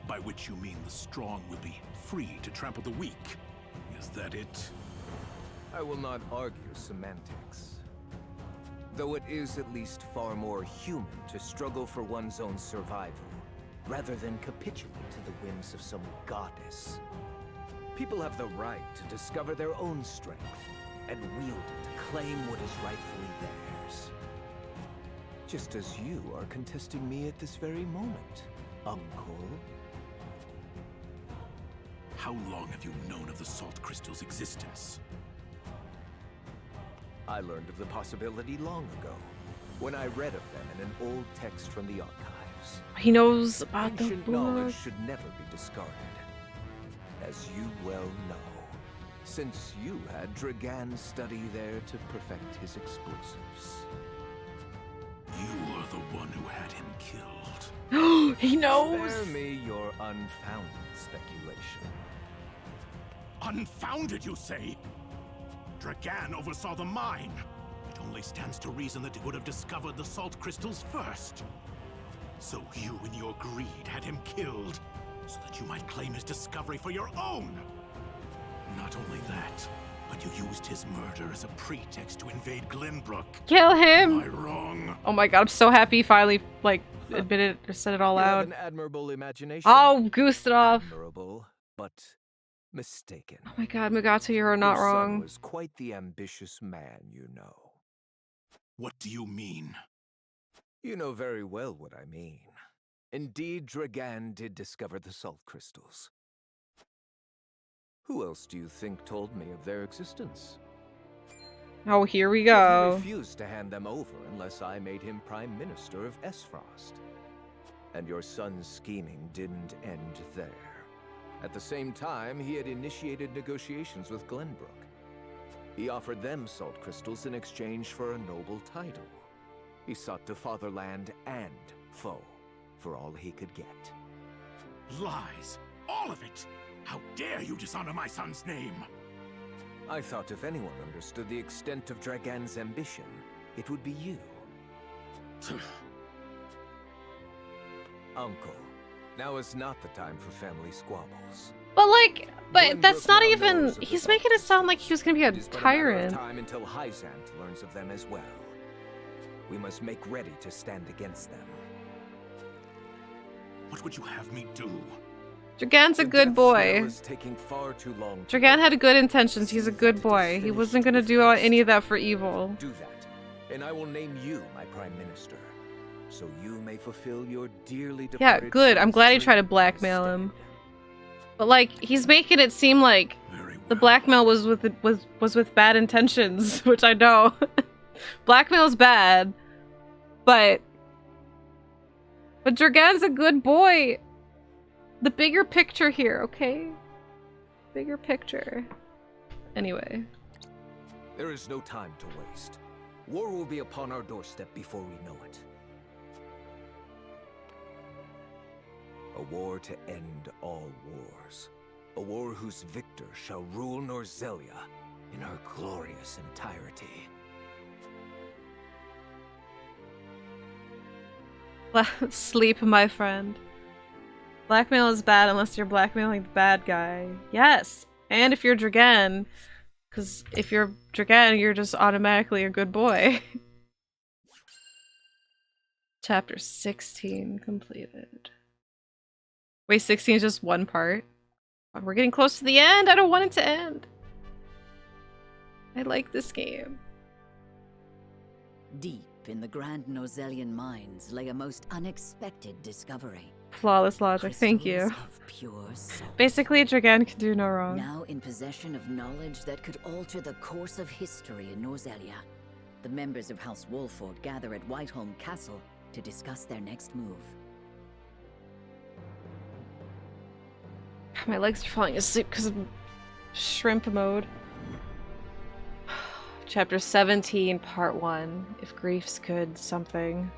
By which you mean the strong will be free to trample the weak. Is that it? I will not argue semantics. Though it is at least far more human to struggle for one's own survival, rather than capitulate to the whims of some goddess. People have the right to discover their own strength, and wield it to claim what is rightfully theirs. Just as you are contesting me at this very moment, Uncle. How long have you known of the Salt Crystal's existence? I learned of the possibility long ago, when I read of them in an old text from the archives. He knows about the Ancient book. knowledge should never be discarded, as you well know, since you had Dragan study there to perfect his explosives. You are the one who had him killed. He knows! Spare me your unfounded speculation. Unfounded, you say? Dragan oversaw the mine. It only stands to reason that he would have discovered the salt crystals first. So you, in your greed, had him killed, so that you might claim his discovery for your own. Not only that, but you used his murder as a pretext to invade Glenbrook. Kill him! Am I wrong? Oh my god, I'm so happy he finally, like, admitted it or said it all You out. have an admirable imagination. Oh, goosed it off. Admirable, but mistaken. Oh my god, Mugatu, you're not Your son wrong. was quite the ambitious man, you know. What do you mean? You know very well what I mean. Indeed, Dragan did discover the salt crystals. Who else do you think told me of their existence? Oh, here we Yet go. he refused to hand them over unless I made him Prime Minister of Esfrost. And your son's scheming didn't end there. At the same time, he had initiated negotiations with Glenbrook. He offered them salt crystals in exchange for a noble title. He sought to fatherland and foe for all he could get. Lies! All of it! How dare you dishonor my son's name! I thought if anyone understood the extent of Dragan's ambition, it would be you. Uncle, now is not the time for family squabbles. But like, that's Glenbrook not now even. knows of He's the making it sound like he was gonna be a It is but a matter of tyrant. time until Hyzant learns of them as well. We must make ready to stand against them. What would you have me do? Dragan's a good boy. Is taking far too long. Dragan had good intentions. He's a good boy. He wasn't gonna do any of that for evil. Do that, and I will name you my Prime Minister, so you may fulfill your dearly Yeah, departed good. I'm son's glad he tried to dream blackmail him. But like, he's making it seem like the blackmail was with bad intentions, which I know. Blackmail's bad, but Dragan's a good boy. The bigger picture here, okay? Bigger picture. Anyway. There is no time to waste. War will be upon our doorstep before we know it. A war to end all wars. A war whose victor shall rule Norzelia in her glorious entirety. Sleep, my friend. Blackmail is bad unless you're blackmailing the bad guy. Yes! And if you're Dragan. Because if you're Dragan, you're just automatically a good boy. Chapter 16 completed. Wait, 16 is just one part? We're getting close to the end! I don't want it to end! I like this game. Deep in the Grand Norzelian mines lay a most unexpected discovery. Flawless logic, thank you. Pure salt. Basically, Dragan can do no wrong. Now in possession of knowledge that could alter the course of history in Norzelia, the members of House Wolford gather at Whiteholm Castle to discuss their next move. My legs are falling asleep because of shrimp mode. Chapter 17, Part 1. If grief's good, something.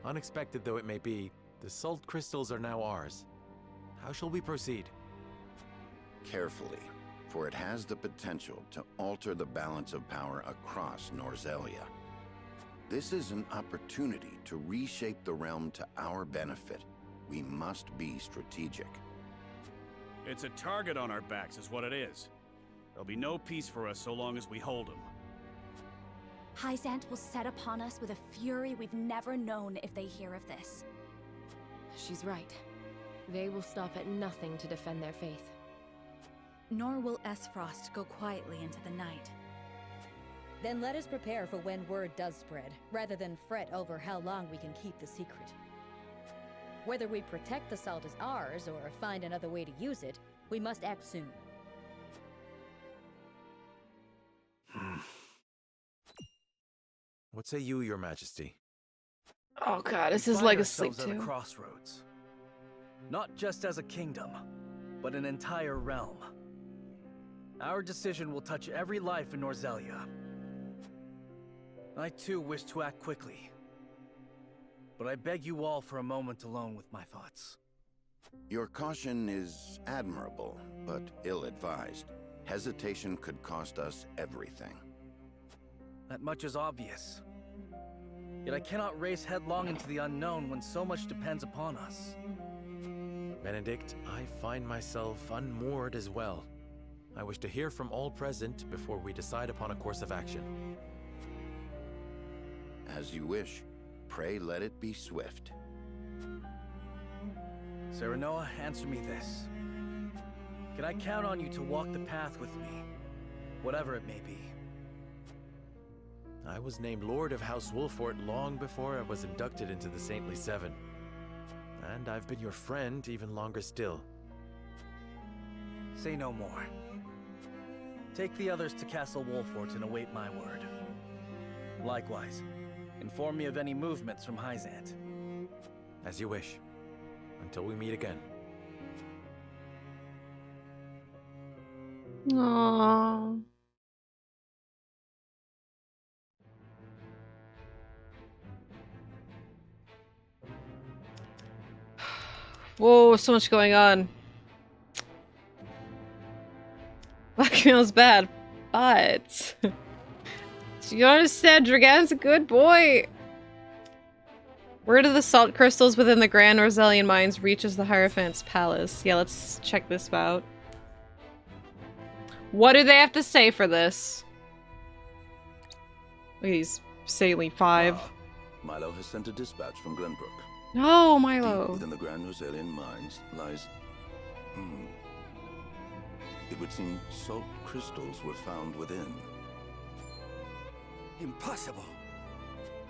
Unexpected though it may be, the salt crystals are now ours. How shall we proceed? Carefully, for it has the potential to alter the balance of power across Norzelia. This is an opportunity to reshape the realm to our benefit. We must be strategic. It's a target on our backs is what it is. There'll be no peace for us so long as we hold him. Hyzant will set upon us with a fury we've never known if they hear of this. She's right. They will stop at nothing to defend their faith. Nor will S-Frost go quietly into the night. Then let us prepare for when word does spread, rather than fret over how long we can keep the secret. Whether we protect the salt as ours, or find another way to use it, we must act soon. What say you, Your Majesty? Oh god, this is We like find asleep ourselves at a too. crossroads. Not just as a kingdom, but an entire realm. Our decision will touch every life in Norzelia. I too wish to act quickly. But I beg you all for a moment alone with my thoughts. Your caution is admirable, but ill-advised. Hesitation could cost us everything. That much is obvious. Yet I cannot race headlong into the unknown when so much depends upon us. Benedict, I find myself unmoored as well. I wish to hear from all present before we decide upon a course of action. As you wish. Pray let it be swift. Serenoa, answer me this. Can I count on you to walk the path with me, whatever it may be? I was named Lord of House Wolfort long before I was inducted into the Saintly Seven. And I've been your friend even longer still. Say no more. Take the others to Castle Wolfort and await my word. Likewise, inform me of any movements from Hyzant. As you wish. Until we meet again. Aww. Whoa, so much going on. Blackmail's bad, but you understand, Dragan's a good boy. Where do the salt crystals within the Grand Norzelian mines reaches the Hierophant's palace? Yeah, let's check this out. What do they have to say for this? Look, he's Saintly 5. Milo has sent a dispatch from Glenbrook. No, Deep Milo. within the Grand Norzelian mines lies... It would seem salt crystals were found within. Impossible!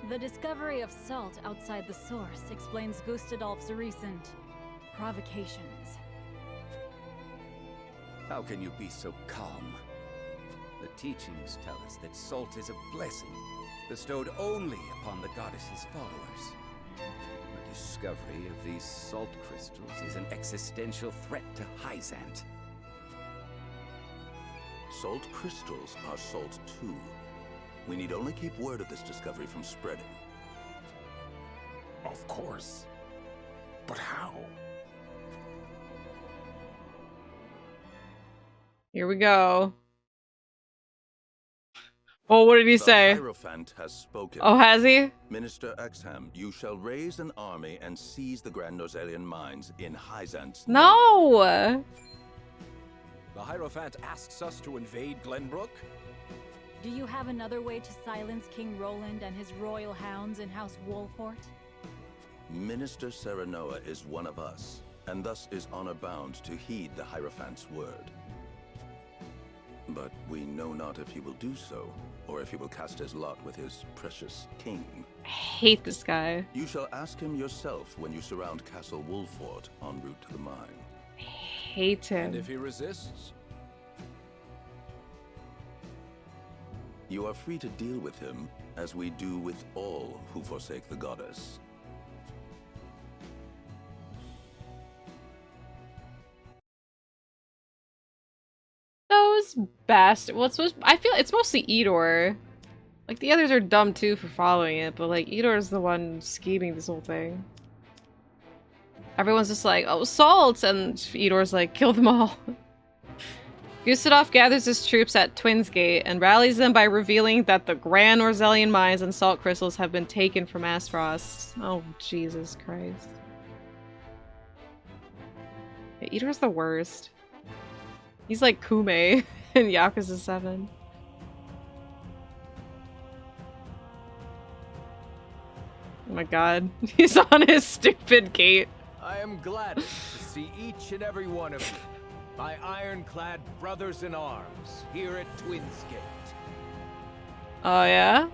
The discovery of salt outside the source explains Gustadolf's recent provocations. How can you be so calm? The teachings tell us that salt is a blessing, bestowed only upon the goddess's followers. The discovery of these salt crystals is an existential threat to Hyzant. Salt crystals are salt too. We need only keep word of this discovery from spreading. Of course. But how? Here we go. Oh, what did he say? The Hierophant has spoken. Oh, has he? Minister Exham, you shall raise an army and seize the Grand Norzelian mines in Hyzant's No! The Hierophant asks us to invade Glenbrook? Do you have another way to silence King Roland and his royal hounds in House Wolfort? Minister Serenoa is one of us, and thus is honor-bound to heed the Hierophant's word. But we know not if he will do so, or if he will cast his lot with his precious king. I hate this guy. You shall ask him yourself when you surround Castle Wolfort en route to the mine. I hate him. And if he resists? You are free to deal with him, as we do with all who forsake the goddess. Those bastards. Well, I feel it's mostly Eridor. Like, the others are dumb too for following it, but like, Eridor's the one scheming this whole thing. Everyone's just like, oh, salt! And Eridor's like, kill them all. Gustadolf gathers his troops at Twins Gate and rallies them by revealing that the Grand Norzelian mines and salt crystals have been taken from Aspros. Oh, Jesus Christ. Yeah, Eridor's the worst. He's like Kume in Yakuza 7. Oh my god. He's on his stupid gate. I am glad to see each and every one of you, my ironclad brothers in arms, here at Twinsgate. Oh, yeah?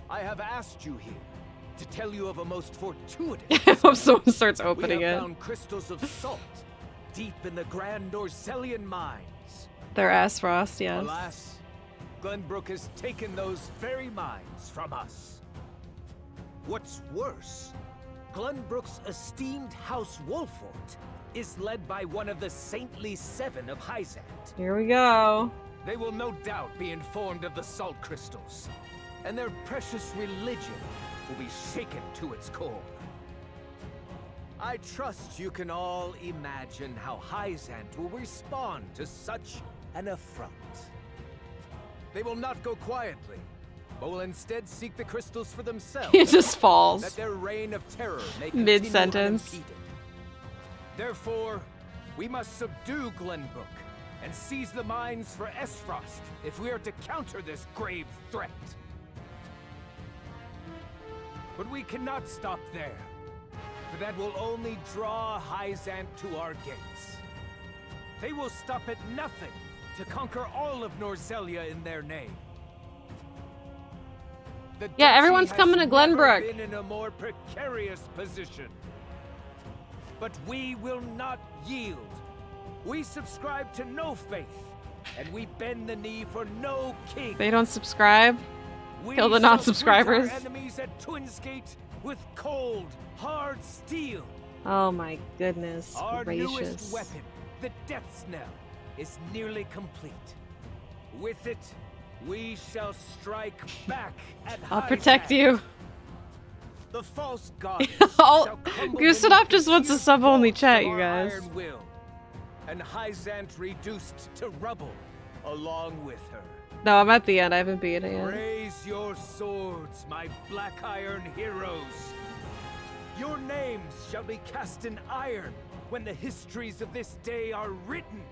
I have asked you here to tell you of a most fortuitous. I hope someone starts opening we have it. found crystals of salt deep in the Grand Norzellian mines. Their ass frost, yes. Alas, Glenbrook has taken those very mines from us. What's worse, Glenbrook's esteemed House Wolfort is led by one of the saintly seven of Hyzant. Here we go. They will no doubt be informed of the salt crystals, and their precious religion will be shaken to its core. I trust you can all imagine how Hyzant will respond to such an affront. They will not go quietly, but will instead seek the crystals for themselves. He just falls. That their reign of terror may mid-sentence. unimpeded. Therefore, we must subdue Glenbrook and seize the mines for Esfrost if we are to counter this grave threat. But we cannot stop there, for that will only draw Hyzant to our gates. They will stop at nothing to conquer all of Norzellia in their name. The Yeah, duchy everyone's has coming to never Glenbrook. been in a more precarious position. But we will not yield. We subscribe to no faith, and we bend the knee for no king. They don't subscribe. We Kill the shall non-subscribers. treat our enemies at Twinsgate with cold, hard steel. Oh my goodness Our gracious. newest weapon, the Death Knell, is nearly complete. With it, we shall strike back at I'll Hyzant. protect you. The false goddess Oh, shall crumble Gustav beneath just the wants a sheer sub only force chat, of you our guys. iron will, and Hyzant reduced to rubble along with her. No, I'm at the end. I haven't beat it yet. Raise your swords, my black iron heroes. Your names shall be cast in iron when the histories of this day are written.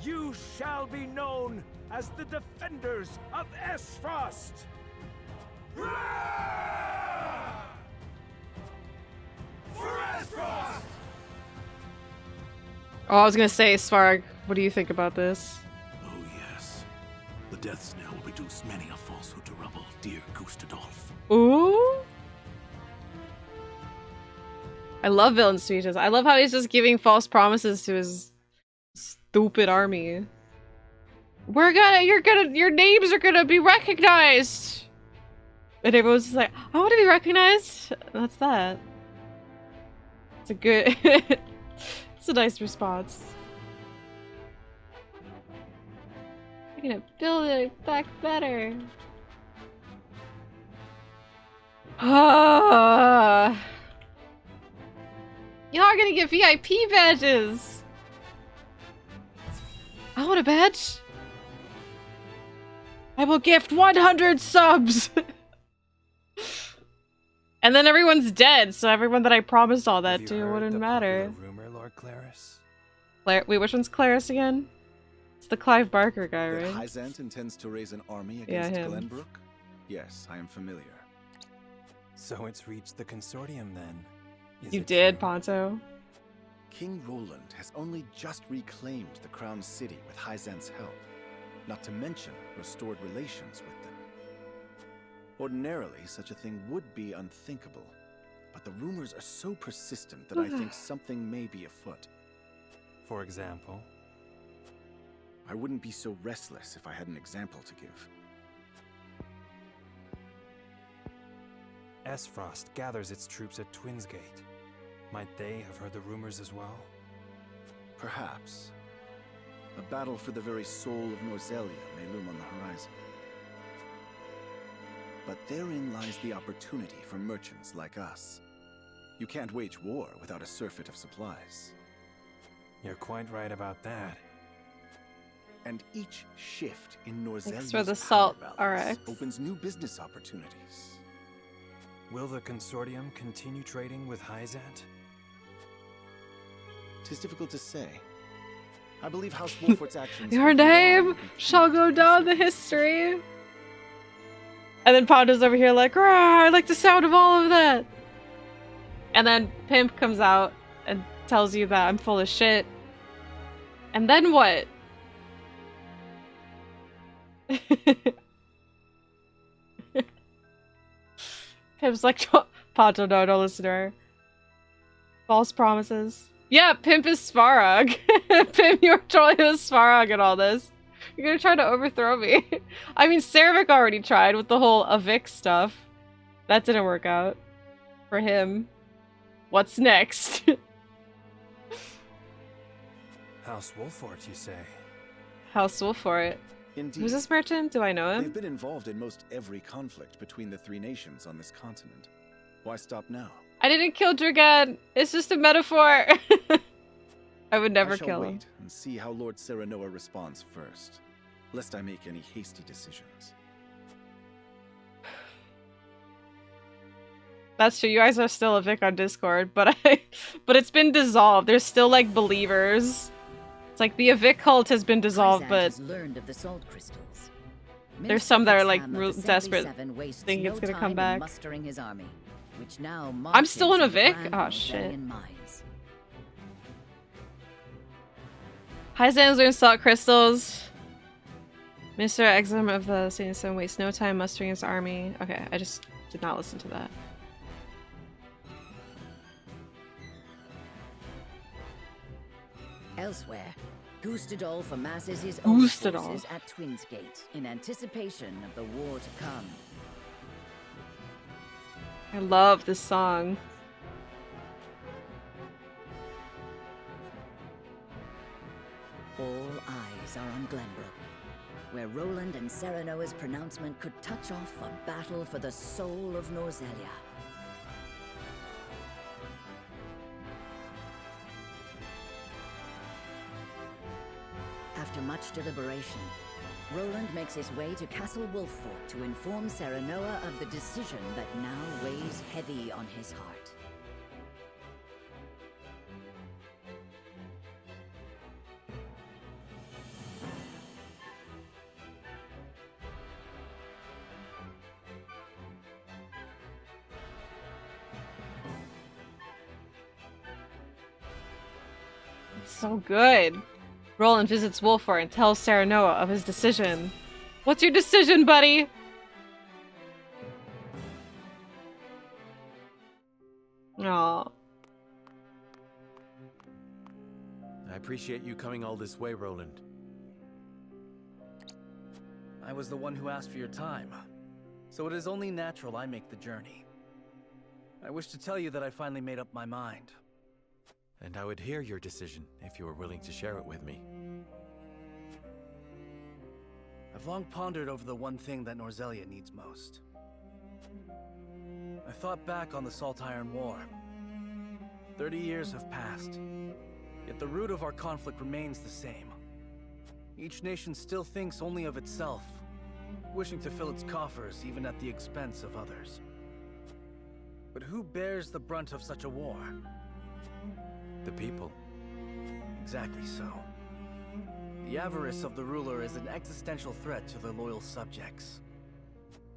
You shall be known as the defenders of Esfrost. For Esfrost! Oh, I was gonna say, Svarg, what do you think about this? Oh, yes. The Death Knell will reduce many a falsehood to rubble, dear Gustadolf. Ooh. I love villain speeches. I love how he's just giving false promises to his stupid army. Your names are gonna be recognized! And everyone's just like, I want to be recognized! That's that. It's a good... it's a nice response. We're gonna build it back better. Y'all are gonna get VIP badges! I want a badge! I will gift 100 subs! And then everyone's dead, so everyone that I promised all that to wouldn't matter. Rumor, Lord Claris? Wait, which one's Claris again? It's the Clive Barker guy, That right? Hyzant intends to raise an army Yeah, against him. Glenbrook? Yes, I am familiar. So it's reached the consortium then? Is You it did, true? Ponto. King Roland has only just reclaimed the Crown City with Hyzant's help, not to mention restored relations with them. Ordinarily, such a thing would be unthinkable, but the rumors are so persistent that I think something may be afoot. For example? I wouldn't be so restless if I had an example to give. Esfrost gathers its troops at Twinsgate. Might they have heard the rumors as well? Perhaps. A battle for the very soul of Norzellia may loom on the horizon. But therein lies the opportunity for merchants like us. You can't wage war without a surfeit of supplies. You're quite right about that. And each shift in Norzellia's for the power salt, balance RX. opens new business opportunities. Will the consortium continue trading with Hyzant? Tis difficult to say. I believe House Wolfort's actions... Your name shall go down the history. And then Ponto's over here like, "Rah, I like the sound of all of that. And then Pimp comes out and tells you that I'm full of shit. And then what? Pimp's like, Pato, no, don't listen to her. False promises. Yeah, Pimp is Svarog. Pimp, you're totally the Svarog in all this. You're gonna try to overthrow me. I mean, Cervic already tried with the whole Avik stuff. That didn't work out. For him. What's next? House Wolfort, you say? House Wolfort. Indeed. Who's this merchant? Do I know him? They've been involved in most every conflict between the three nations on this continent. Why stop now? I didn't kill Dragad. It's just a metaphor. I would never kill him. Wait and see how Lord Serenoa responds first, lest I make any hasty decisions. That's true. You guys are still a Vic on Discord, but it's been dissolved. There's still like believers. It's like the Avik cult has been dissolved, but learned of the salt crystals. there's some that are like desperate, thinking it's gonna come back. Mustering his army, which now I'm still in a marches Vic? the Oh Grand shit. Mausoleum mines. Hyzan's doing salt crystals. Mr. Exum of the Saint Sun wastes no time mustering his army. Okay, I just did not listen to that. Elsewhere, Gustadolf amasses his own Gustadolf. forces at Twins Gate in anticipation of the war to come. I love this song. All eyes are on Glenbrook, where Roland and Serenoa's pronouncement could touch off a battle for the soul of Norzelia. After much deliberation, Roland makes his way to Castle Wolffort to inform Serenoa of the decision that now weighs heavy on his heart. It's so good. Roland visits Wolffort and tells Serenoa of his decision. What's your decision, buddy? Aww. I appreciate you coming all this way, Roland. I was the one who asked for your time, so it is only natural I make the journey. I wish to tell you that I finally made up my mind. And I would hear your decision if you were willing to share it with me. I've long pondered over the one thing that Norzelia needs most. I thought back on the Salt Iron War. 30 years have passed, yet the root of our conflict remains the same. Each nation still thinks only of itself, wishing to fill its coffers even at the expense of others. But who bears the brunt of such a war? The people. Exactly so. The avarice of the ruler is an existential threat to their loyal subjects.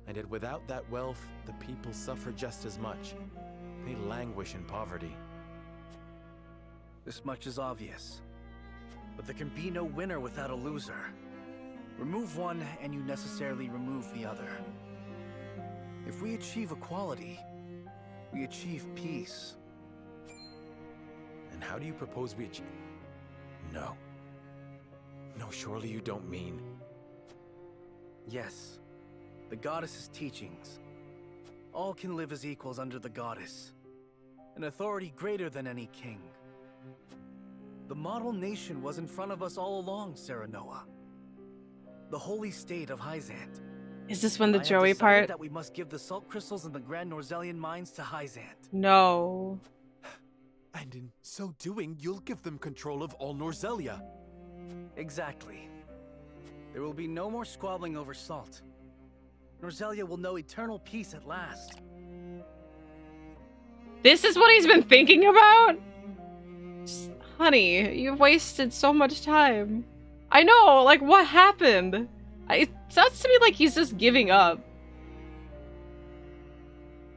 And yet without that wealth, the people suffer just as much. They languish in poverty. This much is obvious. But there can be no winner without a loser. Remove one, and you necessarily remove the other. If we achieve equality, we achieve peace. And how do you propose we achieve? No. No, surely you don't mean... Yes. The goddess's teachings. All can live as equals under the goddess. An authority greater than any king. The model nation was in front of us all along, Serenoa. The holy state of Hyzant. Is this when the I have Joey decided part? that we must give the salt crystals in the Grand Norzelian mines to Hyzant. No. And in so doing, you'll give them control of all Norzelia. Exactly. There will be no more squabbling over salt. Norzelia will know eternal peace at last. This is what he's been thinking about? Honey, you've wasted so much time. I know, like, what happened? It sounds to me like he's just giving up.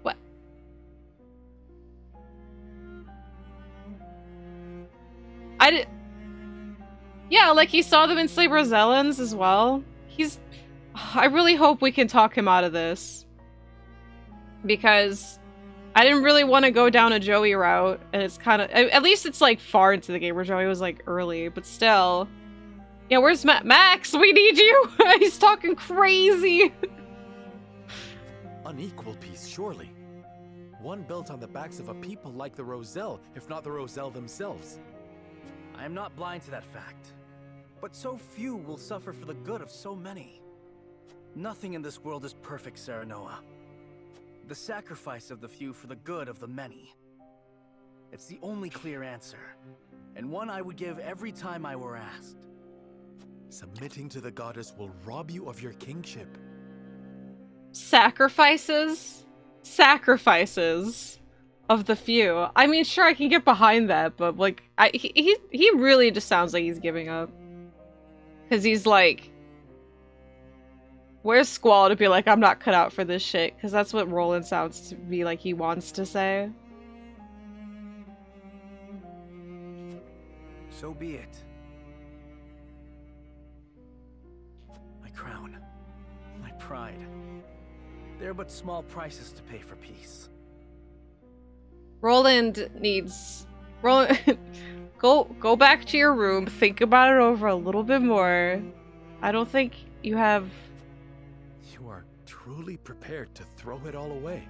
What? Yeah, like he saw them enslave Rosellans as well. I really hope we can talk him out of this. Because I didn't really want to go down a Joey route, and it's kind of... At least it's like far into the game where Joey was like early, but still. Yeah, where's Max? We need you! He's talking crazy! Unequal peace, surely. One built on the backs of a people like the Roselle, if not the Roselle themselves. I am not blind to that fact. But so few will suffer for the good of so many. Nothing in this world is perfect, Serenoa. The sacrifice of the few for the good of the many. It's the only clear answer, and one I would give every time I were asked. Submitting to the goddess will rob you of your kingship. Sacrifices of the few. I mean, sure, I can get behind that, but like, he really just sounds like he's giving up. Because he's like, where's Squall to be like, I'm not cut out for this shit? Because that's what Roland sounds to be like he wants to say. So be it. My crown, my pride. They're but small prices to pay for peace. Roland, go back to your room, think about it over a little bit more. I don't think you have... You are truly prepared to throw it all away.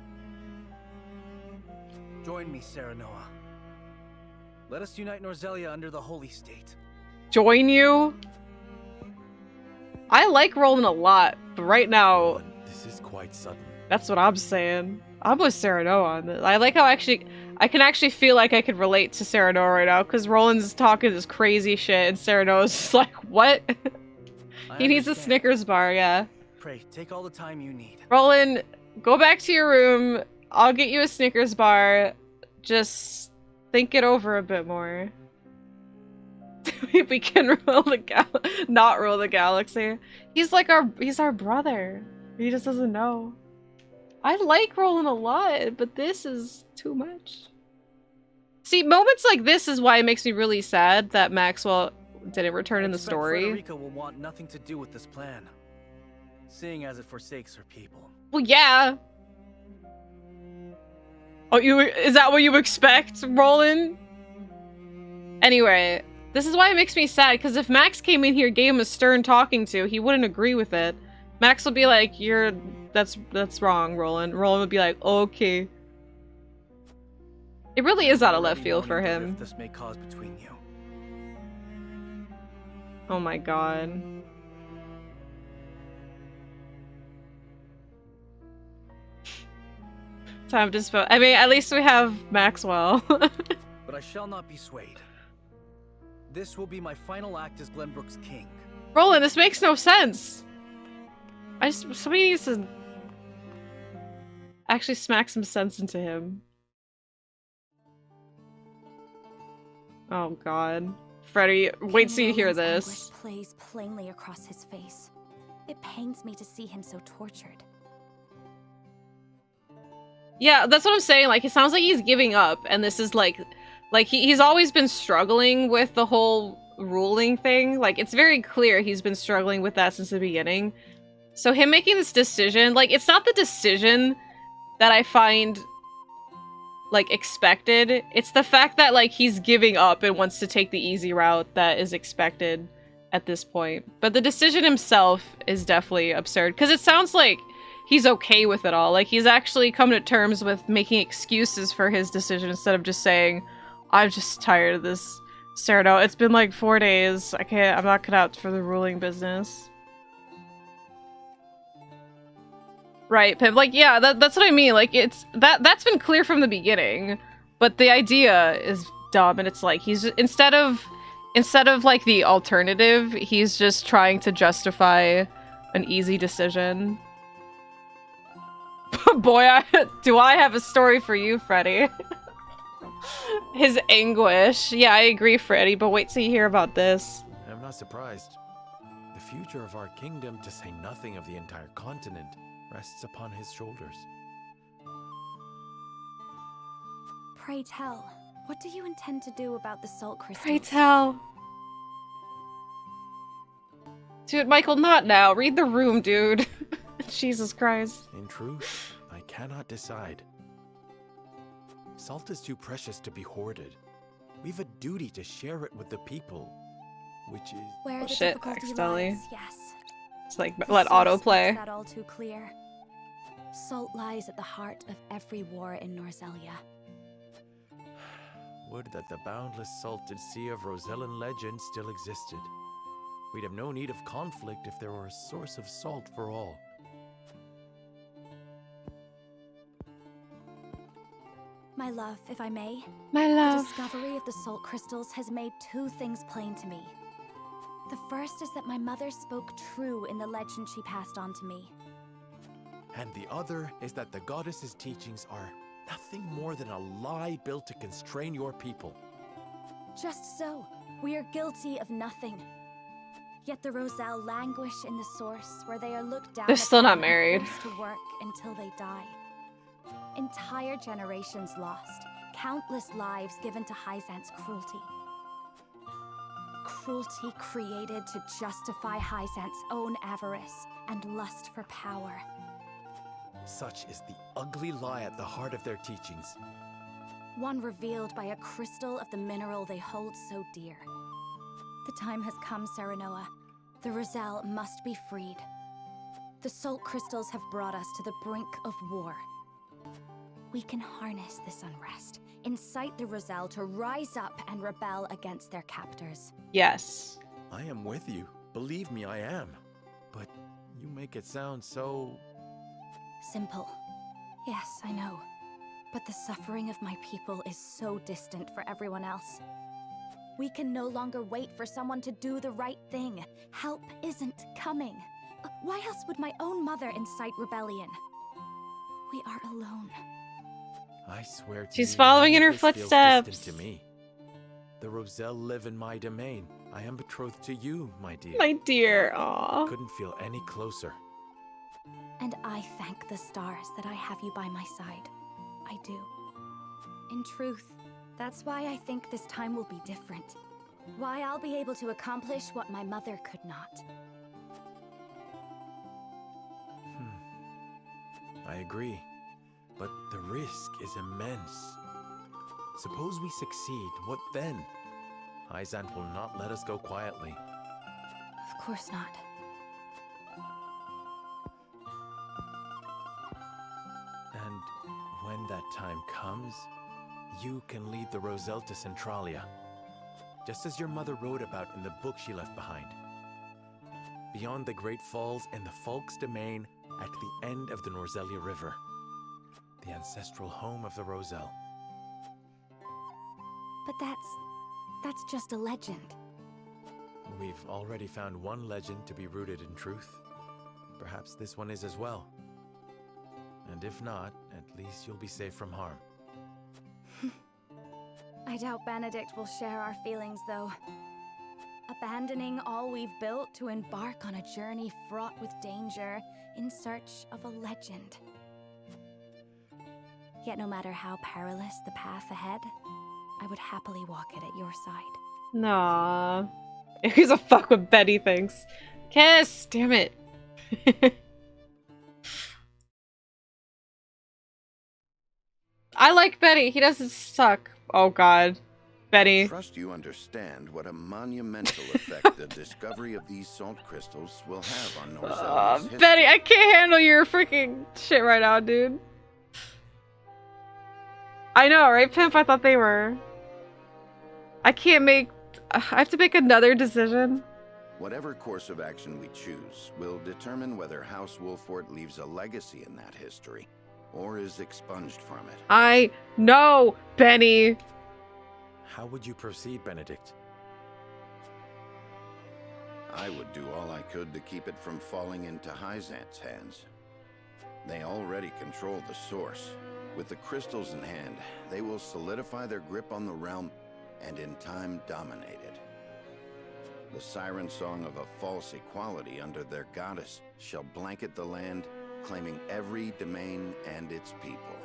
Join me, Serenoa. Let us unite Norzelia under the Holy State. Join you? I like Roland a lot, but right now... This is quite sudden. That's what I'm saying. I'm with Serenoa on this. I like how I can actually feel like I could relate to Serenoa right now, because Roland's talking this crazy shit, and Serenoa's just like, what? He needs a Snickers bar, yeah. Pray, take all the time you need. Roland, go back to your room. I'll get you a Snickers bar. Just think it over a bit more. We can not rule the galaxy. He's our brother. He just doesn't know. I like Roland a lot, but this is too much. See, moments like this is why it makes me really sad that Maxwell didn't return in the story. Frederica will want nothing to do with this plan, seeing as it forsakes her people. Well, yeah. Oh, is that what you expect, Roland? Anyway, this is why it makes me sad, because if Max came in here, gave him a stern talking to, he wouldn't agree with it. Max would be like, that's wrong, Roland. Roland would be like, okay. It really is out of left field for him. This may cause between you. Oh my god. Time to spell. I mean, at least we have Maxwell. But I shall not be swayed. This will be my final act as Glenbrook's king. Roland, this makes no sense. Somebody needs to actually smack some sense into him. Oh god. Freddy, wait till you hear this. Plays plainly across his face. It pains me to see him so tortured. Yeah, that's what I'm saying. Like, it sounds like he's giving up, and this is like he's always been struggling with the whole ruling thing. Like, it's very clear he's been struggling with that since the beginning. So him making this decision, like, it's not the decision that I find, like, expected. It's the fact that, like, he's giving up and wants to take the easy route that is expected at this point. But the decision himself is definitely absurd, because it sounds like he's okay with it all. Like, he's actually come to terms with making excuses for his decision instead of just saying, I'm just tired of this, Sereno. It's been like 4 days. I'm not cut out for the ruling business. Right, Pip. Like, yeah, that's what I mean. Like, that's been clear from the beginning, but the idea is dumb, and it's like he's just, instead of like the alternative, he's just trying to justify an easy decision. Boy, do I have a story for you, Freddy. His anguish. Yeah, I agree, Freddy, but wait till you hear about this. I'm not surprised. The future of our kingdom, to say nothing of the entire continent, rests upon his shoulders. Pray tell, What do you intend to do about the salt crystals? Pray tell. Dude, Michael, not now. Read the room, dude. Jesus Christ. In truth, I cannot decide. Salt is too precious to be hoarded. We've a duty to share it with the people, which is... Where the shit, difficulty accidentally. lies, yes. It's like, The let source autoplay. makes that all too clear. Salt lies at the heart of every war in Norzelia. Would that the boundless salted sea of Rosellan legend still existed. We'd have no need of conflict if there were a source of salt for all. My love, if I may. My love. The discovery of the salt crystals has made two things plain to me. The first is that my mother spoke true in the legend she passed on to me. And the other is that the goddess's teachings are nothing more than a lie built to constrain your people. Just so, we are guilty of nothing. Yet the Roselle languish in the source, where they are looked down They're still upon not and married. forced to work until they die. Entire generations lost, countless lives given to Hyzant's cruelty. Cruelty created to justify Hyzant's own avarice and lust for power. Such is the ugly lie at the heart of their teachings. One revealed by a crystal of the mineral they hold so dear. The time has come, Serenoa. The Roselle must be freed. The salt crystals have brought us to the brink of war. We can harness this unrest, incite the Roselle to rise up and rebel against their captors. Yes. I am with you. Believe me, I am. But you make it sound so... Simple. Yes, I know. But the suffering of my people is so distant for everyone else. We can no longer wait for someone to do the right thing. Help isn't coming. Why else would my own mother incite rebellion? We are alone. I swear to She's you, following in none her of this feels footsteps. distant to me. The Roselle live in my domain. I am betrothed to you, my dear. My dear, aw. Couldn't feel any closer. And I thank the stars that I have you by my side. I do. In truth, that's why I think this time will be different. Why I'll be able to accomplish what my mother could not. I agree. But the risk is immense. Suppose we succeed, what then? Hyzant will not let us go quietly. Of course not. And when that time comes, you can lead the Roselle to Centralia, just as your mother wrote about in the book she left behind. Beyond the Great Falls and the Folk's domain at the end of the Norzelia River, the ancestral home of the Roselle. But that's just a legend. We've already found one legend to be rooted in truth. Perhaps this one is as well. And if not, at least you'll be safe from harm. I doubt Benedict will share our feelings, though. Abandoning all we've built to embark on a journey fraught with danger in search of a legend. Yet no matter how perilous the path ahead, I would happily walk it at your side. Nah. Who's a fuck with Betty thinks? Kiss! Damn it. I like Betty. He doesn't suck. Oh god. Betty. I trust you understand what a monumental effect the discovery of these salt crystals will have on Norzelia's history. Betty, I can't handle your freaking shit right now, dude. I know, right, Pimp? I thought they were. I can't make... I have to make another decision. Whatever course of action we choose will determine whether House Wolfort leaves a legacy in that history, or is expunged from it. I know, Benny. How would you proceed, Benedict? I would do all I could to keep it from falling into Hyzant's hands. They already control the source. With the crystals in hand, they will solidify their grip on the realm and in time dominate it. The siren song of a false equality under their goddess shall blanket the land, claiming every domain and its people.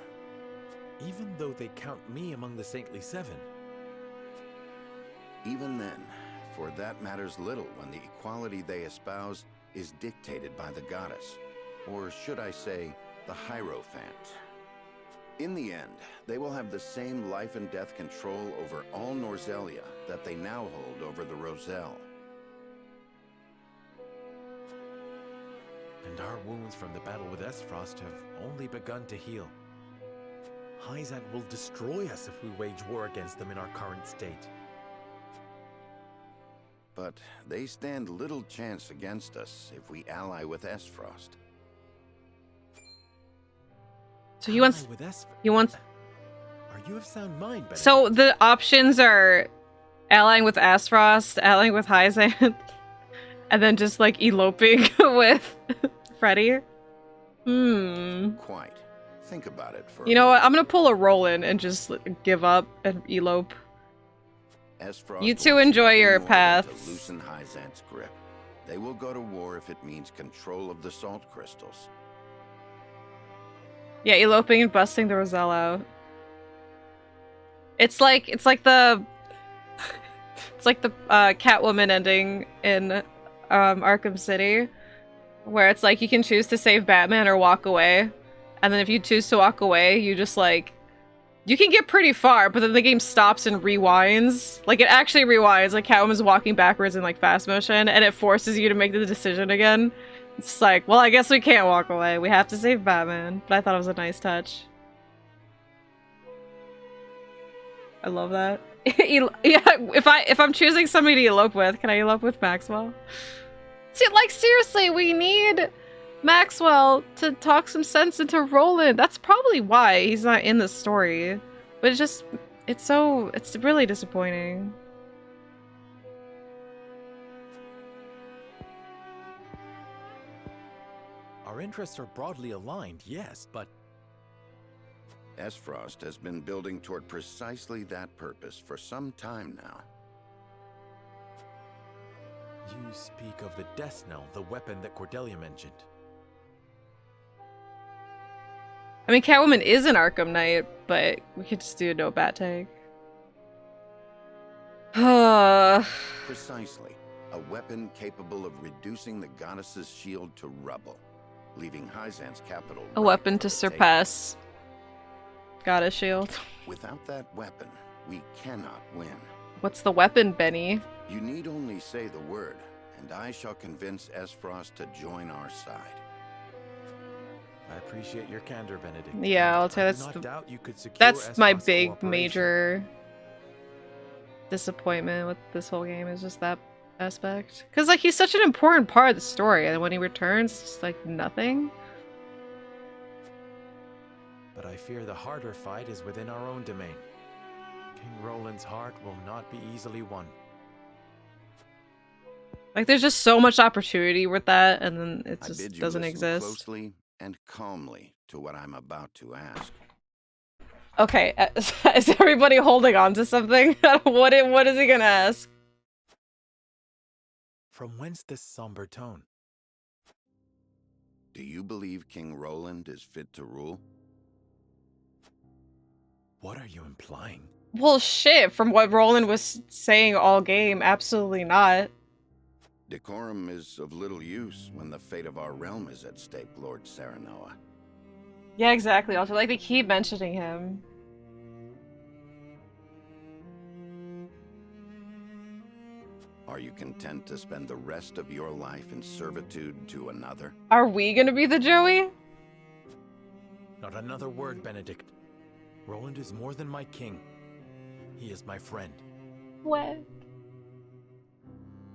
even though they count me among the Saintly Seven. Even then, for that matters little when the equality they espouse is dictated by the goddess, or should I say, the Hierophant. In the end, they will have the same life and death control over all Norzelia that they now hold over the Roselle. And our wounds from the battle with Esfrost have only begun to heal. Hyzant will destroy us if we wage war against them in our current state. But they stand little chance against us if we ally with Esfrost. So he wants. Are you of sound mind, Benedict? So the options are allying with Asfrost, allying with Hyzant, and then just like eloping with Freddy. Quite. Think about it for You know what? I'm gonna pull a Roland and just give up and elope. Esfrost You two enjoy your paths. to loosen Hyzant's grip. They will go to war if it means control of the salt crystals. Yeah, eloping and busting the Roselle out. It's like the Catwoman ending in Arkham City, where it's like you can choose to save Batman or walk away, and then if you choose to walk away, you just like you can get pretty far, but then the game stops and rewinds. Like it actually rewinds. Like Catwoman's walking backwards in like fast motion, and it forces you to make the decision again. It's like, well, I guess we can't walk away. We have to save Batman. But I thought it was a nice touch. I love that. Yeah, if I'm choosing somebody to elope with, can I elope with Maxwell? See, like seriously, we need Maxwell to talk some sense into Roland. That's probably why he's not in the story. But it's really disappointing. Our interests are broadly aligned, yes, but... Esfrost has been building toward precisely that purpose for some time now. You speak of the Death Knell, the weapon that Cordelia mentioned. I mean, Catwoman is an Arkham Knight, but we could just do a no bat tag. Precisely. A weapon capable of reducing the goddess's shield to rubble, leaving Hyzant's capital... A weapon to surpass Goddess Shield. Without that weapon, we cannot win. What's the weapon, Benny? You need only say the word, and I shall convince Esfrost to join our side. I appreciate your candor, Benedict. Yeah, I'll tell you that's my big major disappointment with this whole game is just that aspect. Because like he's such an important part of the story, and when he returns, it's just like nothing. But I fear the harder fight is within our own domain. King Roland's heart will not be easily won. Like there's just so much opportunity with that, and then it just doesn't exist. Closely and calmly to what I'm about to ask. Okay, is everybody holding on to something? What is he gonna ask? From whence this somber tone? Do you believe King Roland is fit to rule? What are you implying? Well, shit, from what Roland was saying all game, absolutely not. Decorum is of little use when the fate of our realm is at stake, Lord Serenoa. Yeah, exactly. Also, like, they keep mentioning him. Are you content to spend the rest of your life in servitude to another? Are we gonna be the Joey? Not another word, Benedict. Roland is more than my king. He is my friend. What?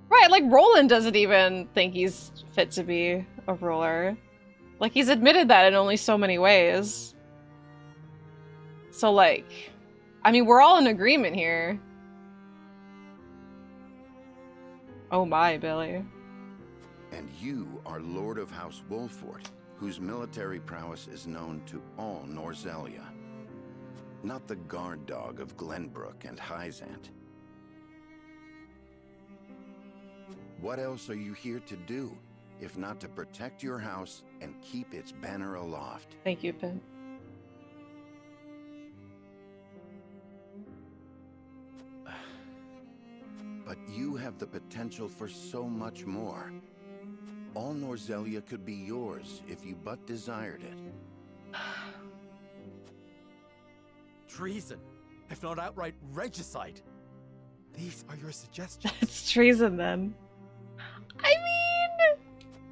Right, like Roland doesn't even think he's fit to be a ruler. Like he's admitted that in only so many ways. So like, I mean, we're all in agreement here. Oh my, Billy. And you are Lord of House Wolfort, whose military prowess is known to all Norzelia. Not the guard dog of Glenbrook and Hyzant. What else are you here to do, if not to protect your house and keep its banner aloft? Thank you, Ben. But you have the potential for so much more. All Norzelia could be yours if you but desired it. Treason, if not outright regicide. These are your suggestions. It's treason then. I mean...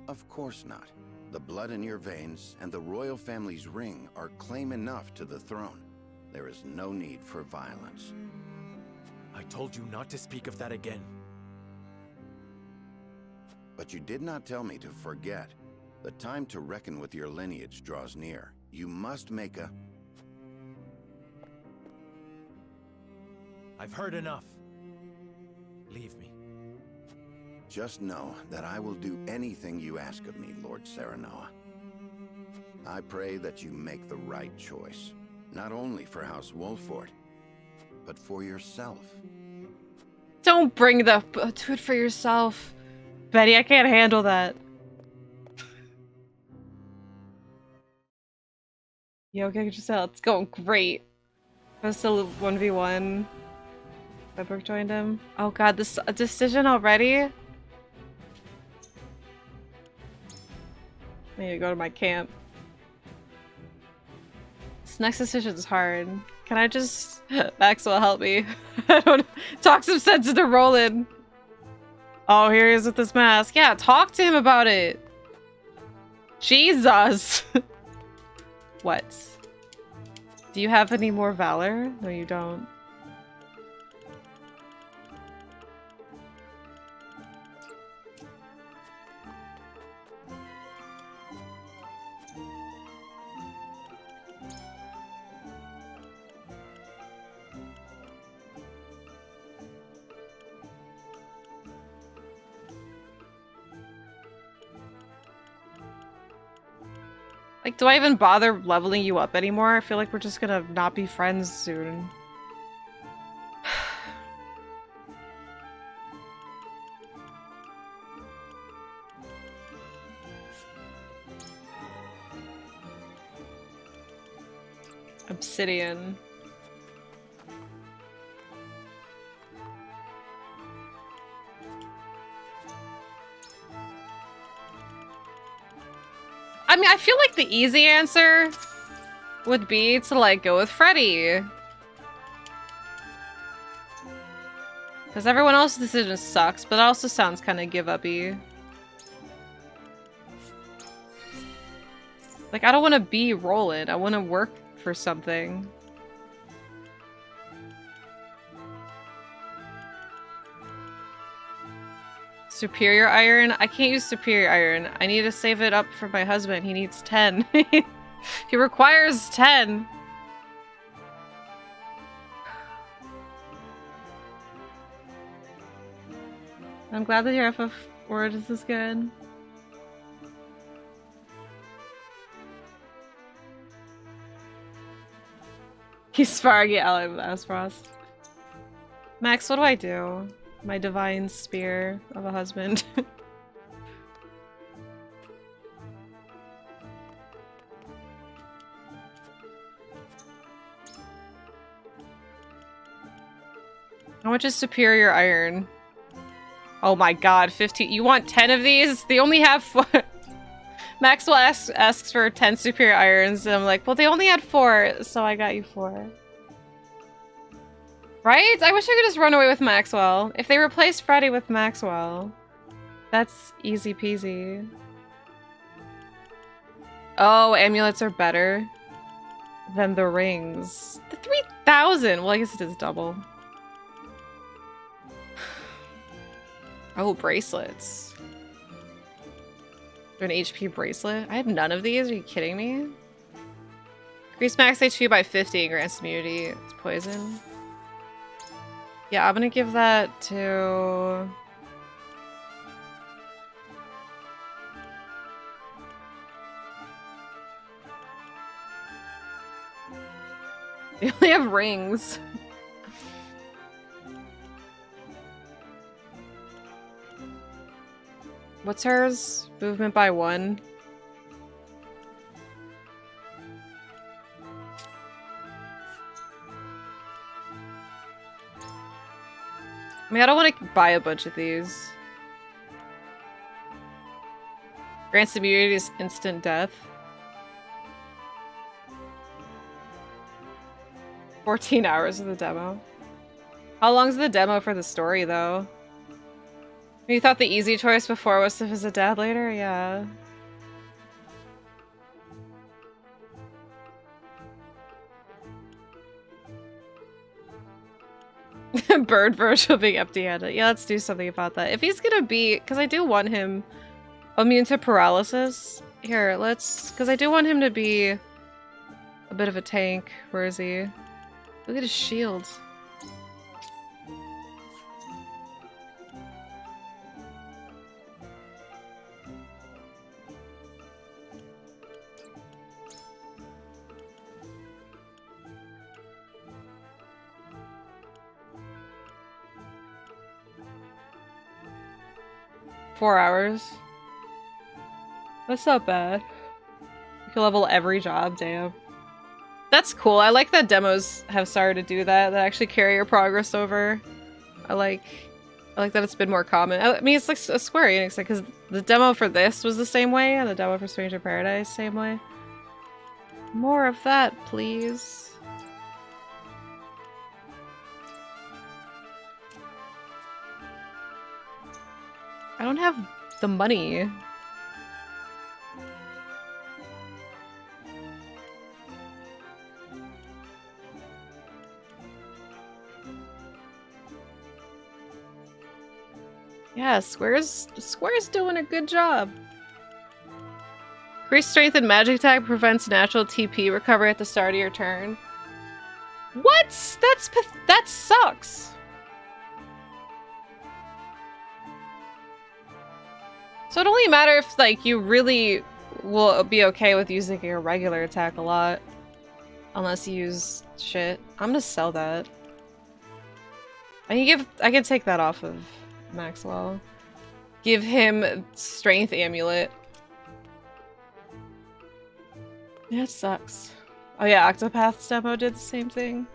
Of course not. The blood in your veins and the royal family's ring are claim enough to the throne. There is no need for violence. I told you not to speak of that again. But you did not tell me to forget. The time to reckon with your lineage draws near. You must make a... I've heard enough. Leave me. Just know that I will do anything you ask of me, Lord Serenoa. I pray that you make the right choice, not only for House Wolford, but for yourself. Don't bring the... Do it for yourself. Betty, I can't handle that. Yo, okay, Giselle, it's going great. I was still 1v1. Brooke joined him. Oh god, this a decision already? I need to go to my camp. This next decision is hard. Can I just... Maxwell, help me. I don't know. Talk some sense into Roland. Oh, here he is with this mask. Yeah, talk to him about it. Jesus. What? Do you have any more valor? No, you don't. Like, do I even bother leveling you up anymore? I feel like we're just gonna not be friends soon. Obsidian. I mean, I feel like the easy answer would be to, like, go with Freddy. Because everyone else's decision sucks, but it also sounds kind of give-up-y. Like, I don't want to be Roland. I want to work for something. Superior iron? I can't use superior iron. I need to save it up for my husband. He needs 10. He requires 10. I'm glad that your FF word is this good. He's sparring ally with Asfrost. Max, what do I do? My divine spear of a husband. How much is superior iron? Oh my god, 15. You want 10 of these? They only have 4. Maxwell asks for 10 superior irons, and I'm like, well, they only had 4, so I got you 4. Right? I wish I could just run away with Maxwell. If they replace Freddy with Maxwell, that's easy peasy. Oh, amulets are better than the rings. The 3,000! Well, I guess it is double. Oh, bracelets. An HP bracelet? I have none of these? Are you kidding me? Increase max HP by 50 and grants immunity. It's poison. Yeah, I'm gonna give that to... They only have rings. What's hers? Movement by 1. I mean, I don't want to buy a bunch of these. Grants immunity is instant death. 14 hours of the demo. How long's the demo for the story, though? You thought the easy choice before was to visit Dad later? Yeah. Bird Virgil being empty-handed. Yeah, let's do something about that. If he's gonna be... Because I do want him immune to paralysis. Here, let's... Because I do want him to be a bit of a tank. Where is he? Look at his shield. Four hours. That's not bad. You can level every job, damn. That's cool. I like that demos have started to do that actually carry your progress over. I like that it's been more common. I mean, it's like a Square Enix, because the demo for this was the same way, and the demo for Stranger Paradise, same way. More of that, please. I don't have the money. Yeah, Square's doing a good job. Increased strength and magic attack prevents natural TP recovery at the start of your turn. What? That sucks. So it only matter if, like, you really will be okay with using your regular attack a lot. Unless you use shit. I'm gonna sell that. I can take that off of Maxwell. Give him Strength Amulet. Yeah, it sucks. Oh yeah, Octopath's demo did the same thing.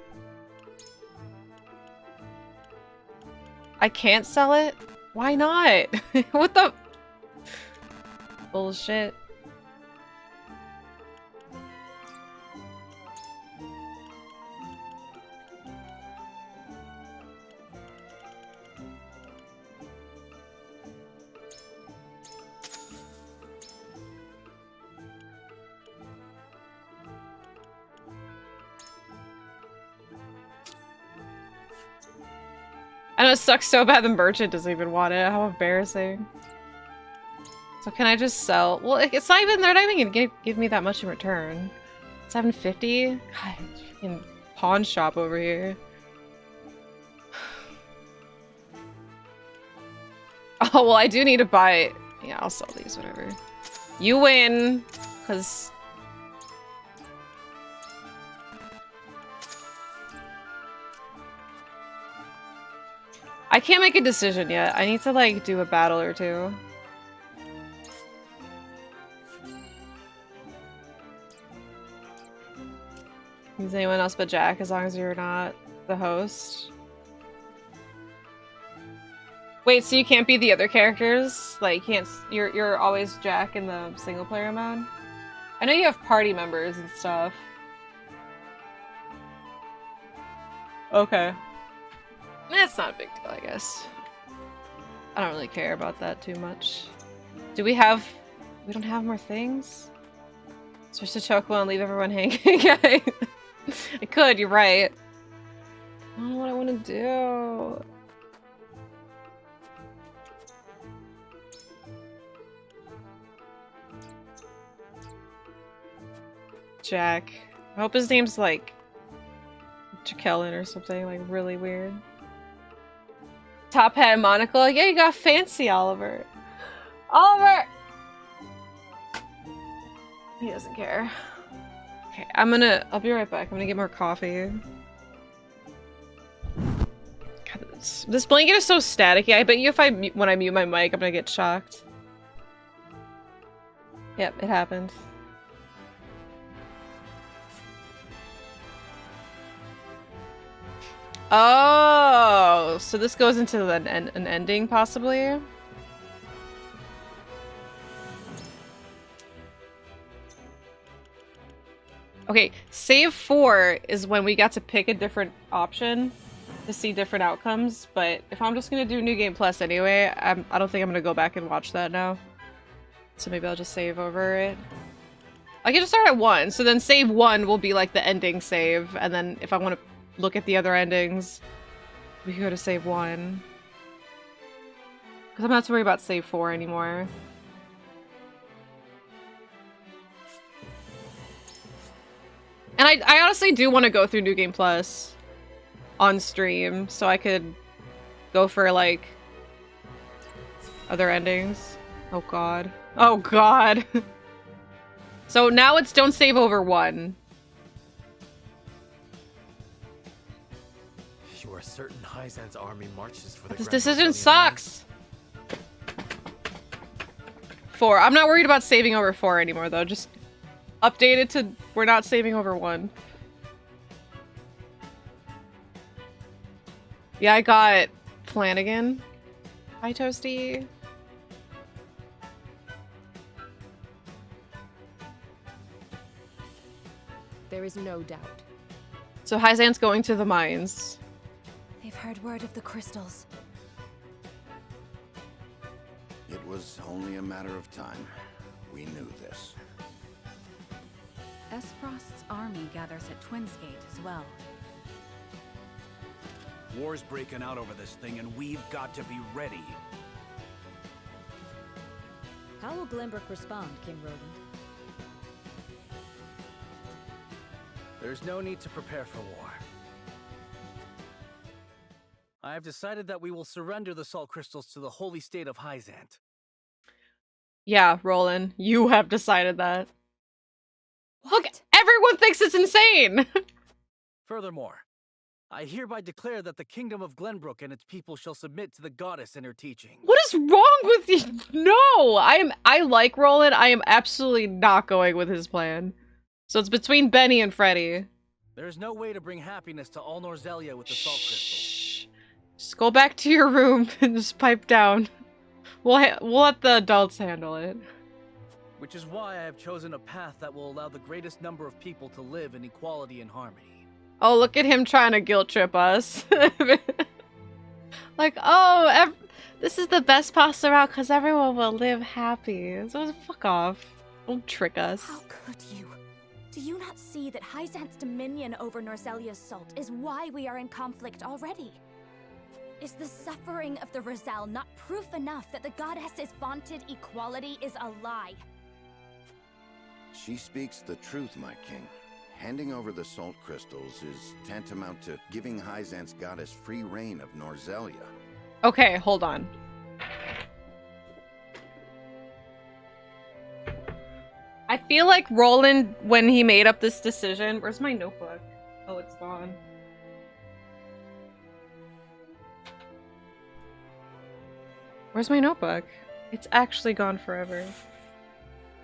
I can't sell it? Why not? What the... Bullshit. I know it sucks so bad the merchant doesn't even want it. How embarrassing. So can I just sell? Well, it's not even, they're not even gonna give me that much in return. 750? God, freaking pawn shop over here. Oh, well, I do need to buy... Yeah, I'll sell these, whatever. You win, because... I can't make a decision yet. I need to, like, do a battle or two. Use anyone else but Jack, as long as you're not the host. Wait, so you can't be the other characters? Like, you can't... You're always Jack in the single-player mode? I know you have party members and stuff. Okay. That's not a big deal, I guess. I don't really care about that too much. Do we have... We don't have more things? Switch to Chocobo and leave everyone hanging? I could, you're right. I don't know what I want to do. Jack. I hope his name's like... Jacqueline or something, like really weird. Top hat and monocle. Yeah, you got fancy, Oliver. Oliver! He doesn't care. Okay, I'll be right back. I'm gonna get more coffee. God, this blanket is so staticky. I bet you if when I mute my mic, I'm gonna get shocked. Yep, it happened. Oh, so this goes into an ending, possibly? Okay, save 4 is when we got to pick a different option to see different outcomes, but if I'm just gonna do New Game Plus anyway, I don't think I'm gonna go back and watch that now. So maybe I'll just save over it. I can just start at 1, so then save 1 will be like the ending save, and then if I want to look at the other endings, we can go to save 1. Because I'm not to worry about save 4 anymore. And I honestly do want to go through New Game Plus on stream, so I could go for, like, other endings. Oh god. Oh god. So now it's don't save over 1. You are certain Hyzan's army marches for the This Grand decision Rebellion sucks! 4. I'm not worried about saving over 4 anymore, though. Just update it to we're not saving over 1. Yeah, I got Flanagan. Hi, Toasty. There is no doubt. So Hyzan's going to the mines. They've heard word of the crystals. It was only a matter of time. We knew this. Esfrost's army gathers at Twinsgate as well. War's breaking out over this thing, and we've got to be ready. How will Glenbrook respond, King Roland? There's no need to prepare for war. I have decided that we will surrender the salt crystals to the holy state of Hyzant. Yeah, Roland, you have decided that. What? Look, everyone thinks it's insane! Furthermore, I hereby declare that the kingdom of Glenbrook and its people shall submit to the goddess and her teaching. What is wrong with you? No! I like Roland. I am absolutely not going with his plan. So it's between Benny and Freddy. There is no way to bring happiness to all Norzelia with the salt crystals. Just go back to your room and just pipe down. We'll let the adults handle it. Which is why I have chosen a path that will allow the greatest number of people to live in equality and harmony. Oh, look at him trying to guilt trip us. Like, oh, this is the best pasta route because everyone will live happy. So fuck off. Don't trick us. How could you? Do you not see that Hyzant's dominion over Norzelia's salt is why we are in conflict already? Is the suffering of the Rosal not proof enough that the goddess's vaunted equality is a lie? She speaks the truth, my king. Handing over the salt crystals is tantamount to giving Hyzant's goddess free reign of Norzelia. Okay, hold on. I feel like Roland, when he made up this decision... Where's my notebook? Oh, it's gone. Where's my notebook? It's actually gone forever.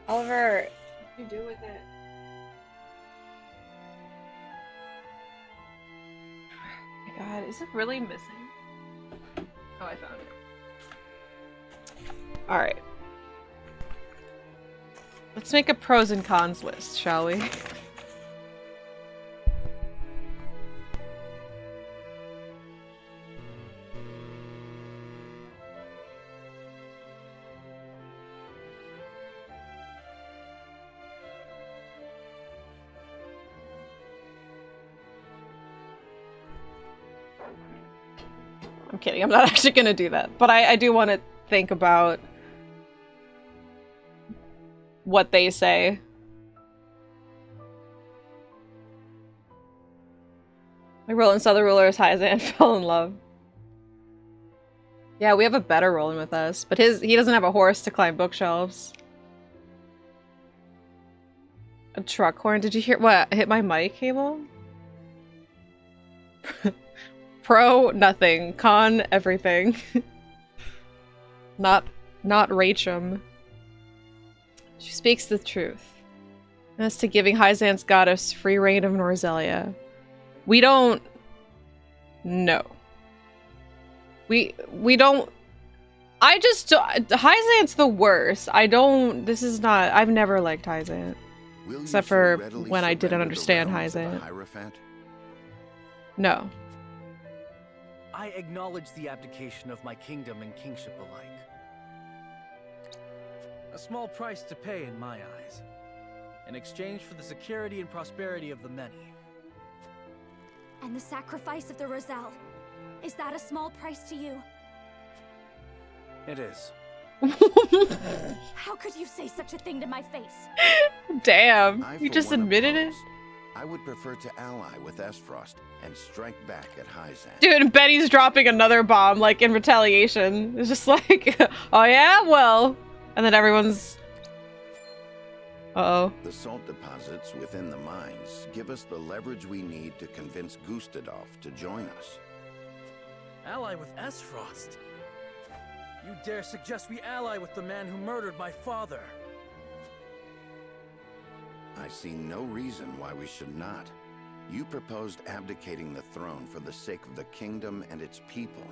Oliver, what do you do with it? Oh my god, is it really missing? Oh, I found it. Alright. Let's make a pros and cons list, shall we? I'm kidding, I'm not actually gonna do that. But I do want to think about what they say. Like Roland saw the ruler's Hyzant and fell in love. Yeah, we have a better Roland with us, but he doesn't have a horse to climb bookshelves. A truck horn? Did you hear what? I hit my mic cable? Pro, nothing. Con, everything. Not Rachel. She speaks the truth. As to giving Hyzant's goddess free reign of Norzelia. We don't No. We don't... I just... Hyzant's the worst. I don't... This is not... I've never liked Hyzant. Except for when I didn't understand Hyzant. No. I acknowledge the abdication of my kingdom and kingship alike. A small price to pay in my eyes, in exchange for the security and prosperity of the many. And the sacrifice of the Roselle, is that a small price to you? It is. How could you say such a thing to my face? Damn, you just admitted it? I would prefer to ally with Esfrost and strike back at Hyzant. Dude, and Betty's dropping another bomb, like, in retaliation. It's just like, oh yeah, well. And then everyone's... Uh-oh. The salt deposits within the mines give us the leverage we need to convince Gustadolf to join us. Ally with Esfrost? You dare suggest we ally with the man who murdered my father? I see no reason why we should not. You proposed abdicating the throne for the sake of the kingdom and its people.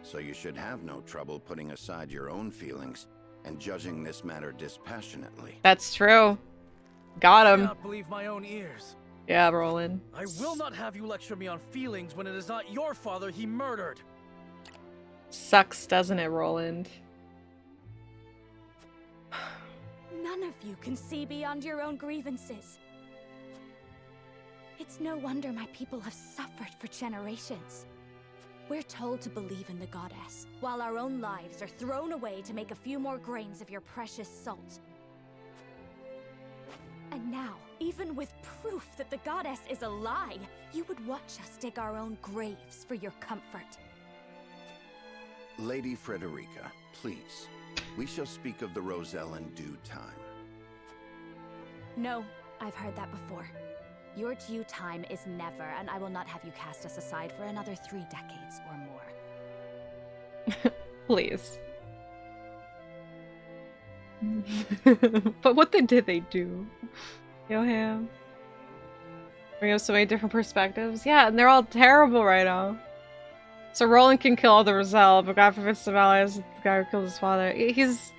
So you should have no trouble putting aside your own feelings and judging this matter dispassionately. That's true. Got him. I cannot believe my own ears. Yeah, Roland. I will not have you lecture me on feelings when it is not your father he murdered. Sucks, doesn't it, Roland? None of you can see beyond your own grievances. It's no wonder my people have suffered for generations. We're told to believe in the goddess, while our own lives are thrown away to make a few more grains of your precious salt. And now, even with proof that the goddess is a lie, you would watch us dig our own graves for your comfort. Lady Frederica, please. We shall speak of the Roselle in due time. No, I've heard that before. Your due time is never, and I will not have you cast us aside for another 3 decades or more. Please. But what did they do? Yoham. Bring up so many different perspectives. Yeah, and they're all terrible right now. So Roland can kill all the Roselle, but God forbids some allies the guy who killed his father. He's...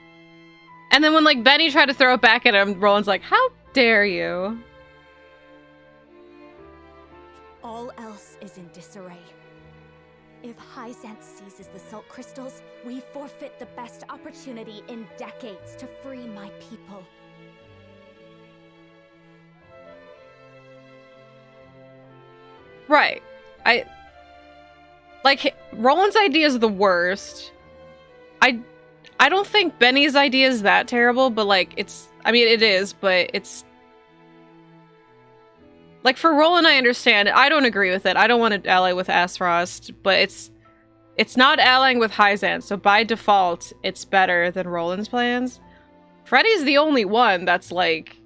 And then when, like, Benny tried to throw it back at him, Roland's like, how dare you? All else is in disarray. If Hyzant seizes the salt crystals, we forfeit the best opportunity in decades to free my people. Right. Like, Roland's idea is the worst. I don't think Benny's idea is that terrible, but, like, it's... I mean, it is, but it's... Like, for Roland, I understand. I don't agree with it. I don't want to ally with Asfrost, but it's not allying with Hyzant, so by default, it's better than Roland's plans. Freddy's the only one that's, like,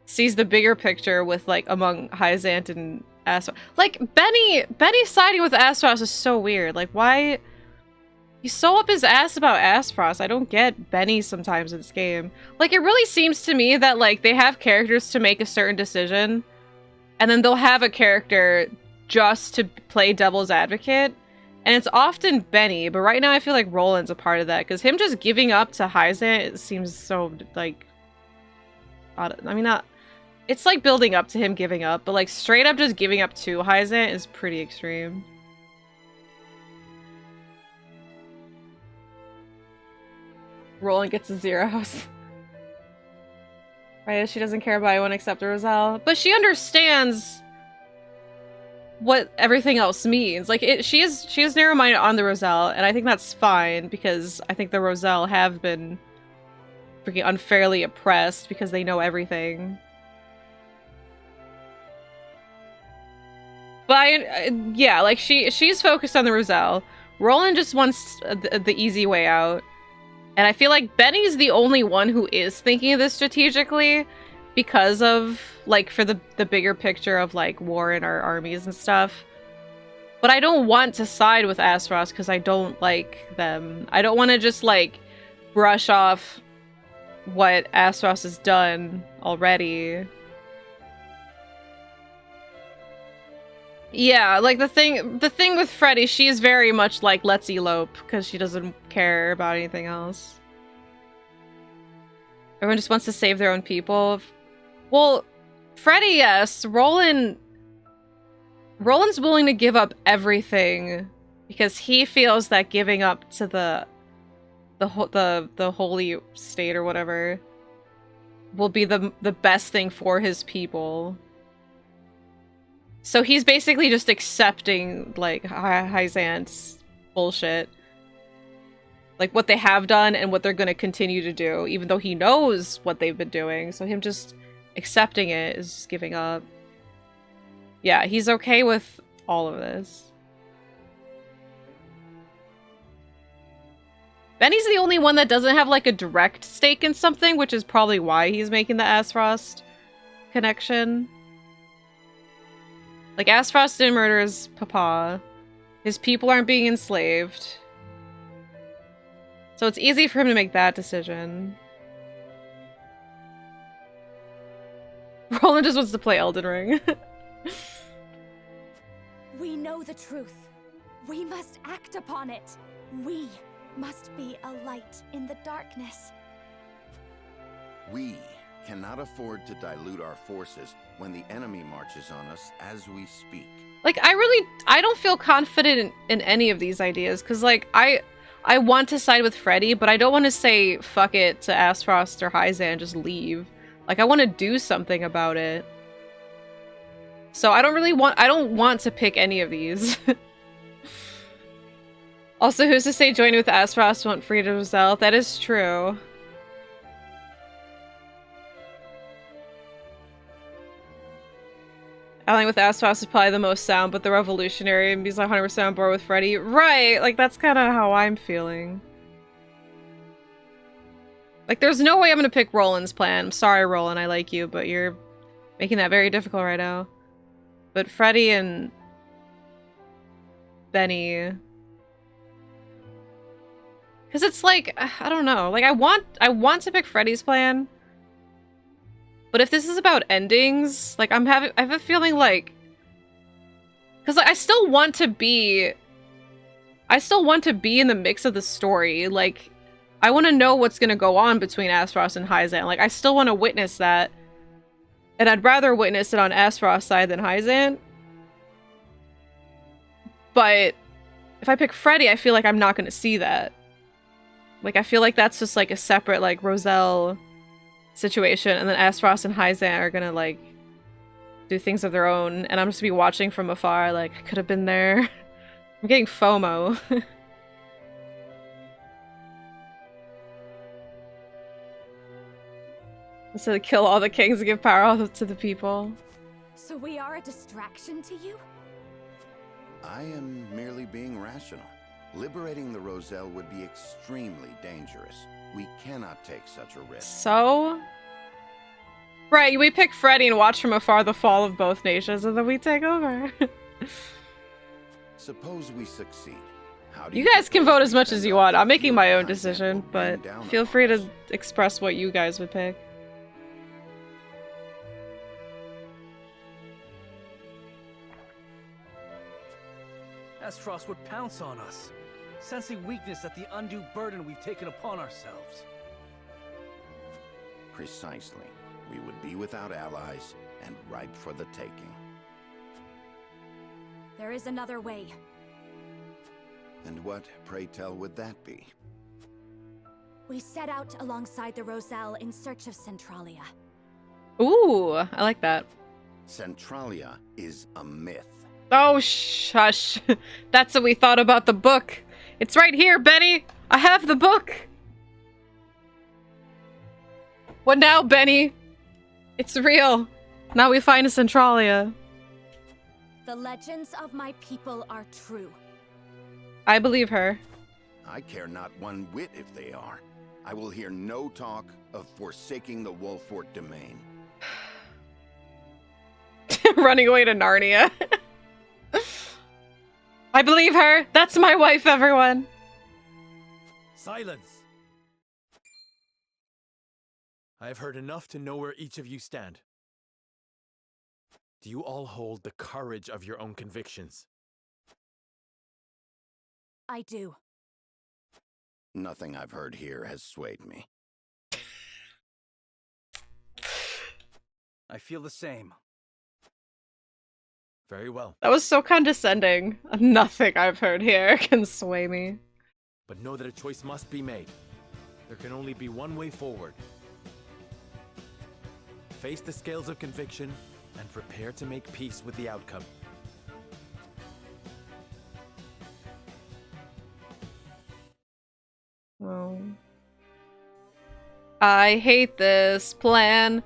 sees the bigger picture with, like, among Hyzant and Asfrost. Like, Benny siding with Asfrost is so weird. Like, why... He's so up his ass about Asfrost. I don't get Benny sometimes in this game. Like, it really seems to me that, like, they have characters to make a certain decision, and then they'll have a character just to play devil's advocate. And it's often Benny, but right now I feel like Roland's a part of that, because him just giving up to Hyzant, it seems so, like... I mean, not... It's like building up to him giving up, but, like, straight up just giving up to Hyzant is pretty extreme. Roland gets the zeros. Right, she doesn't care about anyone except Roselle. But she understands what everything else means. Like, she is narrow-minded on the Roselle, and I think that's fine, because I think the Roselle have been freaking unfairly oppressed because they know everything. But yeah, like, she's focused on the Roselle. Roland just wants the easy way out. And I feel like Benny's the only one who is thinking of this strategically because of, like, for the bigger picture of, like, war in our armies and stuff. But I don't want to side with Asfrost because I don't like them. I don't want to just, like, brush off what Asfrost has done already. Yeah, like the thing with Freddy, she's very much like, let's elope, because she doesn't care about anything else. Everyone just wants to save their own people. Well, Freddy, yes. Roland's willing to give up everything because he feels that giving up to the holy state or whatever will be the best thing for his people. So he's basically just accepting, like, Hyzant's bullshit. Like, what they have done and what they're going to continue to do, even though he knows what they've been doing. So him just accepting it is just giving up. Yeah, he's okay with all of this. Benny's the only one that doesn't have, like, a direct stake in something, which is probably why he's making the Aspfrost connection. Like, Aspfrost didn't murder his papa. His people aren't being enslaved. So it's easy for him to make that decision. Roland just wants to play Elden Ring. We know the truth. We must act upon it. We must be a light in the darkness. We cannot afford to dilute our forces when the enemy marches on us as we speak. Like, I don't feel confident in any of these ideas, because, like, I want to side with Freddy, but I don't want to say fuck it to Aspfrost or Hyzant and just leave. Like, I want to do something about it. So I don't want to pick any of these. Also, who's to say joining with Aspfrost won't free to Roselle? That is true. Allying with Aspfrost is probably the most sound, but the revolutionary, and he's like 100% on board with Freddy. Right, like that's kind of how I'm feeling. Like, there's no way I'm gonna pick Roland's plan. I'm sorry, Roland, I like you, but you're making that very difficult right now. But Freddy and Benny, because it's like, I don't know. Like, I want to pick Freddy's plan. But if this is about endings, like, I have a feeling like, because like, I still want to be in the mix of the story. Like, I want to know what's going to go on between Aspfrost and Hyzant. Like, I still want to witness that. And I'd rather witness it on Asphrost's side than Hyzant. But if I pick Freddy, I feel like I'm not going to see that. Like, I feel like that's just like a separate, like, Roselle situation, and then Aspfrost and Hyzant are gonna, like, do things of their own, and I'm just gonna be watching from afar, like, I could have been there. I'm getting FOMO. So kill all the kings and give power to the people. So we are a distraction to you? I am merely being rational. Liberating the Roselle would be extremely dangerous. We cannot take such a risk. So? Right, we pick Freddy and watch from afar the fall of both nations, and then we take over. Suppose we succeed. How do you guys can vote as much as you want. I'm making my own decision, but feel free to express what you guys would pick. Aspfrost would pounce on us, sensing weakness at the undue burden we've taken upon ourselves. Precisely. We would be without allies and ripe for the taking. There is another way. And what, pray tell, would that be? We set out alongside the Roselle in search of Centralia. Ooh, I like that. Centralia is a myth. Oh, shush. That's what we thought about the book. It's right here, Benny. I have the book. What now, Benny? It's real. Now we find a Centralia. The legends of my people are true. I believe her. I care not one whit if they are. I will hear no talk of forsaking the Wolfort domain. Running away to Narnia. I believe her. That's my wife, everyone. Silence! I have heard enough to know where each of you stand. Do you all hold the courage of your own convictions? I do. Nothing I've heard here has swayed me. I feel the same. Very well. That was so condescending. Nothing I've heard here can sway me. But know that a choice must be made. There can only be one way forward. Face the scales of conviction and prepare to make peace with the outcome. Oh. I hate this plan.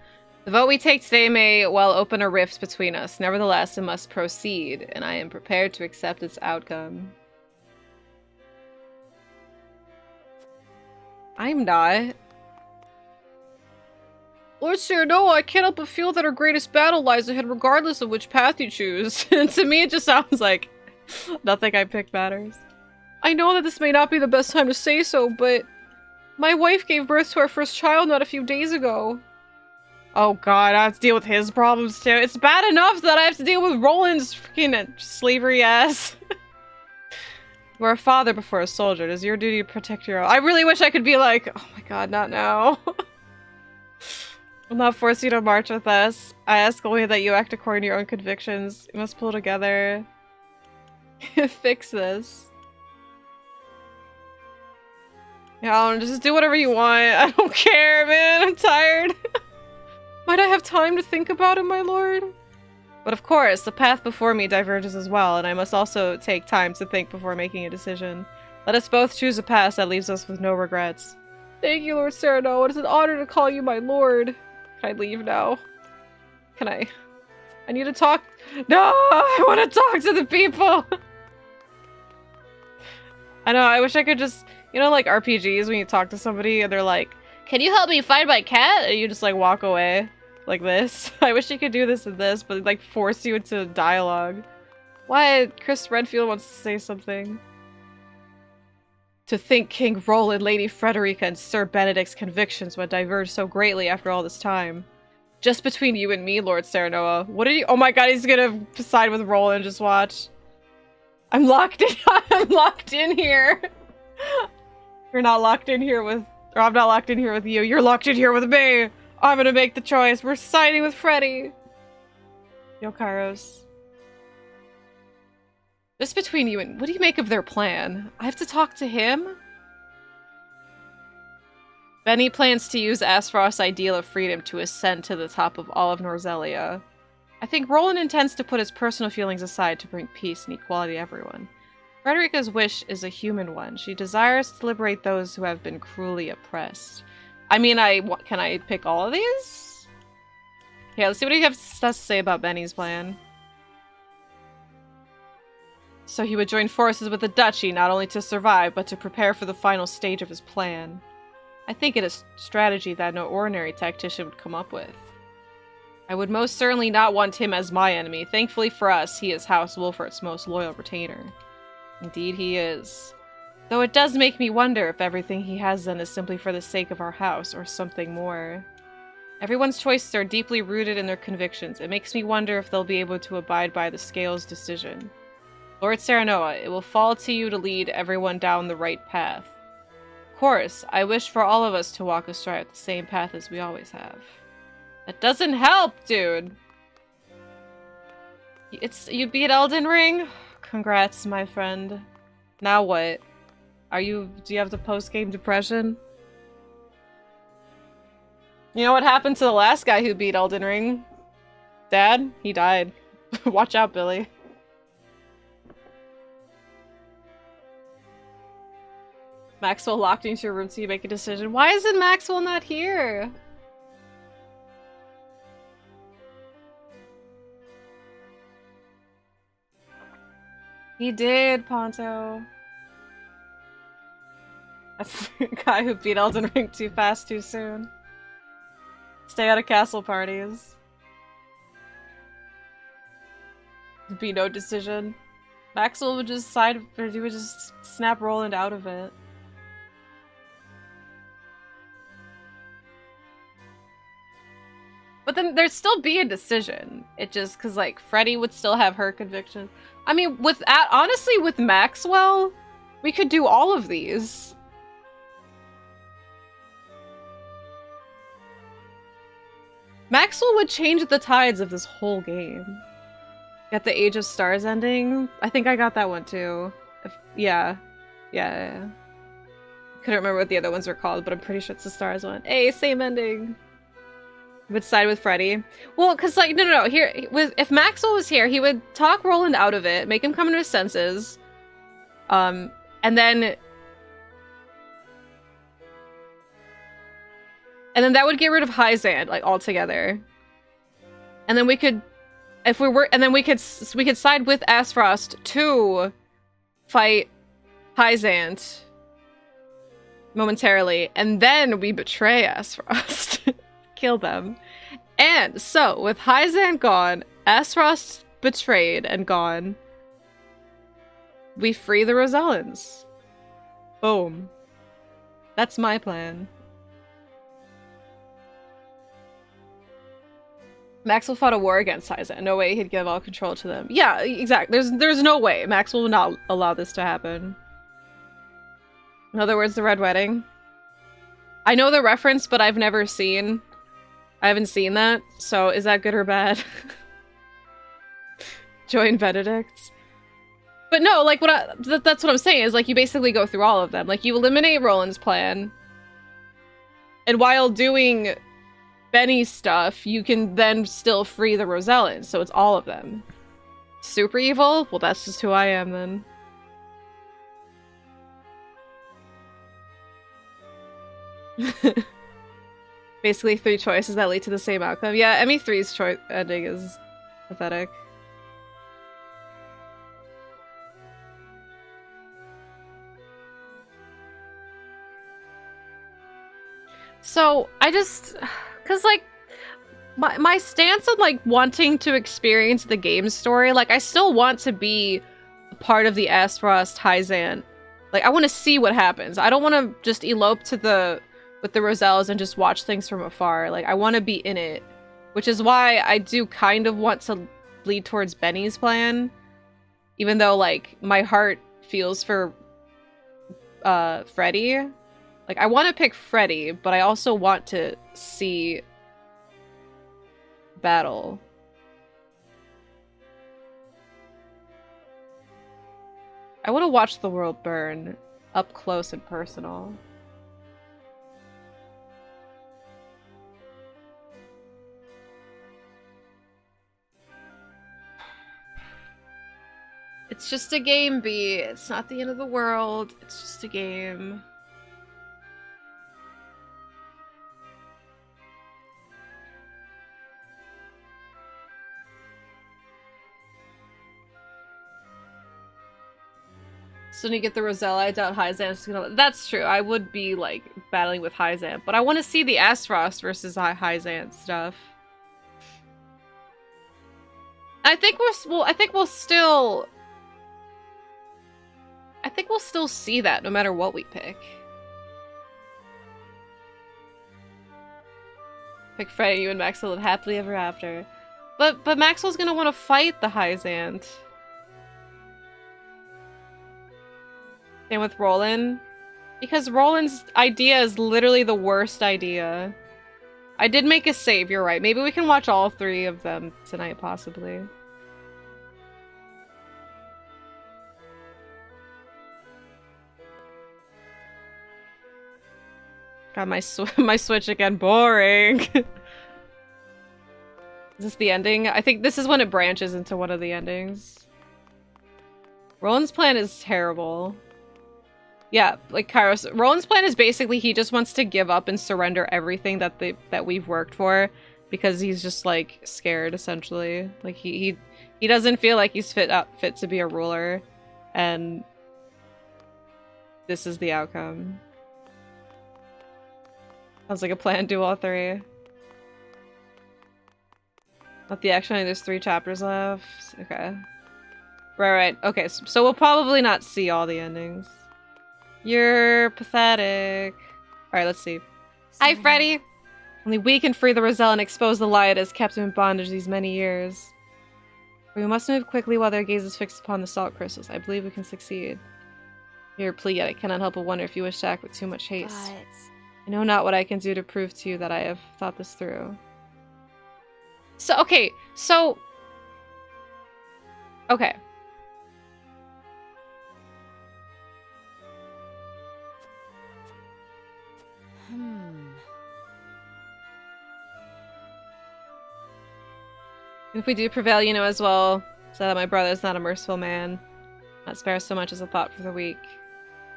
The vote we take today may well open a rift between us. Nevertheless, it must proceed, and I am prepared to accept its outcome. I'm not. Lord Cyrano, I can't help but feel that our greatest battle lies ahead regardless of which path you choose. And to me, it just sounds like nothing I pick matters. I know that this may not be the best time to say so, but my wife gave birth to our first child not a few days ago. Oh god, I have to deal with his problems too. It's bad enough that I have to deal with Roland's freaking slavery ass. We're a father before a soldier. It is your duty to protect your own. I really wish I could be like, oh my god, not now. I'll not force you to march with us. I ask only that you act according to your own convictions. You must pull together. Fix this. Yeah, just do whatever you want. I don't care, man. I'm tired. Might I have time to think about it, my lord? But of course, the path before me diverges as well, and I must also take time to think before making a decision. Let us both choose a path that leaves us with no regrets. Thank you, Lord Cyrano. It is an honor to call you my lord. Can I leave now? Can I? I need to talk. No! I want to talk to the people! I know, I wish I could just... You know, like RPGs, when you talk to somebody and they're like, can you help me find my cat? And you just like walk away. Like this. I wish you could do this and this, but like force you into dialogue. Why? Chris Redfield wants to say something. To think King Roland, Lady Frederica, and Sir Benedict's convictions would diverge so greatly after all this time. Just between you and me, Lord Cyrano. What did you- Oh my god, he's gonna side with Roland, just watch. I'm locked in- I'm locked in here! You're not locked in here with- Or I'm not locked in here with you. You're locked in here with me! I'm gonna make the choice. We're siding with Freddy. Yo, Kairos. This between you and- What do you make of their plan? I have to talk to him? Benny plans to use Asphrost's ideal of freedom to ascend to the top of all of Norzelia. I think Roland intends to put his personal feelings aside to bring peace and equality to everyone. Frederica's wish is a human one. She desires to liberate those who have been cruelly oppressed. I mean, can I pick all of these? Yeah, let's see what he has to say about Benny's plan. So he would join forces with the Duchy, not only to survive, but to prepare for the final stage of his plan. I think it is a strategy that no ordinary tactician would come up with. I would most certainly not want him as my enemy. Thankfully for us, he is House Wolfort's most loyal retainer. Indeed he is. Though it does make me wonder if everything he has done is simply for the sake of our house, or something more. Everyone's choices are deeply rooted in their convictions. It makes me wonder if they'll be able to abide by the Scales' decision. Lord Serenoa, it will fall to you to lead everyone down the right path. Of course, I wish for all of us to walk astride the same path as we always have. That doesn't help, dude! You beat Elden Ring? Congrats, my friend. Now what? Do you have the post-game depression? You know what happened to the last guy who beat Elden Ring? Dad? He died. Watch out, Billy. Maxwell locked into your room so you make a decision. Why isn't Maxwell not here? He did, Ponto. That's the guy who beat Elden Ring too fast, too soon. Stay out of castle parties. There'd be no decision. Maxwell would just he would just snap Roland out of it. But then there'd still be a decision. It just, because, like, Freddy would still have her conviction. I mean, honestly, with Maxwell, we could do all of these. Maxwell would change the tides of this whole game. Got the Age of Stars ending? I think I got that one too. Yeah. Couldn't remember what the other ones were called, but I'm pretty sure it's the Stars one. Hey, same ending. Would side with Freddy. Well, because, like, no. Here, if Maxwell was here, he would talk Roland out of it, make him come to his senses. And then that would get rid of Hyzand, like, altogether. And then we could, we could side with Aspfrost to fight Hyzand momentarily, and then we betray Aspfrost. Kill them. And so, with Hyzand gone, Aspfrost betrayed and gone, we free the Rosellans. Boom. That's my plan. Maxwell fought a war against Hyzand. No way he'd give all control to them. Yeah, exactly. There's no way. Maxwell will not allow this to happen. In other words, the Red Wedding. I know the reference, but I haven't seen that. So is that good or bad? Join Benedict. But no, like, that's what I'm saying, is, like, you basically go through all of them. Like, you eliminate Roland's plan. And while doing Benny's stuff, you can then still free the Rosellans. So it's all of them. Super evil? Well, that's just who I am, then. Basically 3 choices that lead to the same outcome. Yeah, ME3's choice ending is pathetic. So, cause, like, my stance on, like, wanting to experience the game story, like, I still want to be a part of the Aspfrost Hyzand. Like, I want to see what happens. I don't want to just elope with the Roselles and just watch things from afar. Like, I want to be in it. Which is why I do kind of want to lead towards Benny's plan. Even though, like, my heart feels for Freddy. Like, I want to pick Freddy, but I also want to see battle. I want to watch the world burn up close and personal. It's just a game, B. It's not the end of the world. It's just a game. So when you get the Roselle, I doubt Hyzand's gonna... That's true. I would be, like, battling with Hyzand. But I want to see the Aspfrost versus Hyzand stuff. I think we'll still see that no matter what we pick. Pick Freddy, you and Maxwell live happily ever after. But Maxwell's gonna want to fight the Hyzand. Same with Roland. Because Roland's idea is literally the worst idea. I did make a save, you're right. Maybe we can watch all 3 of them tonight, possibly. God, my Switch again. Boring. Is this the ending? I think this is when it branches into one of the endings. Roland's plan is terrible. Yeah, like Kairos. Roland's plan is basically he just wants to give up and surrender everything that we've worked for because he's just like scared essentially. Like he doesn't feel like he's fit to be a ruler, and this is the outcome. Sounds like a plan. Do all 3. Not the action. There's 3 chapters left. Okay. Right. Okay. So we'll probably not see all the endings. You're pathetic. Alright, let's see. Hi, Freddy! Only we can free the Roselle and expose the lie it has kept him in bondage these many years. We must move quickly while their gaze is fixed upon the salt crystals. I believe we can succeed. Your plea, yet I cannot help but wonder if you wish to act with too much haste. I know not what I can do to prove to you that I have thought this through. So, okay, so... Okay. If we do prevail, you know as well, so that my brother is not a merciful man, not spare so much as a thought for the weak.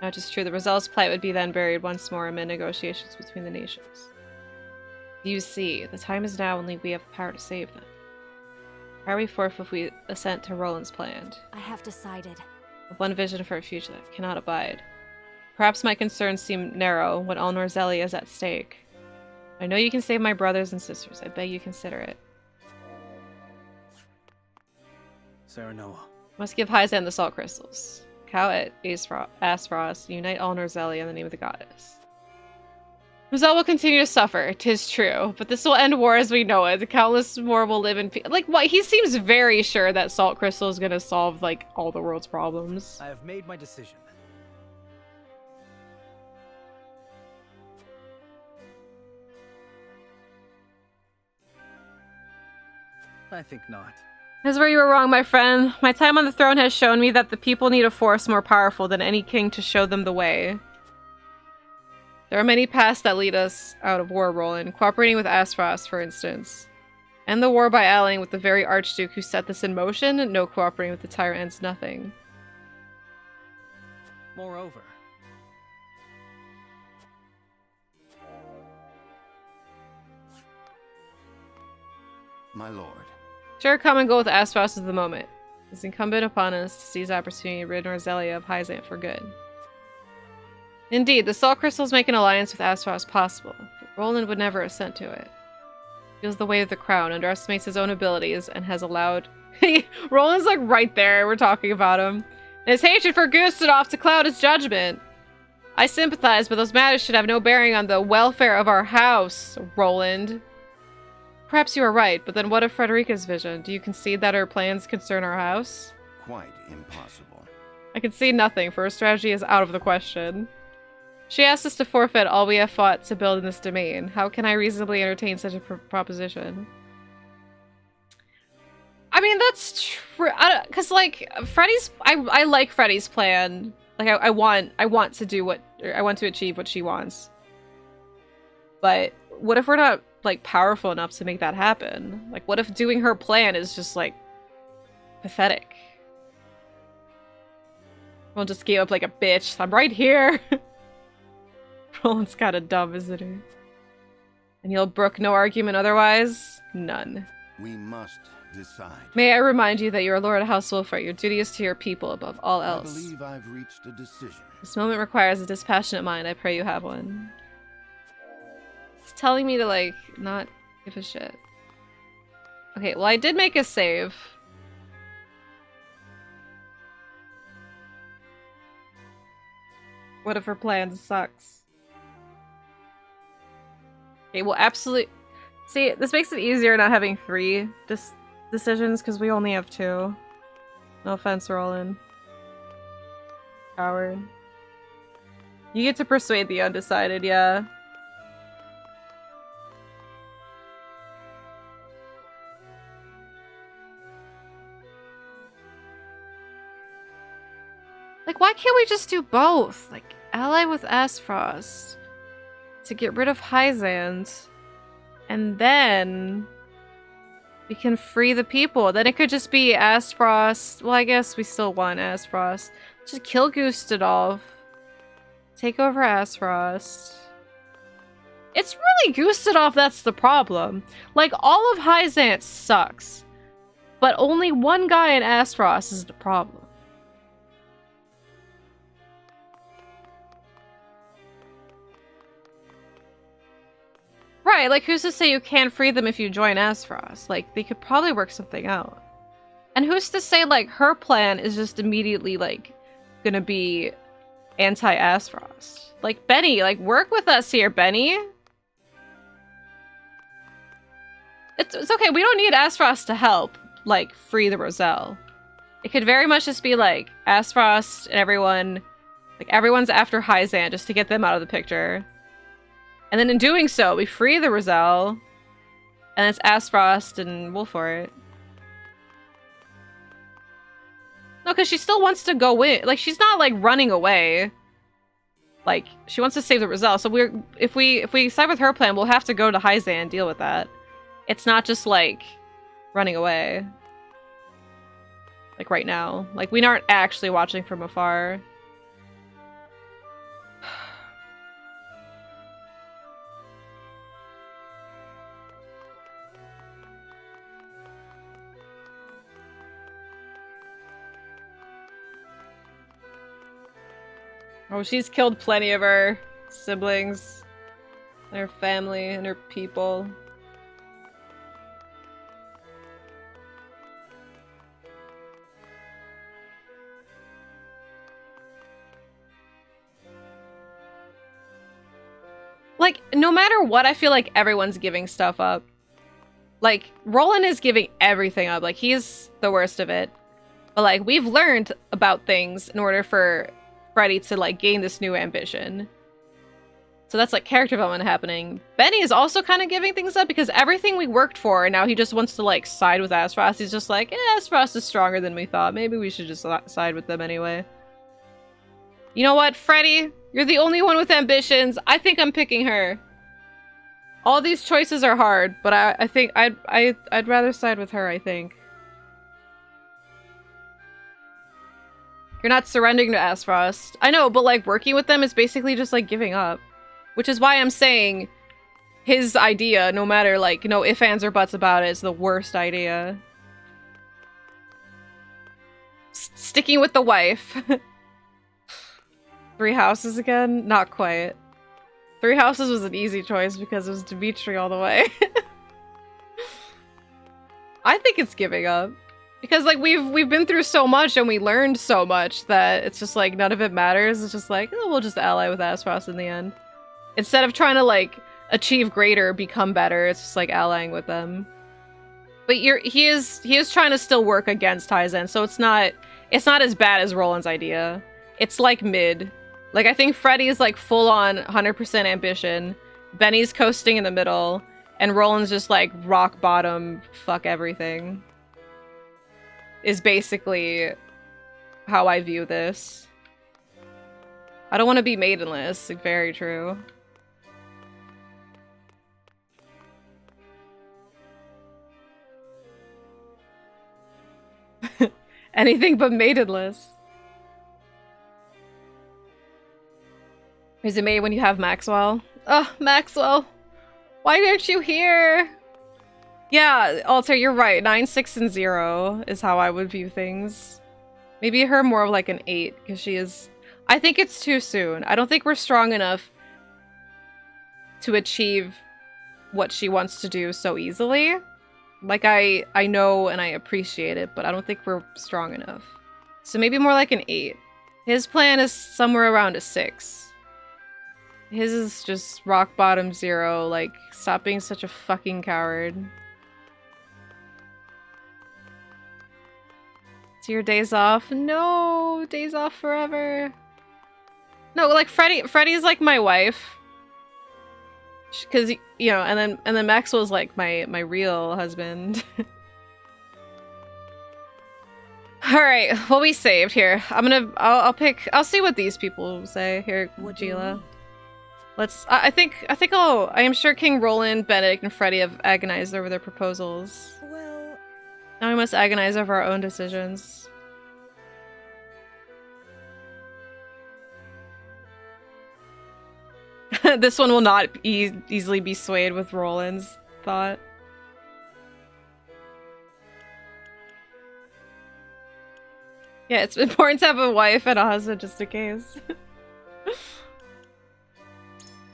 Now it is true, the Roselle's plight would be then buried once more amid negotiations between the nations. You see, the time is now, only we have the power to save them. How are we forth if we assent to Roland's plan? I have decided. With one vision for a future that cannot abide. Perhaps my concerns seem narrow when all Norzelia is at stake. I know you can save my brothers and sisters. I beg you consider it. Serenoa. Must give Hyzan the salt crystals. Cow at Aspros, unite all Norzelia in the name of the goddess. Roselle will continue to suffer, 'tis true, but this will end war as we know it. The countless more will live in peace. Like, what? He seems very sure that salt crystal is gonna solve, like, all the world's problems. I have made my decision. I think not. That's where you were wrong, my friend. My time on the throne has shown me that the people need a force more powerful than any king to show them the way. There are many paths that lead us out of war, Roland. Cooperating with Aspros, for instance. End the war by allying with the very Archduke who set this in motion. No cooperating with the tyrant ends nothing. Moreover, my lord. Sure, come and go with Aspros at the moment. It's incumbent upon us to seize opportunity to rid Norzelia of Hyzant for good. Indeed, the salt crystals make an alliance with Aspros possible, but Roland would never assent to it. He feels the weight of the crown, underestimates his own abilities, and has allowed... Roland's like right there, we're talking about him. And his hatred for Gustadolf to cloud his judgment. I sympathize, but those matters should have no bearing on the welfare of our house, Roland. Perhaps you are right, but then what of Frederica's vision? Do you concede that her plans concern our house? Quite impossible. I concede nothing, for her strategy is out of the question. She asked us to forfeit all we have fought to build in this domain. How can I reasonably entertain such a proposition? I mean, that's true. Because, like, Freddy's... I like Freddy's plan. Like, I want to do what... I want to achieve what she wants. But what if we're not, like, powerful enough to make that happen? Like, what if doing her plan is just, like, pathetic? We'll just give up like a bitch. I'm right here. Roland's kind of dumb, isn't he? And you'll brook no argument otherwise? None. We must decide. May I remind you that you are Lord of House Wolfart. Your duty is to your people above all else. I believe I've reached a decision. This moment requires a dispassionate mind. I pray you have one. It's telling me to, like, not give a shit. Okay, well, I did make a save. What if her plan sucks? Okay, well, absolutely. See, this makes it easier not having 3 decisions because we only have 2. No offense, Roland. Coward. You get to persuade the undecided, yeah. Like, why can't we just do both? Like, ally with Aspros to get rid of Hyzant, and then we can free the people. Then it could just be Aspros. Well, I guess we still want Aspros. Just kill Gustadolf. Take over Aspros. It's really Gustadolf that's the problem. Like, all of Hyzant sucks. But only one guy in Aspros is the problem. Right, like, who's to say you can't free them if you join Aspros? Like, they could probably work something out. And who's to say, like, her plan is just immediately, like, gonna be anti-Aspros? Like, Benny, like, work with us here, Benny! It's okay. We don't need Aspharos to help, like, free the Roselle. It could very much just be, like, Aspharos and everyone... Like, everyone's after Hyzan just to get them out of the picture. And then in doing so, we free the Roselle. And it's Aspharos and Wolfort. No, because she still wants to go in. Like, she's not, like, running away. Like, she wants to save the Roselle. So if we side with her plan, we'll have to go to Hyzan and deal with that. It's not just, like, running away. Like, right now. Like, we aren't actually watching from afar. Oh, she's killed plenty of her siblings, and her family, and her people. Like, no matter what, I feel like everyone's giving stuff up. Like, Roland is giving everything up. Like, he's the worst of it. But, like, we've learned about things in order for Freddy to, like, gain this new ambition. So that's, like, character development happening. Benny is also kind of giving things up because everything we worked for, and now he just wants to, like, side with Aspharos. He's just like, Aspharos is stronger than we thought. Maybe we should just side with them anyway. You know what, Freddy? You're the only one with ambitions. I think I'm picking her. All these choices are hard, but I think I'd rather side with her, I think. You're not surrendering to Aspharos. I know, but, like, working with them is basically just, like, giving up. Which is why I'm saying his idea, no matter, like, no ifs, ands, or buts about it, is the worst idea. Sticking with the wife. 3 houses again? Not quite. 3 houses was an easy choice because it was Dimitri all the way. I think it's giving up. Because, like, we've been through so much and we learned so much that it's just, like, none of it matters. It's just like, oh, we'll just ally with Aspharos in the end. Instead of trying to, like, achieve greater, become better, it's just, like, allying with them. But he is trying to still work against Hyzan, so it's not as bad as Roland's idea. It's, like, mid. Like, I think Freddy's, like, full-on 100% ambition. Benny's coasting in the middle. And Roland's just, like, rock bottom, fuck everything. Is basically how I view this. I don't want to be maidenless. Like, very true. Anything but maidenless. Is it made when you have Maxwell? Oh, Maxwell! Why aren't you here? Yeah, Alter, you're right. 9, 6, and 0 is how I would view things. Maybe her more of like an 8, because she is... I think it's too soon. I don't think we're strong enough to achieve what she wants to do so easily. Like, I know and I appreciate it, but I don't think we're strong enough. So maybe more like an 8. His plan is somewhere around a 6. His is just rock bottom 0, like, stop being such a fucking coward. So your days off? No, days off forever. No, like Freddy's like my wife. Cause you know, and then Maxwell's like my real husband. Alright, what we saved here. I'll see what these people say here, Gila. I am sure King Roland, Benedict, and Freddy have agonized over their proposals. Well... Now we must agonize over our own decisions. This one will not easily be swayed with Roland's thought. Yeah, it's important to have a wife and a husband just in case.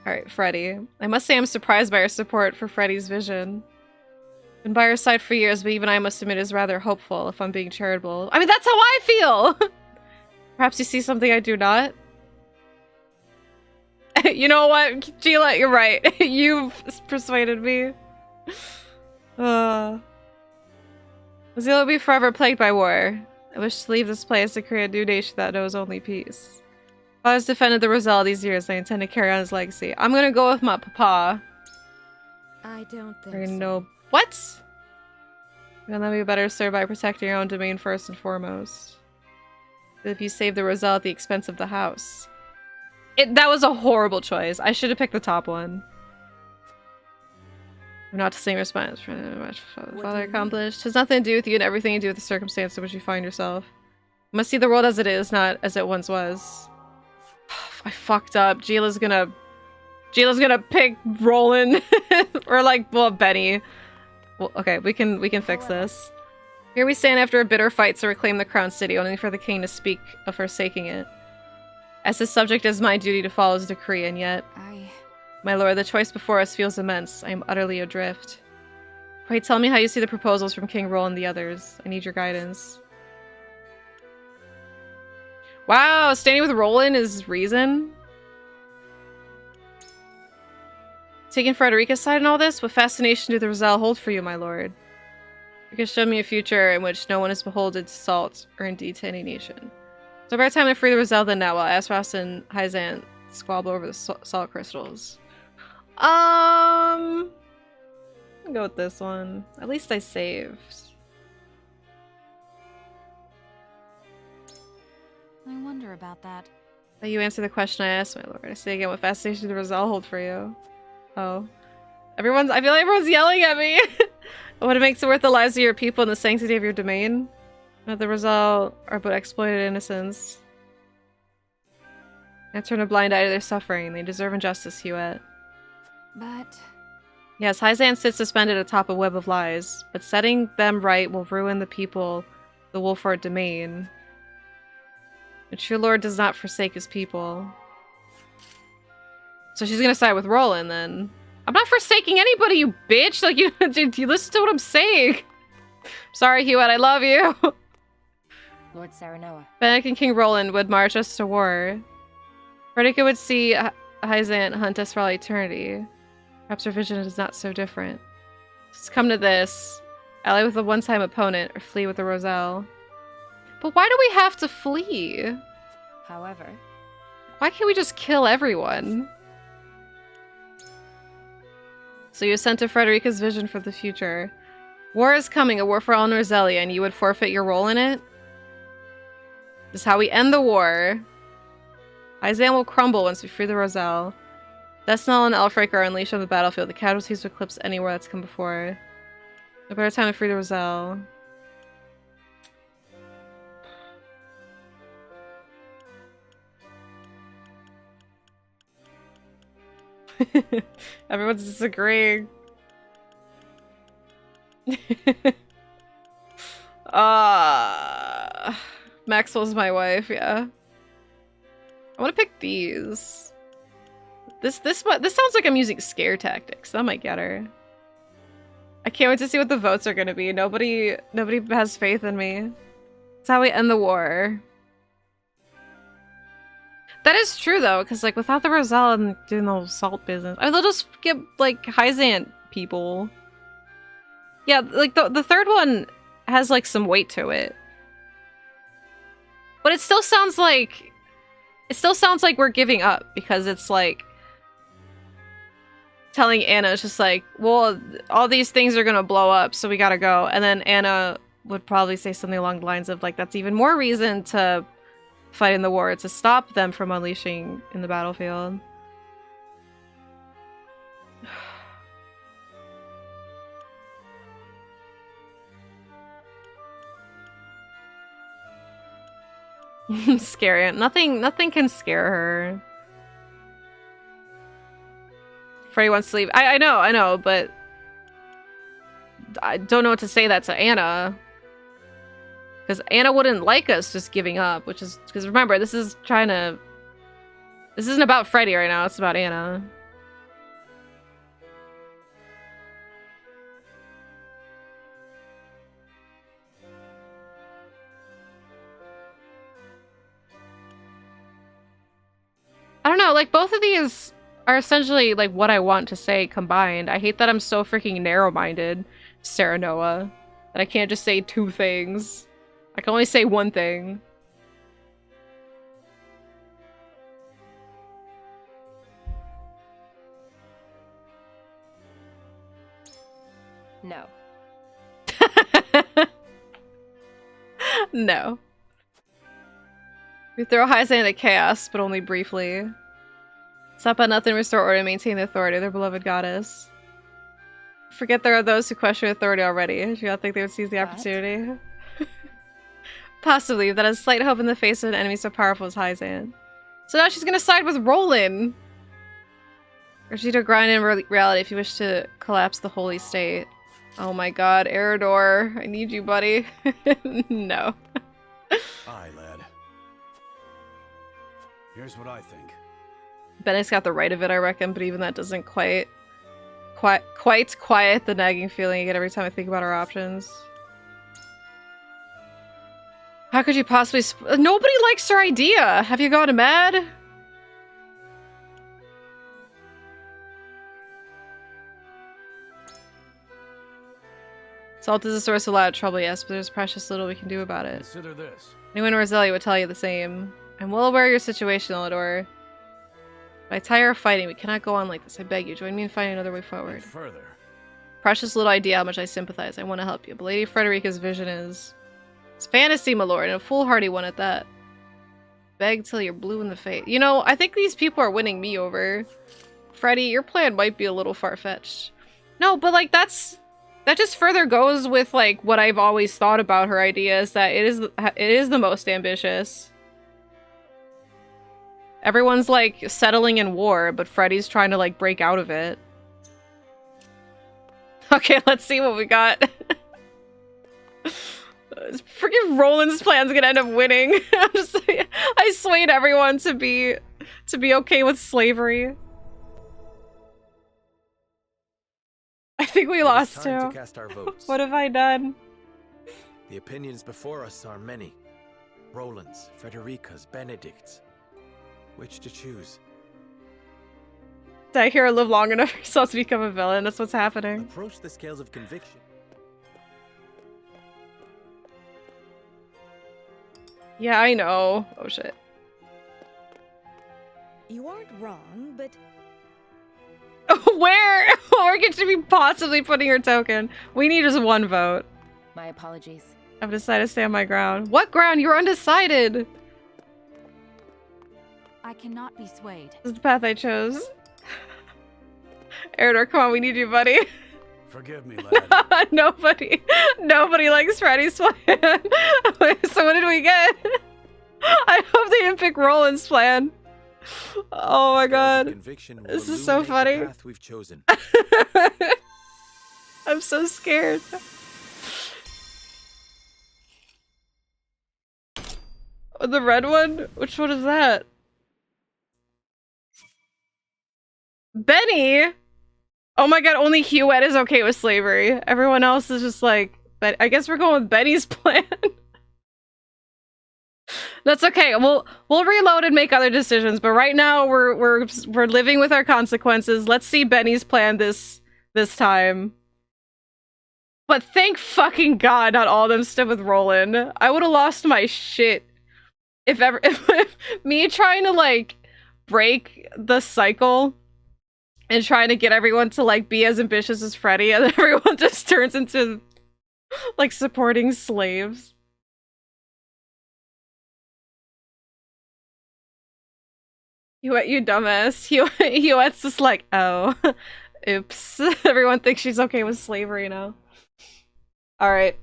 Alright, Freddy. I must say I'm surprised by your support for Freddy's vision. Been by her side for years, but even I must admit is rather hopeful, if I'm being charitable. I mean, that's how I feel! Perhaps you see something I do not? You know what, Gila, you're right. You've persuaded me. Zilla will be forever plagued by war. I wish to leave this place to create a new nation that knows only peace. Father's defended the Roselle these years, and I intend to carry on his legacy. I'm gonna go with my papa. I don't think Or so. no. What? You'll then be better served by protecting your own domain first and foremost. If you save the Roselle at the expense of the house. That was a horrible choice. I should have picked the top one. Not to same response for much father accomplished. It has nothing to do with you and everything to do with the circumstance in which you find yourself. You must see the world as it is, not as it once was. I fucked up. Gila's gonna pick Roland. Or like, well, Benny. Well, okay, we can fix this. Here we stand after a bitter fight to reclaim the crown city, only for the king to speak of forsaking it. As his subject, it is my duty to follow his decree, and yet... My lord, the choice before us feels immense. I am utterly adrift. Pray tell me how you see the proposals from King Roland and the others. I need your guidance. Wow, standing with Roland is reason? Taking Frederica's side in all this? What fascination do the Roselle hold for you, my lord? You can show me a future in which no one is beholden to salt, or indeed to any nation. So better time to free the Roselle than now, while Asros and Hyzant squabble over the salt crystals. I'll go with this one. At least I saved. I wonder about that. You answer the question I asked, my lord. I say again, what fascination did the Roselle hold for you? Oh. I feel like everyone's yelling at me! Would it make it worth the lives of your people and the sanctity of your domain? Not the Roselle are but exploited innocents. I turn a blind eye to their suffering. They deserve injustice, Hewitt. But... Yes, Hyzant sits suspended atop a web of lies, but setting them right will ruin the people, the Wolford domain. The true lord does not forsake his people. So she's gonna side with Roland, then. I'm not forsaking anybody, you bitch! Like, you listen to what I'm saying! Sorry, Hewitt, I love you! Lord Serenoa. Benedict and King Roland would march us to war. Fredica would see Hyzant hunt us for all eternity. Perhaps her vision is not so different. Just come to this. Ally with a one-time opponent, or flee with the Roselle. But why do we have to flee? However... Why can't we just kill everyone? So you assent to Frederica's vision for the future. War is coming, a war for all Norzelia, and you would forfeit your role in it? This is how we end the war. Hyzant will crumble once we free the Roselle. Desnell and Elfric are unleashed on the battlefield. The casualties will eclipse anywhere that's come before. No better time to free the Roselle. Everyone's disagreeing. Maxwell's my wife, yeah. I want to pick these. This sounds like I'm using scare tactics. That might get her. I can't wait to see what the votes are gonna be. Nobody has faith in me. That's how we end the war. That is true though, because like without the Roselle and doing the whole salt business, I mean, they'll just get like Hyzant people. Yeah, like the third one has like some weight to it, but it still sounds like we're giving up because it's like telling Anna, it's just like, well, all these things are gonna blow up, so we gotta go. And then Anna would probably say something along the lines of like, that's even more reason to fight in the war, to stop them from unleashing in the battlefield. Scary. Nothing can scare her. Freddie wants to leave. I know, but I don't know what to say that to Anna. Because Anna wouldn't like us just giving up, which is... Because remember, this isn't about Freddie right now, it's about Anna. I don't know, like, both of these are essentially, like, what I want to say combined. I hate that I'm so freaking narrow-minded. Serenoa. That I can't just say two things. I can only say one thing. No. No. We throw Hyzan into chaos, but only briefly. Stop at nothing, restore order, maintain the authority of their beloved goddess. Forget there are those who question authority already. Do you not think they would seize the opportunity? Possibly, that has slight hope in the face of an enemy so powerful as Hyzan. So now she's gonna side with Roland! Urge you to grind in reality if you wish to collapse the holy state. Oh my god, Eridor, I need you, buddy. No. Aye, lad. Here's what I think. Benedict's got the right of it, I reckon, but even that doesn't quite quiet the nagging feeling you get every time I think about our options. How could you possibly nobody likes her idea! Have you gone mad? Salt is a source of a lot of trouble, yes, but there's precious little we can do about it. Consider this. Anyone in Roselia would tell you the same. I'm well aware of your situation, Eridor. But I tire of fighting. We cannot go on like this. I beg you, join me in finding another way forward. And further. Precious little idea how much I sympathize. I want to help you. But Lady Frederica's vision is... It's fantasy, my lord, and a foolhardy one at that. Beg till you're blue in the face. You know, I think these people are winning me over. Freddy, your plan might be a little far-fetched. No, but like that just further goes with like what I've always thought about her ideas, that it is the most ambitious. Everyone's like settling in war, but Freddy's trying to like break out of it. Okay, let's see what we got. Freaking Roland's plan's gonna end up winning. I swayed everyone to be okay with slavery. I think we lost too. What have I done? The opinions before us are many. Roland's, Frederica's, Benedict's. Which to choose? Did I hear her live long enough for yourself to become a villain? That's what's happening. Approach the scales of conviction. Yeah, I know. Oh shit. You aren't wrong, but... Where could she be possibly putting her token? We need just one vote. My apologies. I've decided to stand my ground. What ground? You're undecided. I cannot be swayed. This is the path I chose. Eridor, come on, we need you, buddy. Forgive me, lad. Nobody likes Freddy's plan. So what did we get? I hope they didn't pick Roland's plan. Oh my god. This is so funny. We've chosen. I'm so scared. The red one? Which one is that? Benny? Oh my god, only Huette is okay with slavery. Everyone else is just like, but I guess we're going with Benny's plan. That's okay. We'll reload and make other decisions, but right now we're living with our consequences. Let's see Benny's plan this time. But thank fucking god not all of them stood with Roland. I would have lost my shit if me trying to like break the cycle and trying to get everyone to like be as ambitious as Freddy, and then everyone just turns into like supporting slaves. You dumbass. Huette's just like, oh, oops. Everyone thinks she's okay with slavery now. Alright.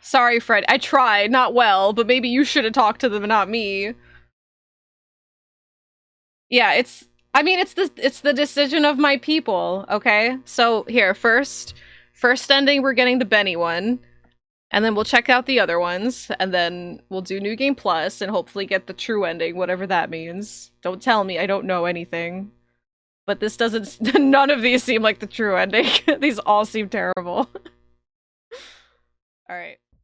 Sorry, Fred. I tried. Not well, but maybe you should have talked to them and not me. Yeah, it's the decision of my people, okay? So here, first ending, we're getting the Benny one. And then we'll check out the other ones, and then we'll do New Game Plus, and hopefully get the true ending, whatever that means. Don't tell me, I don't know anything. But this doesn't- none of these seem like the true ending. These all seem terrible. Alright.